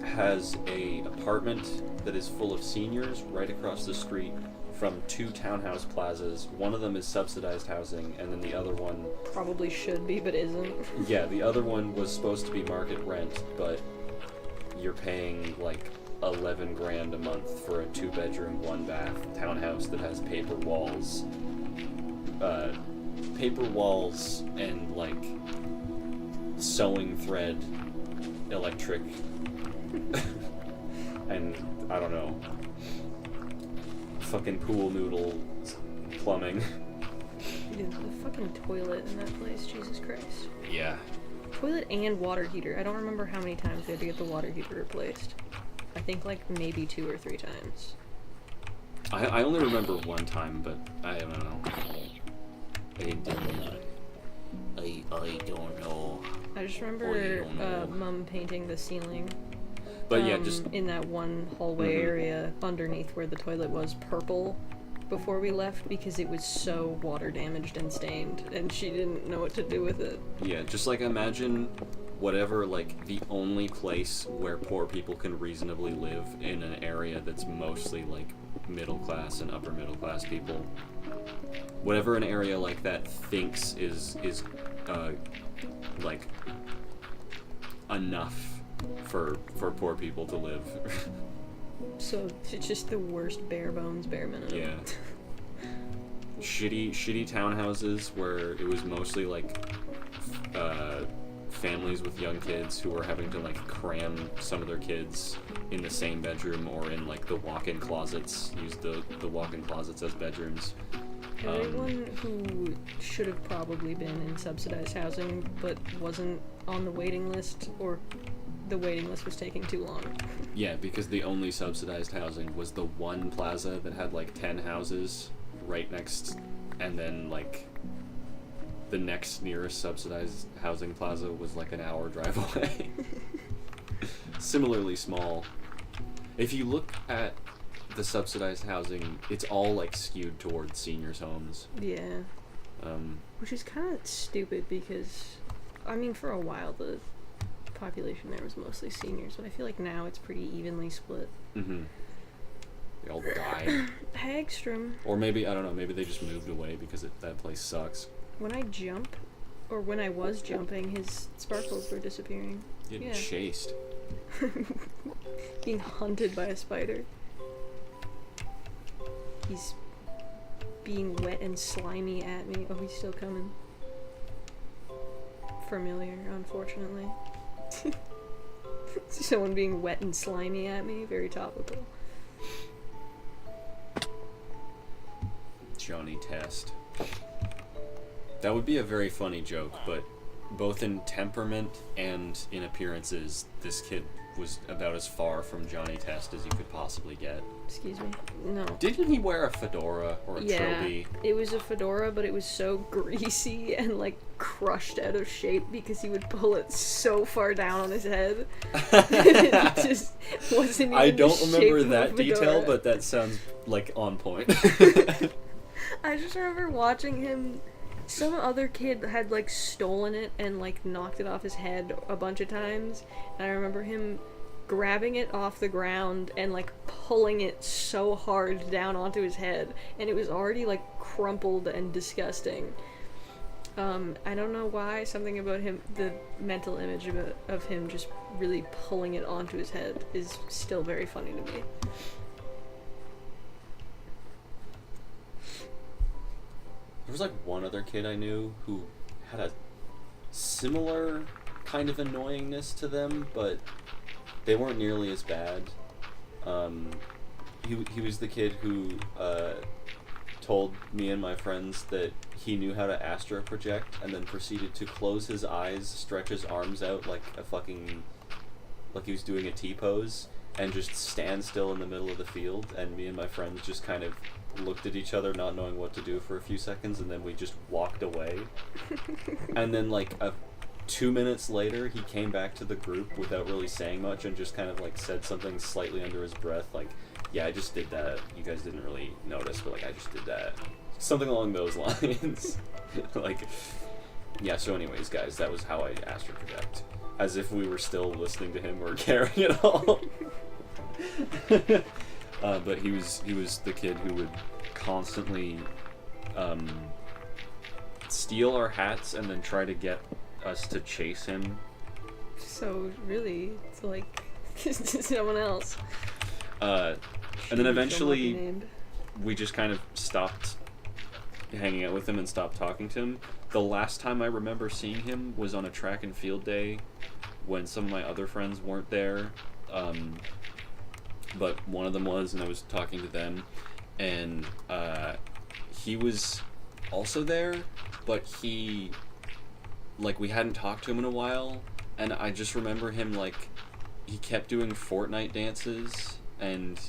has a apartment that is full of seniors right across the street from two townhouse plazas. One of them is subsidized housing, and then the other one, Probably should be, but isn't. yeah, the other one was supposed to be market rent, but you're paying like 11 grand a month for a 2-bedroom, 1-bath townhouse that has paper walls and like sewing thread, electric, and I don't know, fucking pool noodle plumbing. Dude, the fucking toilet in that place, Jesus Christ. Yeah. Toilet and water heater. I don't remember how many times we had to get the water heater replaced. I think like maybe 2 or 3 times. I only remember one time, but I don't know. I don't know. I just Oh, remember you don't know. Mum painting the ceiling. But yeah, just in that one hallway Mhm. area underneath where the toilet was purple before we left because it was so water damaged and stained, and she didn't know what to do with it. yeah, just like imagine whatever, like the only place where poor people can reasonably live in an area that's mostly like middle class and upper middle class people. Whatever an area like that thinks is like enough for poor people to live. So it's just the worst bare bones, bare minimum. Yeah. Shitty townhouses where it was mostly like families with young kids who were having to like cram some of their kids in the same bedroom or in like the walk-in closets, use the walk-in closets as bedrooms. Everyone who should have probably been in subsidized housing but wasn't on the waiting list, or the waiting list was taking too long. Yeah, because the only subsidized housing was the one plaza that had like 10 houses right next, and then like the next nearest subsidized housing plaza was like an hour drive away. Similarly small. If you look at the subsidized housing, it's all like skewed towards seniors' homes. Yeah. Which is kind of stupid because, I mean, for a while the population there was mostly seniors, but I feel like now it's pretty evenly split. Mm-hmm. They all died. Hagstrom. Or maybe, I don't know, maybe they just moved away because that place sucks. When I jump, or when I was jumping, his sparkles were disappearing. Getting Yeah. chased. Being hunted by a spider. He's being wet and slimy at me. Oh, he's still coming. Familiar, unfortunately. Someone being wet and slimy at me, very topical. Johnny Test. That would be a very funny joke, but both in temperament and in appearances, this kid was about as far from Johnny Test as you could possibly get. Excuse me? No. Didn't he wear a fedora or a Yeah, trilby? it was a fedora, but it was so greasy and like crushed out of shape because he would pull it so far down on his head. It just wasn't even I don't the remember shape of a that detail, fedora. but that sounds like on point. I just remember watching him. Some other kid had like stolen it and like knocked it off his head a bunch of times, and I remember him grabbing it off the ground and like pulling it so hard down onto his head, and it was already like crumpled and disgusting. I don't know why, something about him, the mental image of him just really pulling it onto his head is still very funny to me. There was like one other kid I knew who had a similar kind of annoyingness to them, but they weren't nearly as bad. He was the kid who told me and my friends that he knew how to astral project and then proceeded to close his eyes, stretch his arms out like he was doing a T-pose, and just stand still in the middle of the field, and me and my friends just kind of looked at each other not knowing what to do for a few seconds, and then we just walked away. And then 2 minutes later he came back to the group without really saying much and just kind of said something slightly under his breath, yeah, I just did that, you guys didn't really notice, but I just did that, something along those lines. Yeah, so anyways, guys, that was how I astral project, as if we were still listening to him or caring at all. But he was the kid who would constantly steal our hats and then try to get us to chase him. So really, it's someone else. And then eventually we just kind of stopped hanging out with him and stopped talking to him. The last time I remember seeing him was on a track and field day when some of my other friends weren't there. But one of them was, and I was talking to them, and he was also there, but he, we hadn't talked to him in a while, and I just remember him, he kept doing Fortnite dances, and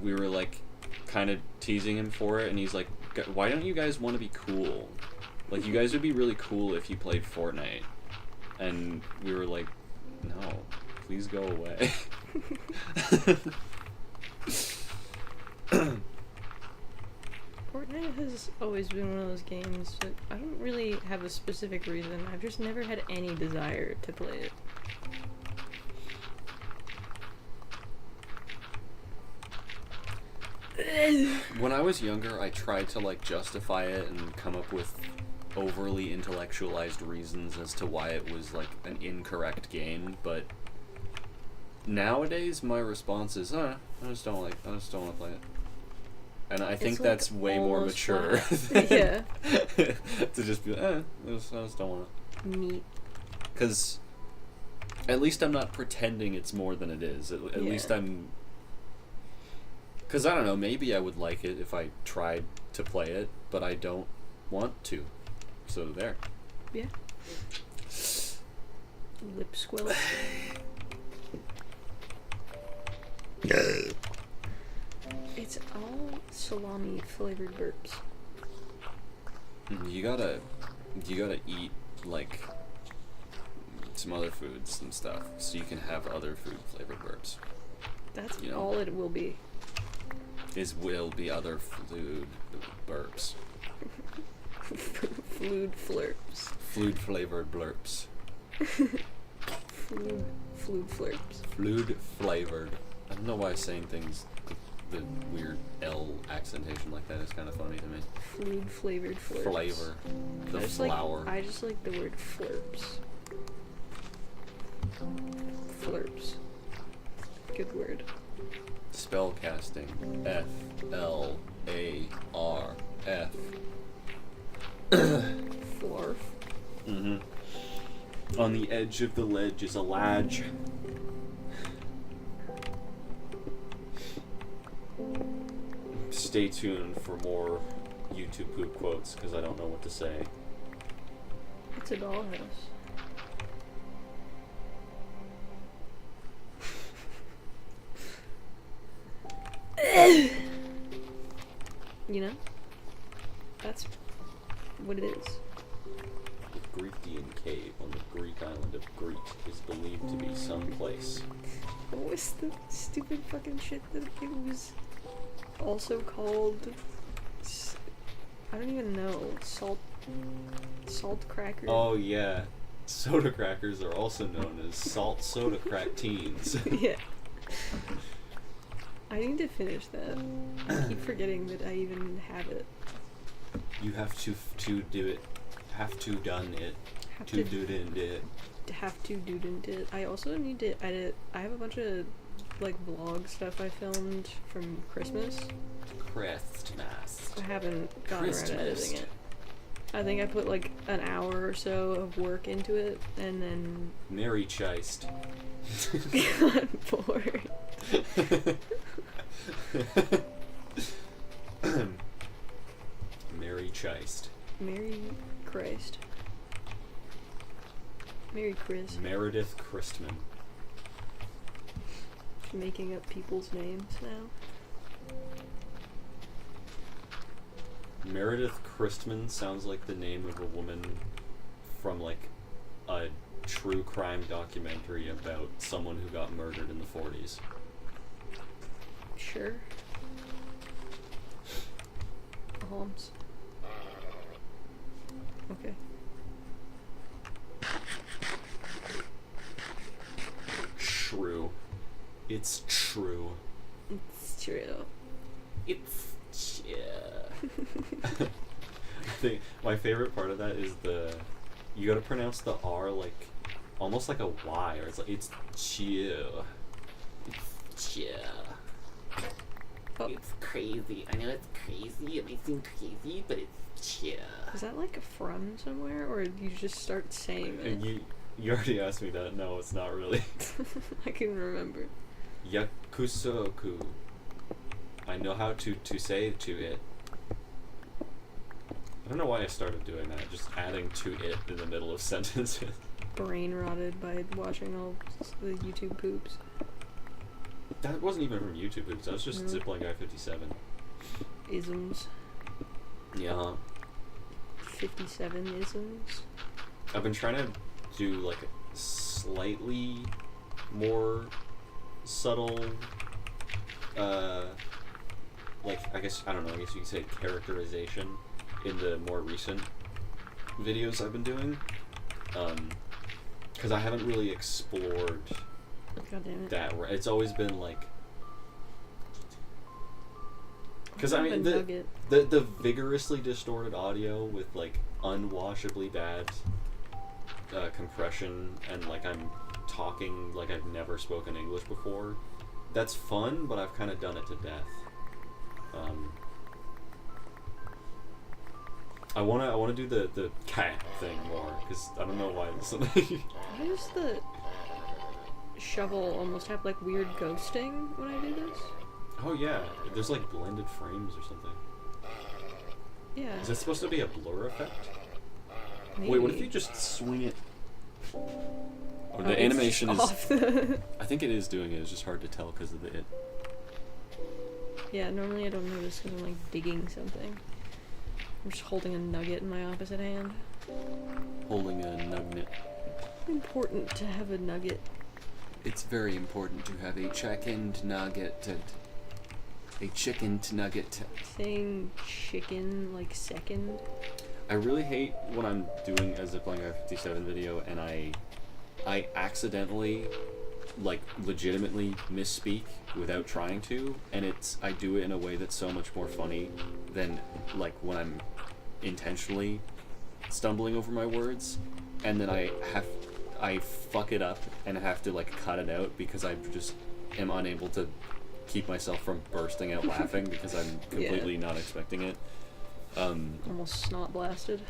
we were, kind of teasing him for it, and he's like, why don't you guys want to be cool? You guys would be really cool if you played Fortnite. And we were like, no, please go away. Fortnite has always been one of those games that I don't really have a specific reason. I've just never had any desire to play it. When I was younger, I tried to justify it and come up with overly intellectualized reasons as to why it was an incorrect game, but nowadays my response is, I just don't want to play it. And I think that's way more mature yeah. to just be I just don't want to. Neat. Because at least I'm not pretending it's more than it is. At least I'm... Because, I don't know, maybe I would like it if I tried to play it, but I don't want to. So, there. Yeah. Lip squill. It's all salami flavored burps. You gotta eat, some other foods and stuff, so you can have other food flavored burps. That's all it will be. Will be other food burps. Flood flurps. Flood flavored blurps. Flood flurps. Flood flavored. I don't know why saying things with the weird L accentation like that is kind of funny to me. Flood flavored flurps. Flavor. The flour. I just like the word flurps. Flurps. Good word. Spell casting. F-L-A-R-F. Flarf. Mm-hmm. On the edge of the ledge is a ladge. Stay tuned for more YouTube poop quotes, because I don't know what to say. It's a dollhouse. You know? That's what it is. The Grecian cave on the Greek island of Crete is believed to be someplace. What was the stupid fucking shit that it was also called? I don't even know. Salt cracker. Oh yeah, soda crackers are also known as salt soda crack teens. Yeah. I need to finish that. I keep forgetting that I even have it. You have to do it. Have to done it. Have to do it. Have to do it. I also need to edit. I have a bunch of vlog stuff I filmed from Christmas. I haven't gotten around to editing it. I think I put an hour or so of work into it, and then Merry Chist. I'm bored. Mary Chist. Mary Christ. Mary Chris. Meredith Christman. Making up people's names now. Meredith Christman sounds like the name of a woman from like a true crime documentary about someone who got murdered in the 40s. Sure. Holmes. Okay. Shrew. It's true. It's true. It's my favorite part of that is you gotta pronounce the R like almost like a Y, or it's chill. It's chill. Oh. It's crazy. I know it's crazy. It may seem crazy, but it's chill. Is that like from somewhere, or did you just start saying it? And you already asked me that. No, it's not really. I can remember. Yakusoku. I know how to say to it. I don't know why I started doing that, just adding to it in the middle of sentences. Brain rotted by watching all the YouTube poops. That wasn't even from YouTube poops, that was just Zipline Guy 57. Isms. Yeah. 57 isms. I've been trying to do like slightly more subtle, like, I guess you could say characterization in the more recent videos I've been doing. Because I haven't really explored God damn it. that. It's always been like, because I mean the vigorously distorted audio with like unwashably bad compression, and like I'm talking like I've never spoken English before. That's fun, but I've kind of done it to death. I wanna do the cat thing more, because I don't know why this. Why does the shovel almost have like weird ghosting when I do this? Oh yeah, there's like blended frames or something. Yeah. Is that supposed to be a blur effect? Maybe. Wait, what if you just swing it? Oh, Oh, the it's animation is. off. I think it is doing it. It's just hard to tell because of the it. Yeah, normally I don't notice because I'm like digging something. I'm just holding a nugget in my opposite hand. Holding a nugget. Important to have a nugget. It's very important to have a chicken nugget. A chicken nugget. Saying chicken like second. I really hate when I'm doing a Zipline Guy 57 video and I accidentally, like, legitimately misspeak without trying to, and I do it in a way that's so much more funny than, like, when I'm intentionally stumbling over my words, and then I fuck it up and have to, like, cut it out because I just am unable to keep myself from bursting out laughing because I'm completely not expecting it. Almost snot blasted.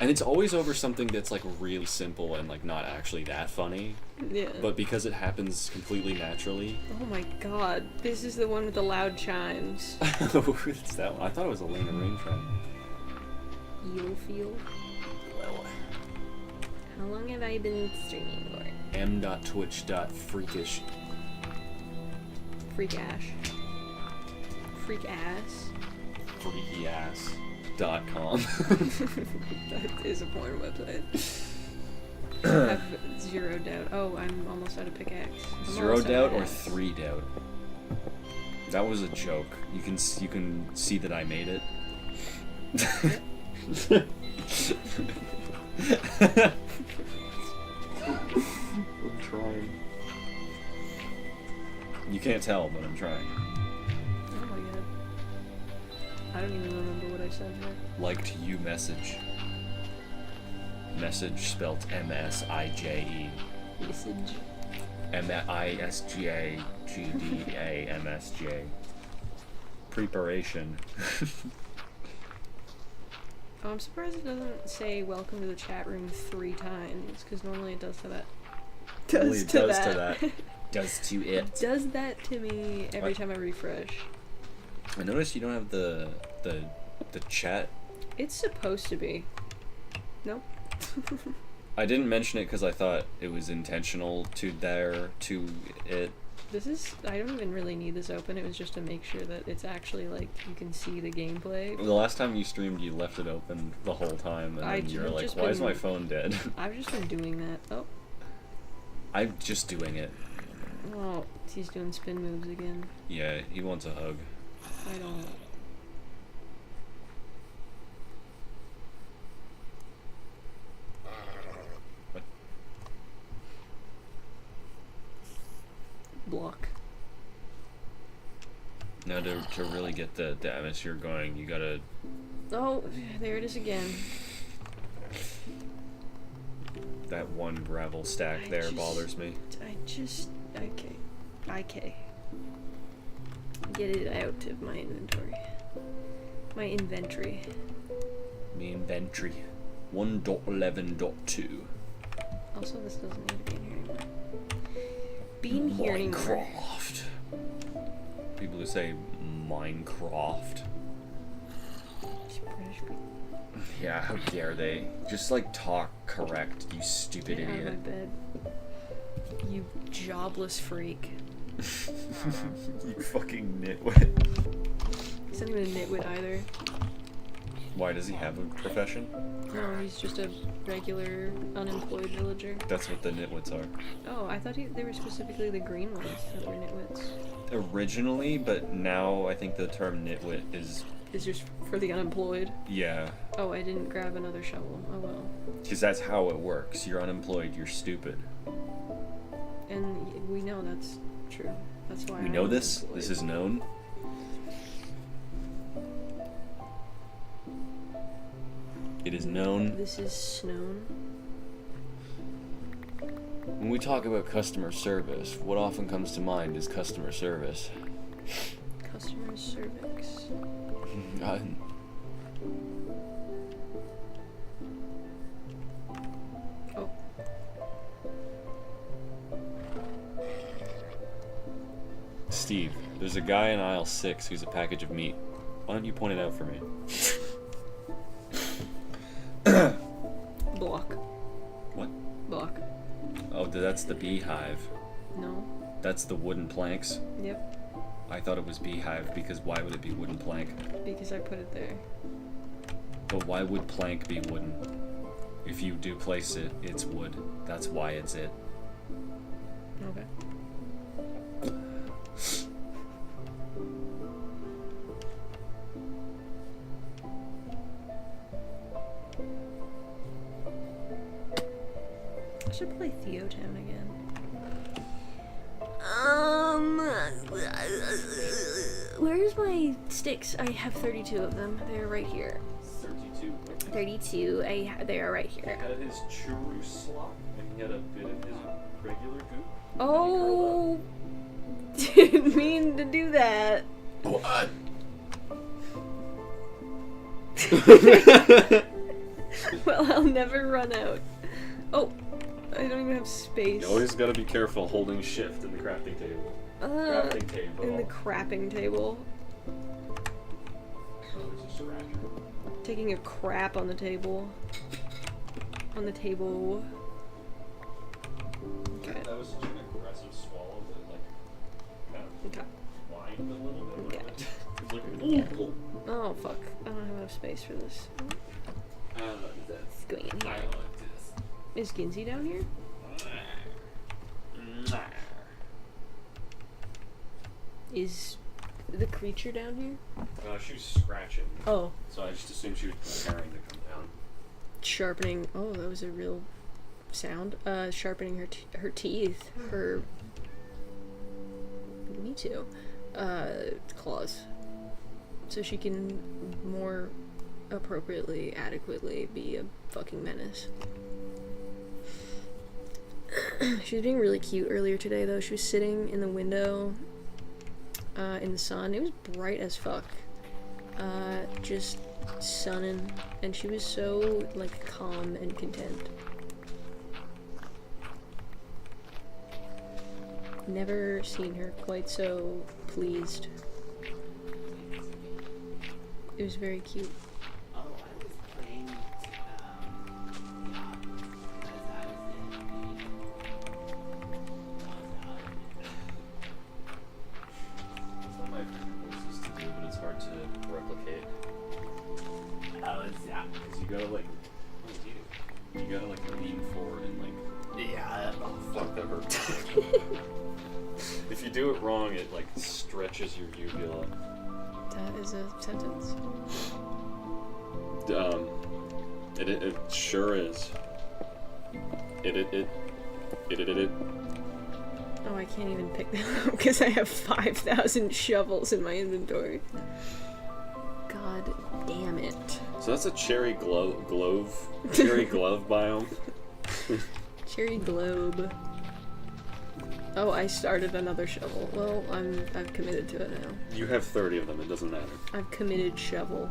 And it's always over something that's like really simple and like not actually that funny. Yeah. But because it happens completely naturally. Oh my god, this is the one with the loud chimes. It's that one. I thought it was a Lane and Rain track. Eel feel. Well, How long have I been streaming for? m.twitch.freakish. Freak ash. Freak ass. freakyass.com. That is a porn website. I have zero doubt. Oh, I'm almost out of pickaxe. I'm Zero almost out doubt of or axe. 3 doubt? That was a joke. You can see that I made it. I'm trying. You can't tell, but I'm trying. Oh my god. I don't even remember what I said there. Liked you message. Message spelt M-S-I-J-E. Message. M-I-S-G-A-G-D-A-M-S-J. Preparation. Oh, I'm surprised it doesn't say welcome to the chat room 3 times, because normally it does that does to that. Does to it. Does that to me every time I refresh. I noticed you don't have the chat. It's supposed to be. Nope. I didn't mention it because I thought it was intentional to it. This is, I don't even really need this open. It was just to make sure that it's actually like you can see the gameplay. The last time you streamed, you left it open the whole time, and then you were like, "Why is my phone dead?" I've just been doing that. Oh. I'm just doing it. Oh, he's doing spin moves again. Yeah, he wants a hug. I don't. What? Block. No, to really get the atmosphere going, you gotta... Oh, there it is again. That one gravel stack bothers me. Okay. Get it out of my inventory. My inventory. Me inventory. 1.11.2. Also, this doesn't need to be in here anymore. Be in here anymore. Minecraft. People who say Minecraft. British people. Yeah, how dare they? Just like talk correct, you stupid Get out of idiot. my bed. You jobless freak. You fucking nitwit. He's not even a nitwit either. Why, does he have a profession? No, he's just a regular unemployed villager. That's what the nitwits are. Oh, I thought they were specifically the green ones that were nitwits. Originally, but now I think the term nitwit is... It's just for the unemployed. Yeah. Oh, I didn't grab another shovel. Oh well. Because that's how it works. You're unemployed, you're stupid. And we know that's true. That's why We I'm know this? unemployed. This is known? It is known. This is known. When we talk about customer service, what often comes to mind is customer service. Customer cervix. Oh. Steve, there's a guy in aisle 6 who's a package of meat. Why don't you point it out for me? Block. What? Block. Oh, that's the beehive. No. That's the wooden planks. Yep. I thought it was beehive because why would it be wooden plank? Because I put it there. But why would plank be wooden? If you do place it, it's wood. That's why it's it. Okay. I should play Theotown again. Where's my sticks? I have 32 of them. They're right here. 32. 32. They are right here. He had his churu slop, and he had a bit of his regular goop. Oh, didn't mean to do that. What? Well, I'll never run out. Oh, I don't even have space. You always gotta be careful holding shift in the crafting table. Crafting table. In the crapping table. Oh, it's a scratcher. Taking a crap on the table. On the table. Okay. That was such an aggressive swallow that kind of Okay. whined a little bit. Okay. It's like, ooh. Oh, fuck. I don't have enough space for this. It's going in here. this. Is Ginsey down here? Is the creature down here? She was scratching. Oh. So I just assumed she was preparing to come down. Sharpening. Oh, that was a real sound. Sharpening her teeth. Her. Me too. Claws. So she can more appropriately, adequately be a fucking menace. She was being really cute earlier today, though. She was sitting in the window, in the sun. It was bright as fuck. Just sunning, and she was so, like, calm and content. never seen her quite so pleased. It was very cute. Oh, I was playing, yeah, as I was in It's one of my favorite voices to do, but it's hard to replicate. I was, yeah. Because you gotta like, you gotta like lean forward and like, Yeah. oh fuck, that hurt. If you do it wrong, it like stretches your uvula. That is a sentence. It sure is. It. Oh, I can't even pick that up because I have 5,000 shovels in my inventory. God damn it. So that's a cherry glove biome. Cherry globe. Oh, I started another shovel. Well, I've committed to it now. You have 30 of them. It doesn't matter. I've committed shovel.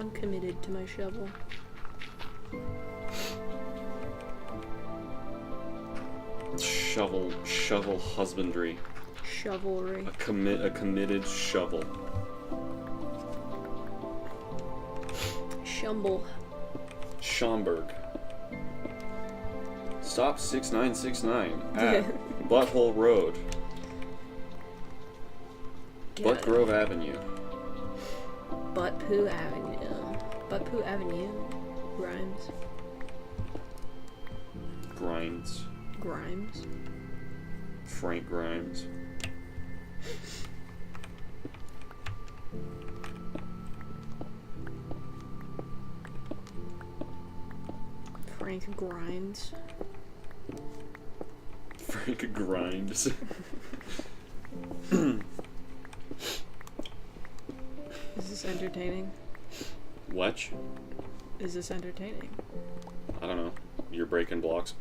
I'm committed to my shovel. Shovel husbandry. Shovelry. A committed shovel. Shumble. Schaumburg. Stop 6969 at Butthole Road. Butt Grove Avenue. Butt Poo Avenue. Butt Poo Avenue. Grimes. Grimes. Grimes. Frank Grimes. Frank Grimes. Frank Grimes. Is this entertaining? What? Is this entertaining? I don't know. You're breaking blocks.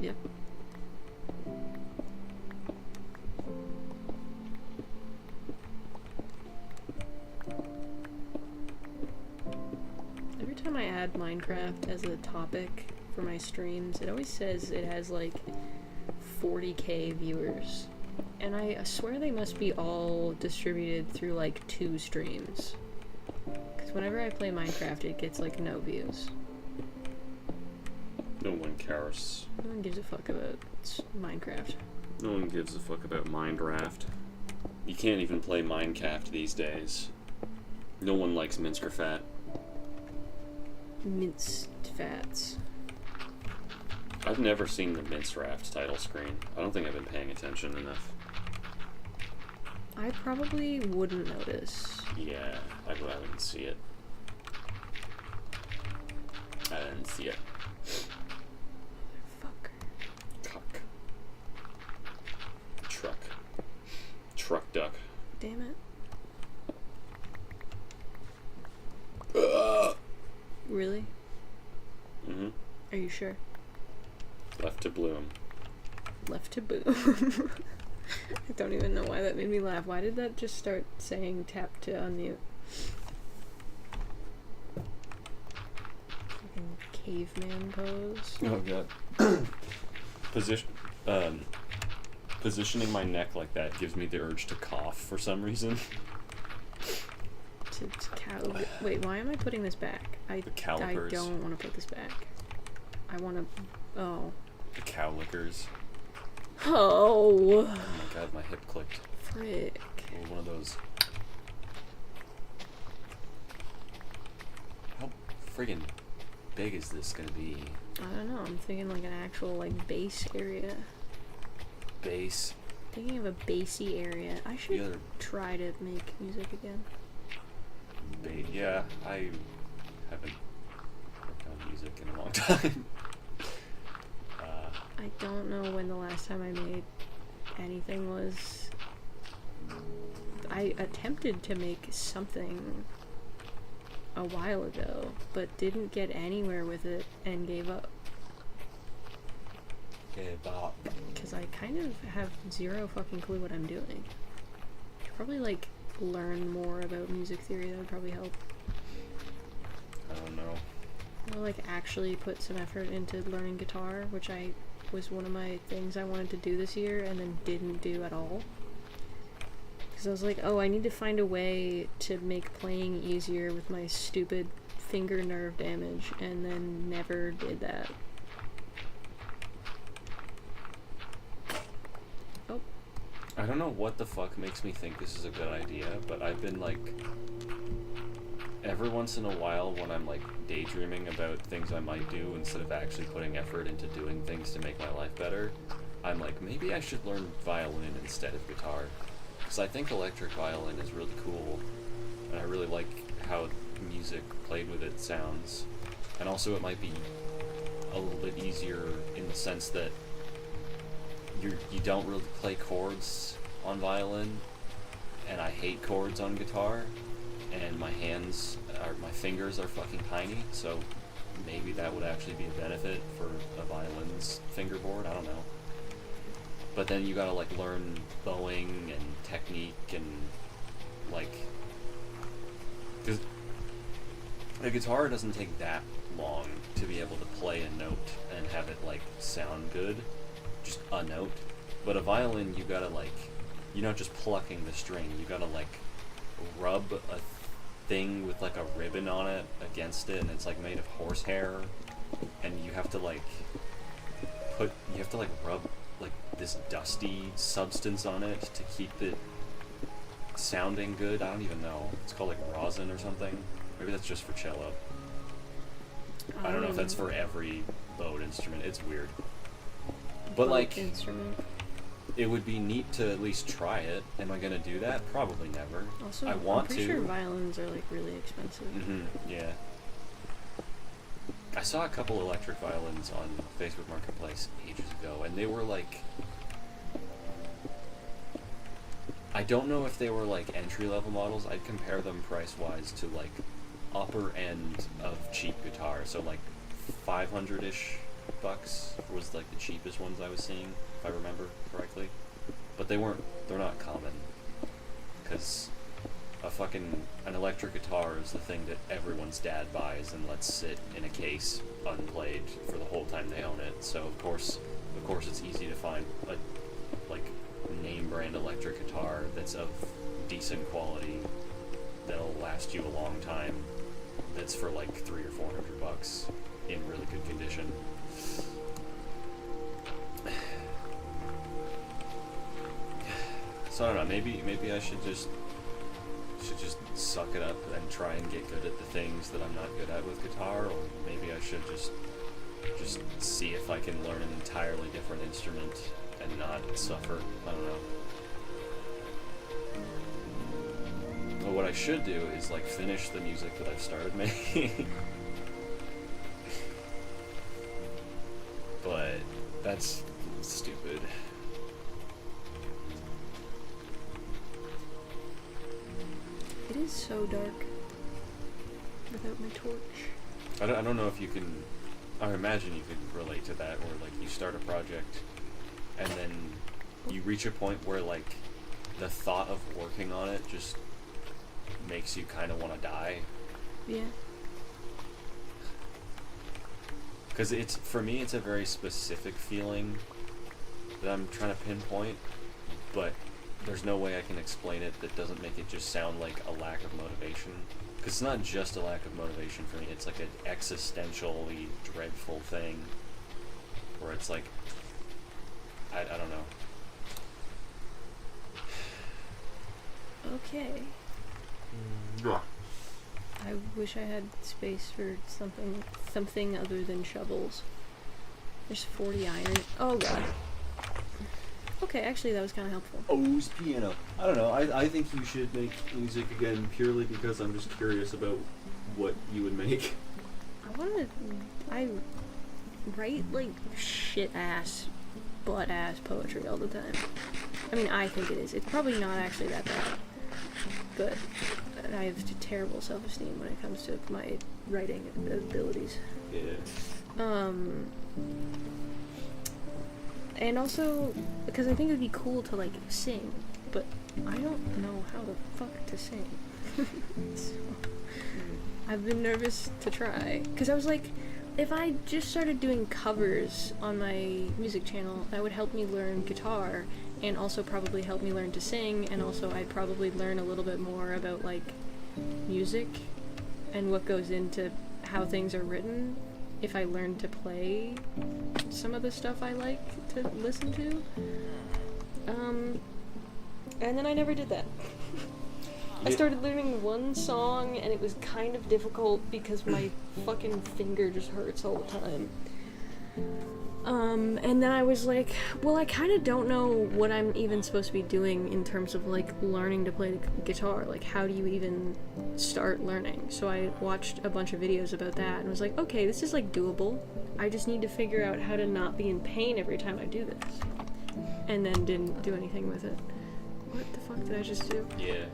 Yep. Every time I add Minecraft as a topic for my streams, it always says it has like 40k viewers. And I swear they must be all distributed through like 2 streams. Because whenever I play Minecraft, it gets like no views. No one cares. No one gives a fuck about Minecraft. No one gives a fuck about Minecraft. You can't even play Minecraft these days. No one likes Minsker Fat. Minced fats. I've never seen the Minecraft title screen. I don't think I've been paying attention enough. I probably wouldn't notice. Yeah, I wouldn't see it. I didn't see it. Fuck. Cuck. Truck. Truck duck. Damn it. Really? Mm-hmm. Are you sure? Left to bloom. Left to boom. I don't even know why that made me laugh. Why did that just start saying tap to unmute? Fucking caveman pose. Oh god. Positioning my neck like that gives me the urge to cough for some reason. To cow. Wait, why am I putting this back? I calipers. don't want to put this back. I want to. Oh. The cow lickers. Oh. Oh my god, my hip clicked. Frick. Oh, one of those. How friggin' big is this gonna be? I don't know. I'm thinking like an actual like bass area. Bass. Thinking of a bassy area. I should Yeah. try to make music again. Yeah, I haven't worked on music in a long time. I don't know when the last time I made anything was. I attempted to make something a while ago, but didn't get anywhere with it and gave up. Give up. Because I kind of have zero fucking clue what I'm doing. Should probably like learn more about music theory. That would probably help. I don't know. I'll like actually put some effort into learning guitar, which was one of my things I wanted to do this year and then didn't do at all. Because I was like, oh, I need to find a way to make playing easier with my stupid finger nerve damage, and then never did that. Oh. I don't know what the fuck makes me think this is a good idea, but I've been like, every once in a while when I'm like daydreaming about things I might do instead of actually putting effort into doing things to make my life better, I'm like, maybe I should learn violin instead of guitar. Because I think electric violin is really cool, and I really like how music played with it sounds. And also it might be a little bit easier in the sense that you don't really play chords on violin, and I hate chords on guitar, and my fingers are fucking tiny, so maybe that would actually be a benefit for a violin's fingerboard, I don't know. But then you gotta like learn bowing and technique and like, because a guitar doesn't take that long to be able to play a note and have it like sound good, just a note. But a violin, you gotta like, you're not just plucking the string, you gotta like rub a thing with like a ribbon on it against it, and it's like made of horsehair, and you have to like rub like this dusty substance on it to keep it sounding good. I don't even know. It's called like rosin or something. Maybe that's just for cello. I don't know if that's for every bowed instrument. It's weird. But like, instrument. it would be neat to at least try it. Am I gonna do that? Probably never. Also, I want I'm pretty to. sure violins are like really expensive. Yeah. I saw a couple electric violins on Facebook Marketplace ages ago, and they were like, I don't know if they were like entry-level models. I'd compare them price-wise to like upper end of cheap guitar. So like 500-ish bucks was like the cheapest ones I was seeing, if I remember correctly. But they're not common, because an electric guitar is the thing that everyone's dad buys and lets sit in a case unplayed for the whole time they own it. So of course it's easy to find a like name brand electric guitar that's of decent quality that'll last you a long time, that's for like $300 or $400 in really good condition. So I don't know, maybe I should just suck it up and try and get good at the things that I'm not good at with guitar, or maybe I should just see if I can learn an entirely different instrument and not suffer. I don't know. But what I should do is like finish the music that I've started making. But that's stupid. It is so dark without my torch. I don't know if you can. I imagine you could relate to that, where like you start a project and then you reach a point where like the thought of working on it just makes you kind of want to die. Yeah. Because for me it's a very specific feeling that I'm trying to pinpoint, but there's no way I can explain it that doesn't make it just sound like a lack of motivation. Because it's not just a lack of motivation for me, it's like an existentially dreadful thing where it's like, I don't know. Okay. I wish I had space for something other than shovels. There's 40 iron. Oh god. Okay, actually that was kind of helpful. O's piano. I don't know. I think you should make music again purely because I'm just curious about what you would make. I write like shit ass, butt ass poetry all the time. I mean, I think it is. It's probably not actually that bad, but I have terrible self-esteem when it comes to my writing abilities. Yeah. And also, because I think it would be cool to, like, sing, but I don't know how the fuck to sing. So, I've been nervous to try. Because I was like, if I just started doing covers on my music channel, that would help me learn guitar, and also probably help me learn to sing, and also I'd probably learn a little bit more about, like, music and what goes into how things are written if I learned to play some of the stuff I like to listen to. And then I never did that. I started learning one song, and it was kind of difficult because my fucking finger just hurts all the time. And then I was like, well, I kind of don't know what I'm even supposed to be doing in terms of, like, learning to play the guitar. Like, how do you even start learning? So I watched a bunch of videos about that and was like, okay, this is, like, doable. I just need to figure out how to not be in pain every time I do this. And then didn't do anything with it. What the fuck did I just do? Yeah.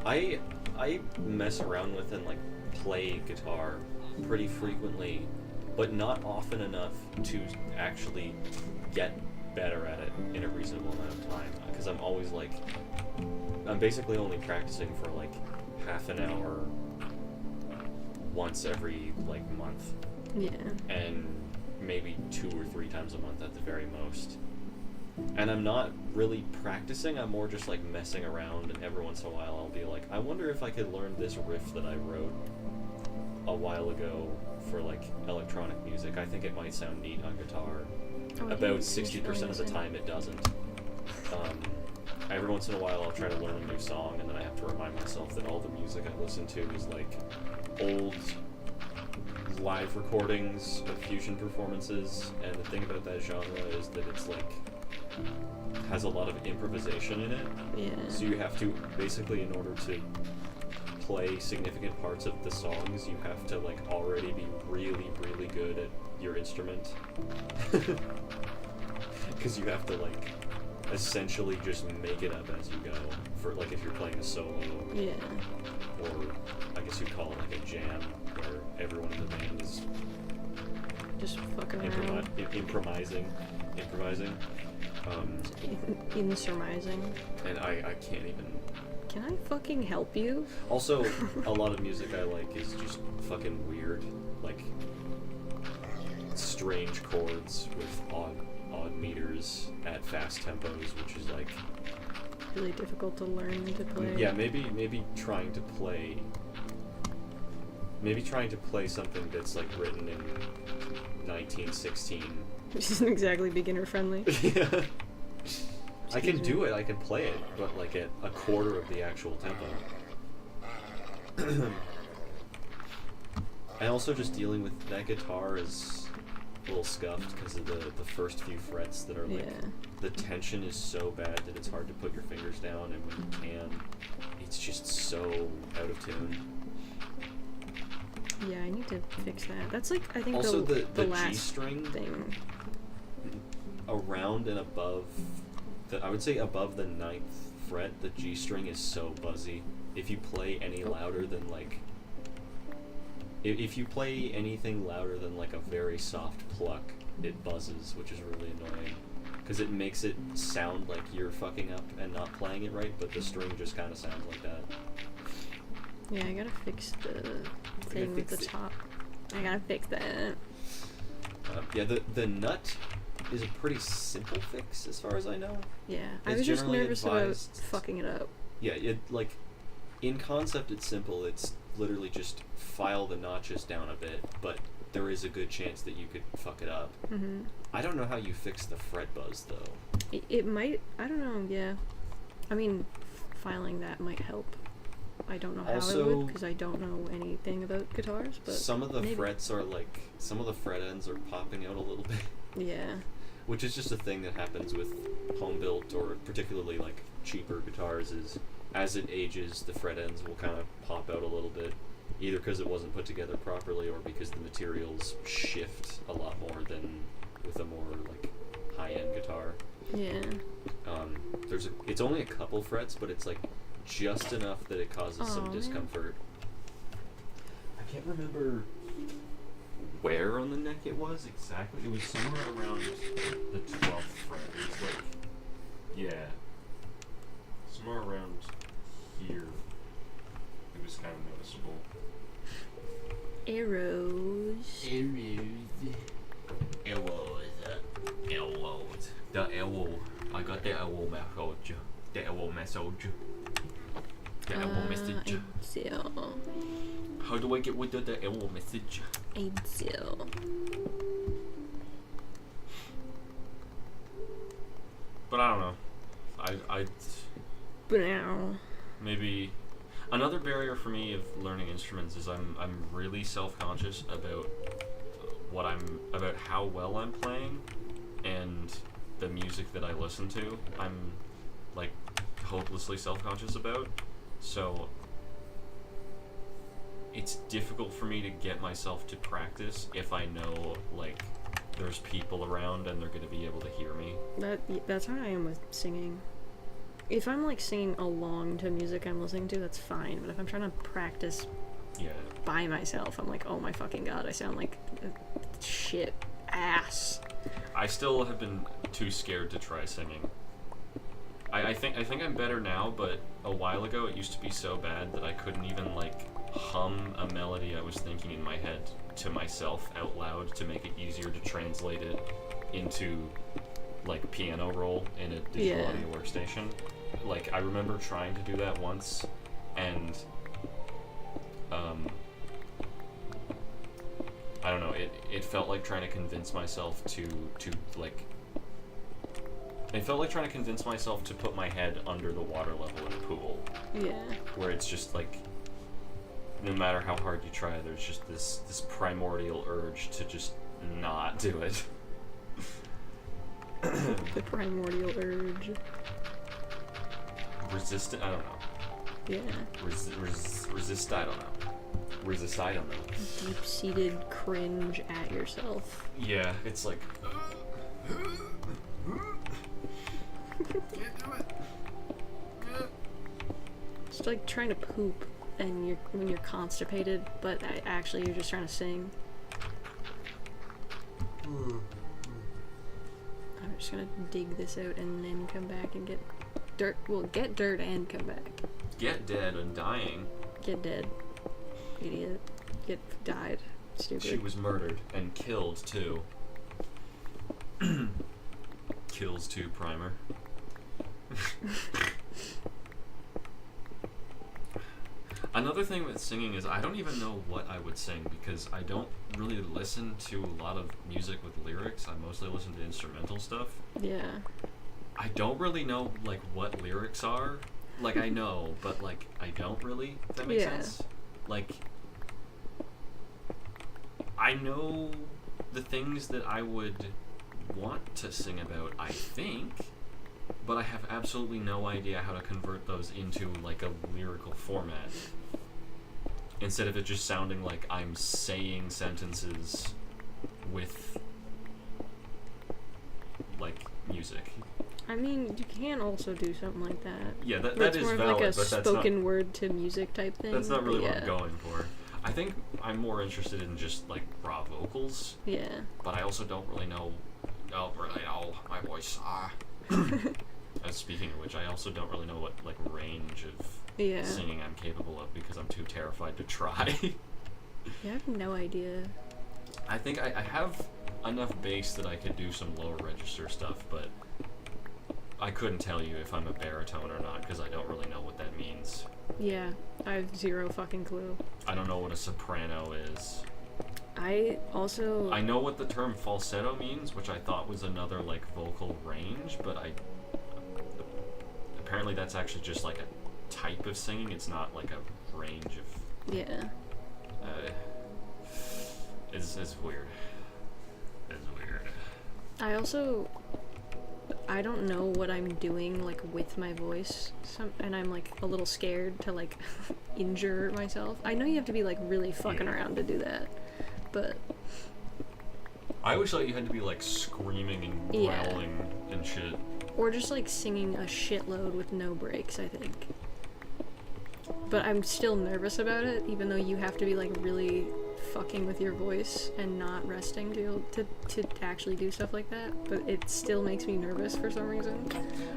I mess around with and, like, play guitar pretty frequently, but not often enough to actually get better at it in a reasonable amount of time. Because I'm always, like, I'm basically only practicing for, like, half an hour once every, like, month. Yeah. And maybe 2 or 3 times a month at the very most. And I'm not really practicing, I'm more just, like, messing around, and every once in a while I'll be like, I wonder if I could learn this riff that I wrote a while ago for, like, electronic music. I think it might sound neat on guitar. Oh, About 60% of the time it doesn't. Every once in a while I'll try to learn a new song, and then I have to remind myself that all the music I listen to is, like, old live recordings of fusion performances, and the thing about that genre is that it's, like, has a lot of improvisation in it. Yeah. So you have to, basically, in order to play significant parts of the songs, you have to, like, already be really, really good at your instrument. Because you have to, like, essentially just make it up as you go. For, like, if you're playing a solo. Yeah. Or, I guess you'd call it, like, a jam, where everyone in the band is Just fucking around. improvising. In surmising. And I can't even. Can I fucking help you? Also, a lot of music I like is just fucking weird, like strange chords with odd meters at fast tempos, which is like Really difficult to learn to play. yeah, maybe trying to play something that's like written in 1916. Which isn't exactly beginner friendly. Yeah. I can Excuse me. do it, I can play it, but like at a quarter of the actual tempo. And also just dealing with that guitar is a little scuffed because of the first few frets that are like, Yeah. the tension is so bad that it's hard to put your fingers down, and when you can, it's just so out of tune. Yeah, I need to fix that. That's like, I think Also the the last G-string thing. around and above, I would say above the 9th fret, the G string is so buzzy. If you play any louder than like, if you play anything louder than like a very soft pluck, it buzzes, which is really annoying. Because it makes it sound like you're fucking up and not playing it right, but the string just kind of sounds like that. Yeah, I gotta fix the thing at the fix it. top. I gotta fix that. Yeah, the nut is a pretty simple fix as far as I know. Yeah, I It's was just generally nervous about advised- fucking it up. Yeah, it like in concept it's simple. It's literally just file the notches down a bit, but there is a good chance that you could fuck it up. Mm-hmm. I don't know how you fix the fret buzz though. It might, I don't know, yeah. I mean, filing that might help. I don't know how it Also- would, because I don't know anything about guitars, but Some of the maybe. frets are like, some of the fret ends are popping out a little bit, Yeah. which is just a thing that happens with home built or particularly like cheaper guitars. Is as it ages, the fret ends will kind of pop out a little bit, either because it wasn't put together properly or because the materials shift a lot more than with a more like high-end guitar. Yeah. It's only a couple frets, but it's like just enough that it causes Aw, some man. discomfort. I can't remember where on the neck it was exactly. It was somewhere around the 12th fret. It was like, yeah, somewhere around here. elbow massage. The elbow message. Edziel. How do I get rid of the elbow message? Edziel. But I don't know. I Brow. maybe another barrier for me of learning instruments is I'm really self-conscious about about how well I'm playing and the music that I listen to. I'm like hopelessly self-conscious about. So it's difficult for me to get myself to practice if I know like there's people around and they're going to be able to hear me. That's how I am with singing. If I'm like singing along to music I'm listening to, that's fine. But if I'm trying to practice Yeah. by myself, I'm like, oh my fucking god, I sound like shit ass. I still have been too scared to try singing. I think I'm better now, but a while ago it used to be so bad that I couldn't even like hum a melody I was thinking in my head to myself out loud to make it easier to translate it into like piano roll in a digital audio workstation. Like I remember trying to do that once, and I don't know, it felt like trying to convince myself to like it felt like trying to convince myself to put my head under the water level in a pool. Yeah. Where it's just like no matter how hard you try, there's just this primordial urge to just not do it. The primordial urge. Resistant, I don't know. Yeah. Resist, I don't know. Resist, I don't know. Deep-seated cringe at yourself. Yeah, it's like can't do it. It's like trying to poop and when you're constipated, but actually you're just trying to sing. I'm just gonna dig this out and then come back and get dirt. Well, get dirt and come back. Get dead and dying. Get dead. Idiot. Get died. Stupid. She was murdered and killed too. Kills 2 primer. Another thing with singing is I don't even know what I would sing because I don't really listen to a lot of music with lyrics. I mostly listen to instrumental stuff. Yeah. I don't really know like what lyrics are. Like I know, but like I don't really. If that makes sense. Like I know the things that I would want to sing about, I think, but I have absolutely no idea how to convert those into like a lyrical format. Instead of it just sounding like I'm saying sentences with like music. I mean, you can also do something like that. Yeah, that It's is more valid, of like a but that's spoken not, word to music type thing. that's not really but what I'm going for. I think I'm more interested in just like raw vocals, Yeah. but I also don't really know my voice. Speaking of which, I also don't really know what like range of Yeah. singing I'm capable of because I'm too terrified to try. Yeah, I have no idea. I think I have enough bass that I could do some lower register stuff, but I couldn't tell you if I'm a baritone or not because I don't really know what that means. Yeah, I have zero fucking clue. I don't know what a soprano is. I I know what the term falsetto means, which I thought was another like vocal range, but apparently that's actually just like a type of singing. It's not like a range of. Yeah. It's weird. It's weird. I don't know what I'm doing like with my voice, and I'm like a little scared to like injure myself. I know you have to be like really fucking around to do that, but I always thought you had to be like screaming and growling and shit. or just like singing a shitload with no breaks, I think. But I'm still nervous about it, even though you have to be like really fucking with your voice and not resting to actually do stuff like that. But it still makes me nervous for some reason.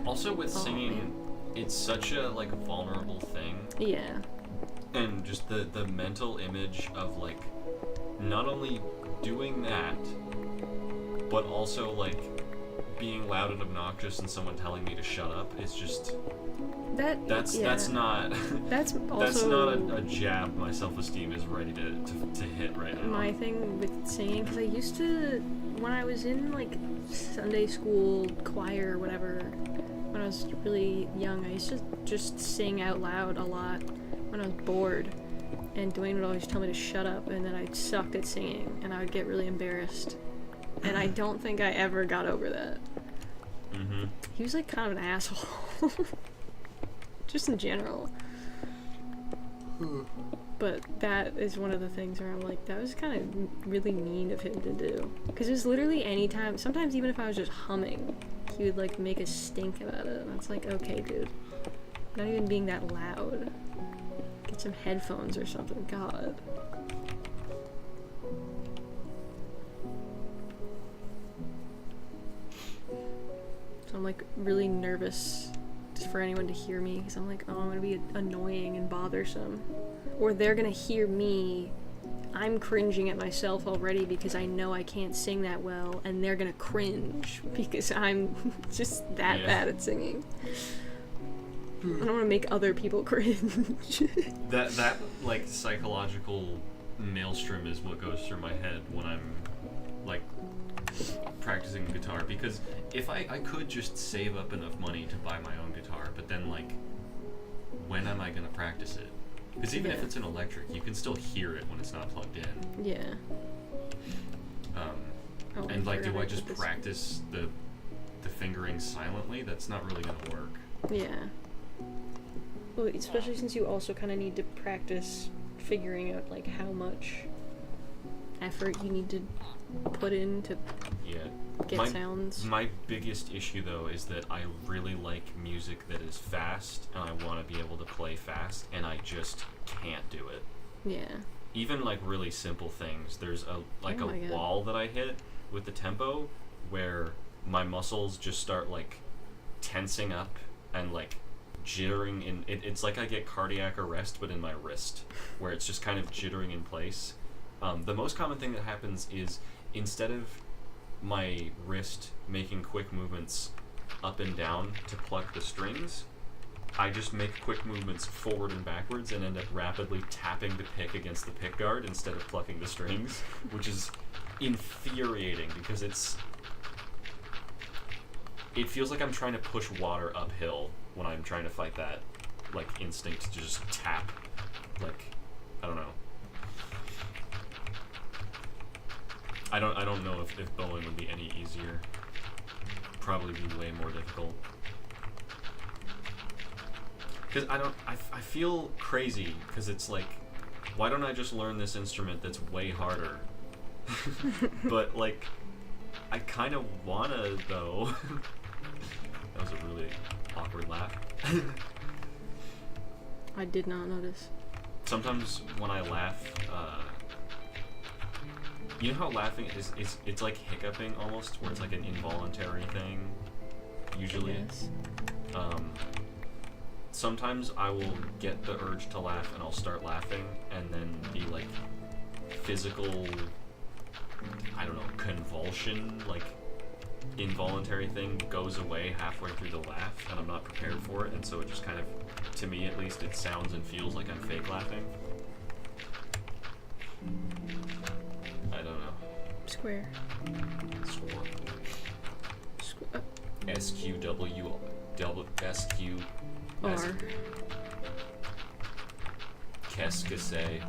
Also with singing, man. it's such a like vulnerable thing. Yeah. And just the mental image of like not only doing that, but also like being loud and obnoxious and someone telling me to shut up is just That's not That's also that's not a jab my self-esteem is ready to hit right now. my thing with singing, because I used to, when I was in like Sunday school choir or whatever, when I was really young, I used to just sing out loud a lot when I was bored, and Dwayne would always tell me to shut up, and then I sucked at singing and I would get really embarrassed, and I don't think I ever got over that. He was like kind of an asshole. Just in general. But that is one of the things where I'm like, that was kind of really mean of him to do. Because it was literally any time, sometimes even if I was just humming, he would like make a stink about it. And it's like, okay, dude. Not even being that loud. Get some headphones or something. God. So I'm like really nervous just for anyone to hear me, because I'm like, oh, I'm gonna be annoying and bothersome, or they're gonna hear me. I'm cringing at myself already because I know I can't sing that well, and they're gonna cringe because I'm just that bad at singing. I don't want to make other people cringe. That like psychological maelstrom is what goes through my head when I'm like practicing guitar, because if I could just save up enough money to buy my own guitar, but then like when am I gonna practice it? Because even if it's an electric, you can still hear it when it's not plugged in. Yeah. And like, do I just practice the fingering silently? That's not really gonna work. Yeah. Well, especially since you also kind of need to practice figuring out like how much effort you need to put in to get sounds. My biggest issue though is that I really like music that is fast, and I want to be able to play fast, and I just can't do it. Yeah. Even like really simple things. There's a God. wall that I hit with the tempo where my muscles just start like tensing up and like jittering in. It's like I get cardiac arrest, but in my wrist, where it's just kind of jittering in place. The most common thing that happens is, instead of my wrist making quick movements up and down to pluck the strings, I just make quick movements forward and backwards and end up rapidly tapping the pick against the pick guard instead of plucking the strings, which is infuriating because it feels like I'm trying to push water uphill when I'm trying to fight that like instinct to just tap. Like, I don't know. I don't know if bowling would be any easier. Probably be way more difficult. Because I feel crazy because it's like, why don't I just learn this instrument that's way harder? But like, I kind of wanna though. That was a really awkward laugh. I did not notice. Sometimes when I laugh, you know how laughing is it's like hiccuping almost, where it's like an involuntary thing, usually. Yes. Sometimes I will get the urge to laugh and I'll start laughing, and then the like physical, I don't know, convulsion, like involuntary thing goes away halfway through the laugh, and I'm not prepared for it, and so it just kind of, to me at least, it sounds and feels like I'm fake laughing. I don't know. Square. SQW SQ R. Qu'est-ce que c'est?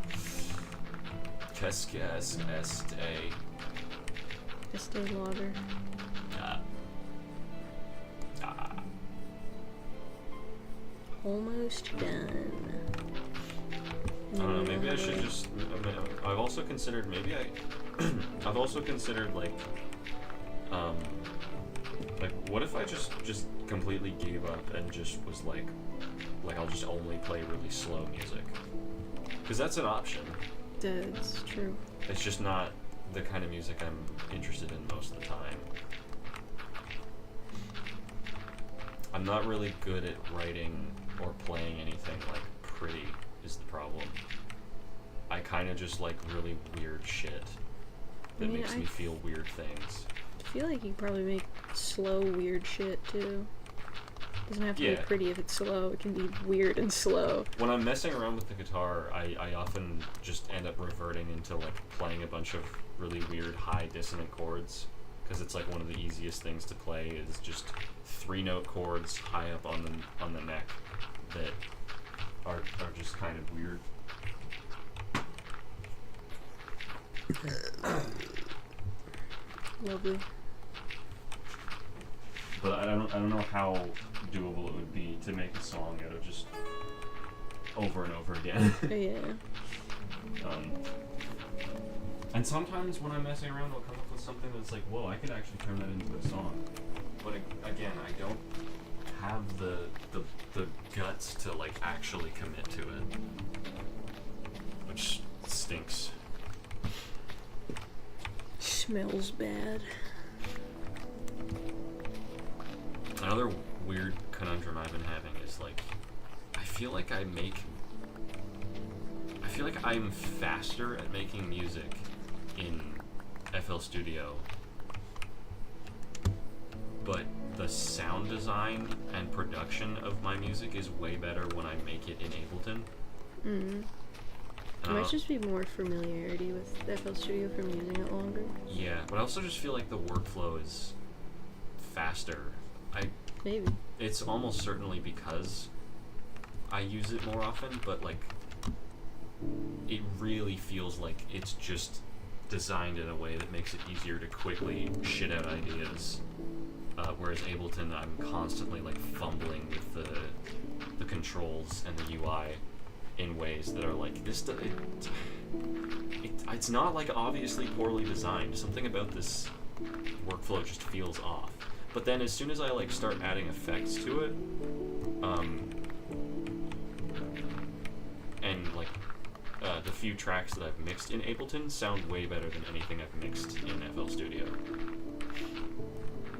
Qu'est-ce que c'est? Estee Lauder. Almost done. I don't know, maybe I should just, I've also considered, I've also considered like what if I just completely gave up and just was like I'll just only play really slow music? Because that's an option. That's true. It's just not the kind of music I'm interested in most of the time. I'm not really good at writing or playing anything like pretty is the problem. I kind of just like really weird shit that makes me feel weird things. I feel like you probably make slow, weird shit too. Doesn't have to Yeah. be pretty if it's slow. It can be weird and slow. When I'm messing around with the guitar, I often just end up reverting into like playing a bunch of really weird high dissonant chords, because it's like one of the easiest things to play is just 3-note chords high up on the neck that are just kind of weird. Lovely. But I don't know how doable it would be to make a song out of just over and over again. Yeah. And sometimes when I'm messing around, I'll come up with something that's like, whoa, I could actually turn that into a song. But again, I don't have the guts to like actually commit to it, which stinks. Smells bad. Another weird conundrum I've been having is like, I feel like I'm faster at making music in FL Studio, but the sound design and production of my music is way better when I make it in Ableton. Mm. There might just be more familiarity with FL Studio from using it longer. Yeah, but I also just feel like the workflow is faster. Maybe. It's almost certainly because I use it more often, but like it really feels like it's just designed in a way that makes it easier to quickly shit out ideas. Whereas Ableton, I'm constantly like fumbling with the controls and the UI in ways that are like it's not like obviously poorly designed. Something about this workflow just feels off. But then as soon as I like start adding effects to it, and like the few tracks that I've mixed in Ableton sound way better than anything I've mixed in FL Studio.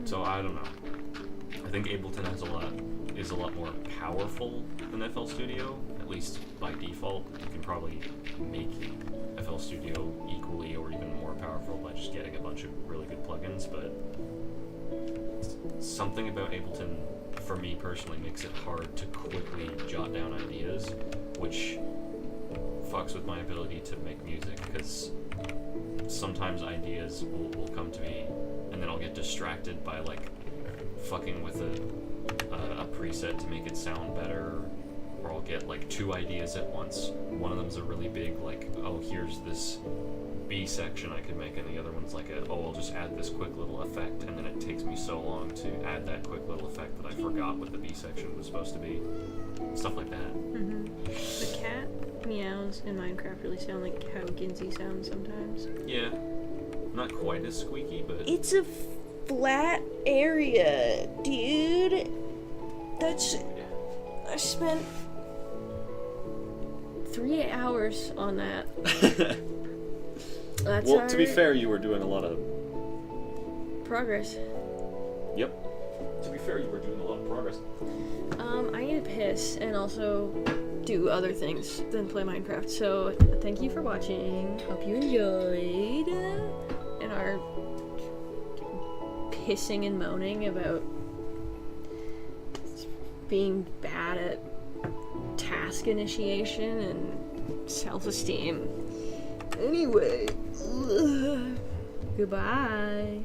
So I don't know. I think Ableton is a lot more powerful than FL Studio, at least by default. You can probably make FL Studio equally or even more powerful by just getting a bunch of really good plugins, but something about Ableton, for me personally, makes it hard to quickly jot down ideas, which fucks with my ability to make music, because sometimes ideas will come to me and then I'll get distracted by like fucking with a preset to make it sound better, or I'll get like 2 ideas at once. One of them's a really big like, oh, here's this B section I could make, and the other one's like I'll just add this quick little effect, and then it takes me so long to add that quick little effect that I forgot what the B section was supposed to be. Stuff like that. Mm-hmm. The cat meows in Minecraft really sound like how Ginzy sounds sometimes. Yeah. Not quite as squeaky, but It's a flat area, dude. I spent 3 hours on that. That's Well, to be fair, you were doing a lot of... progress. Yep. To be fair, you were doing a lot of progress. I need to piss and also do other things than play Minecraft. So thank you for watching. Hope you enjoyed. And our pissing and moaning about being bad at task initiation and self-esteem. Anyway, goodbye.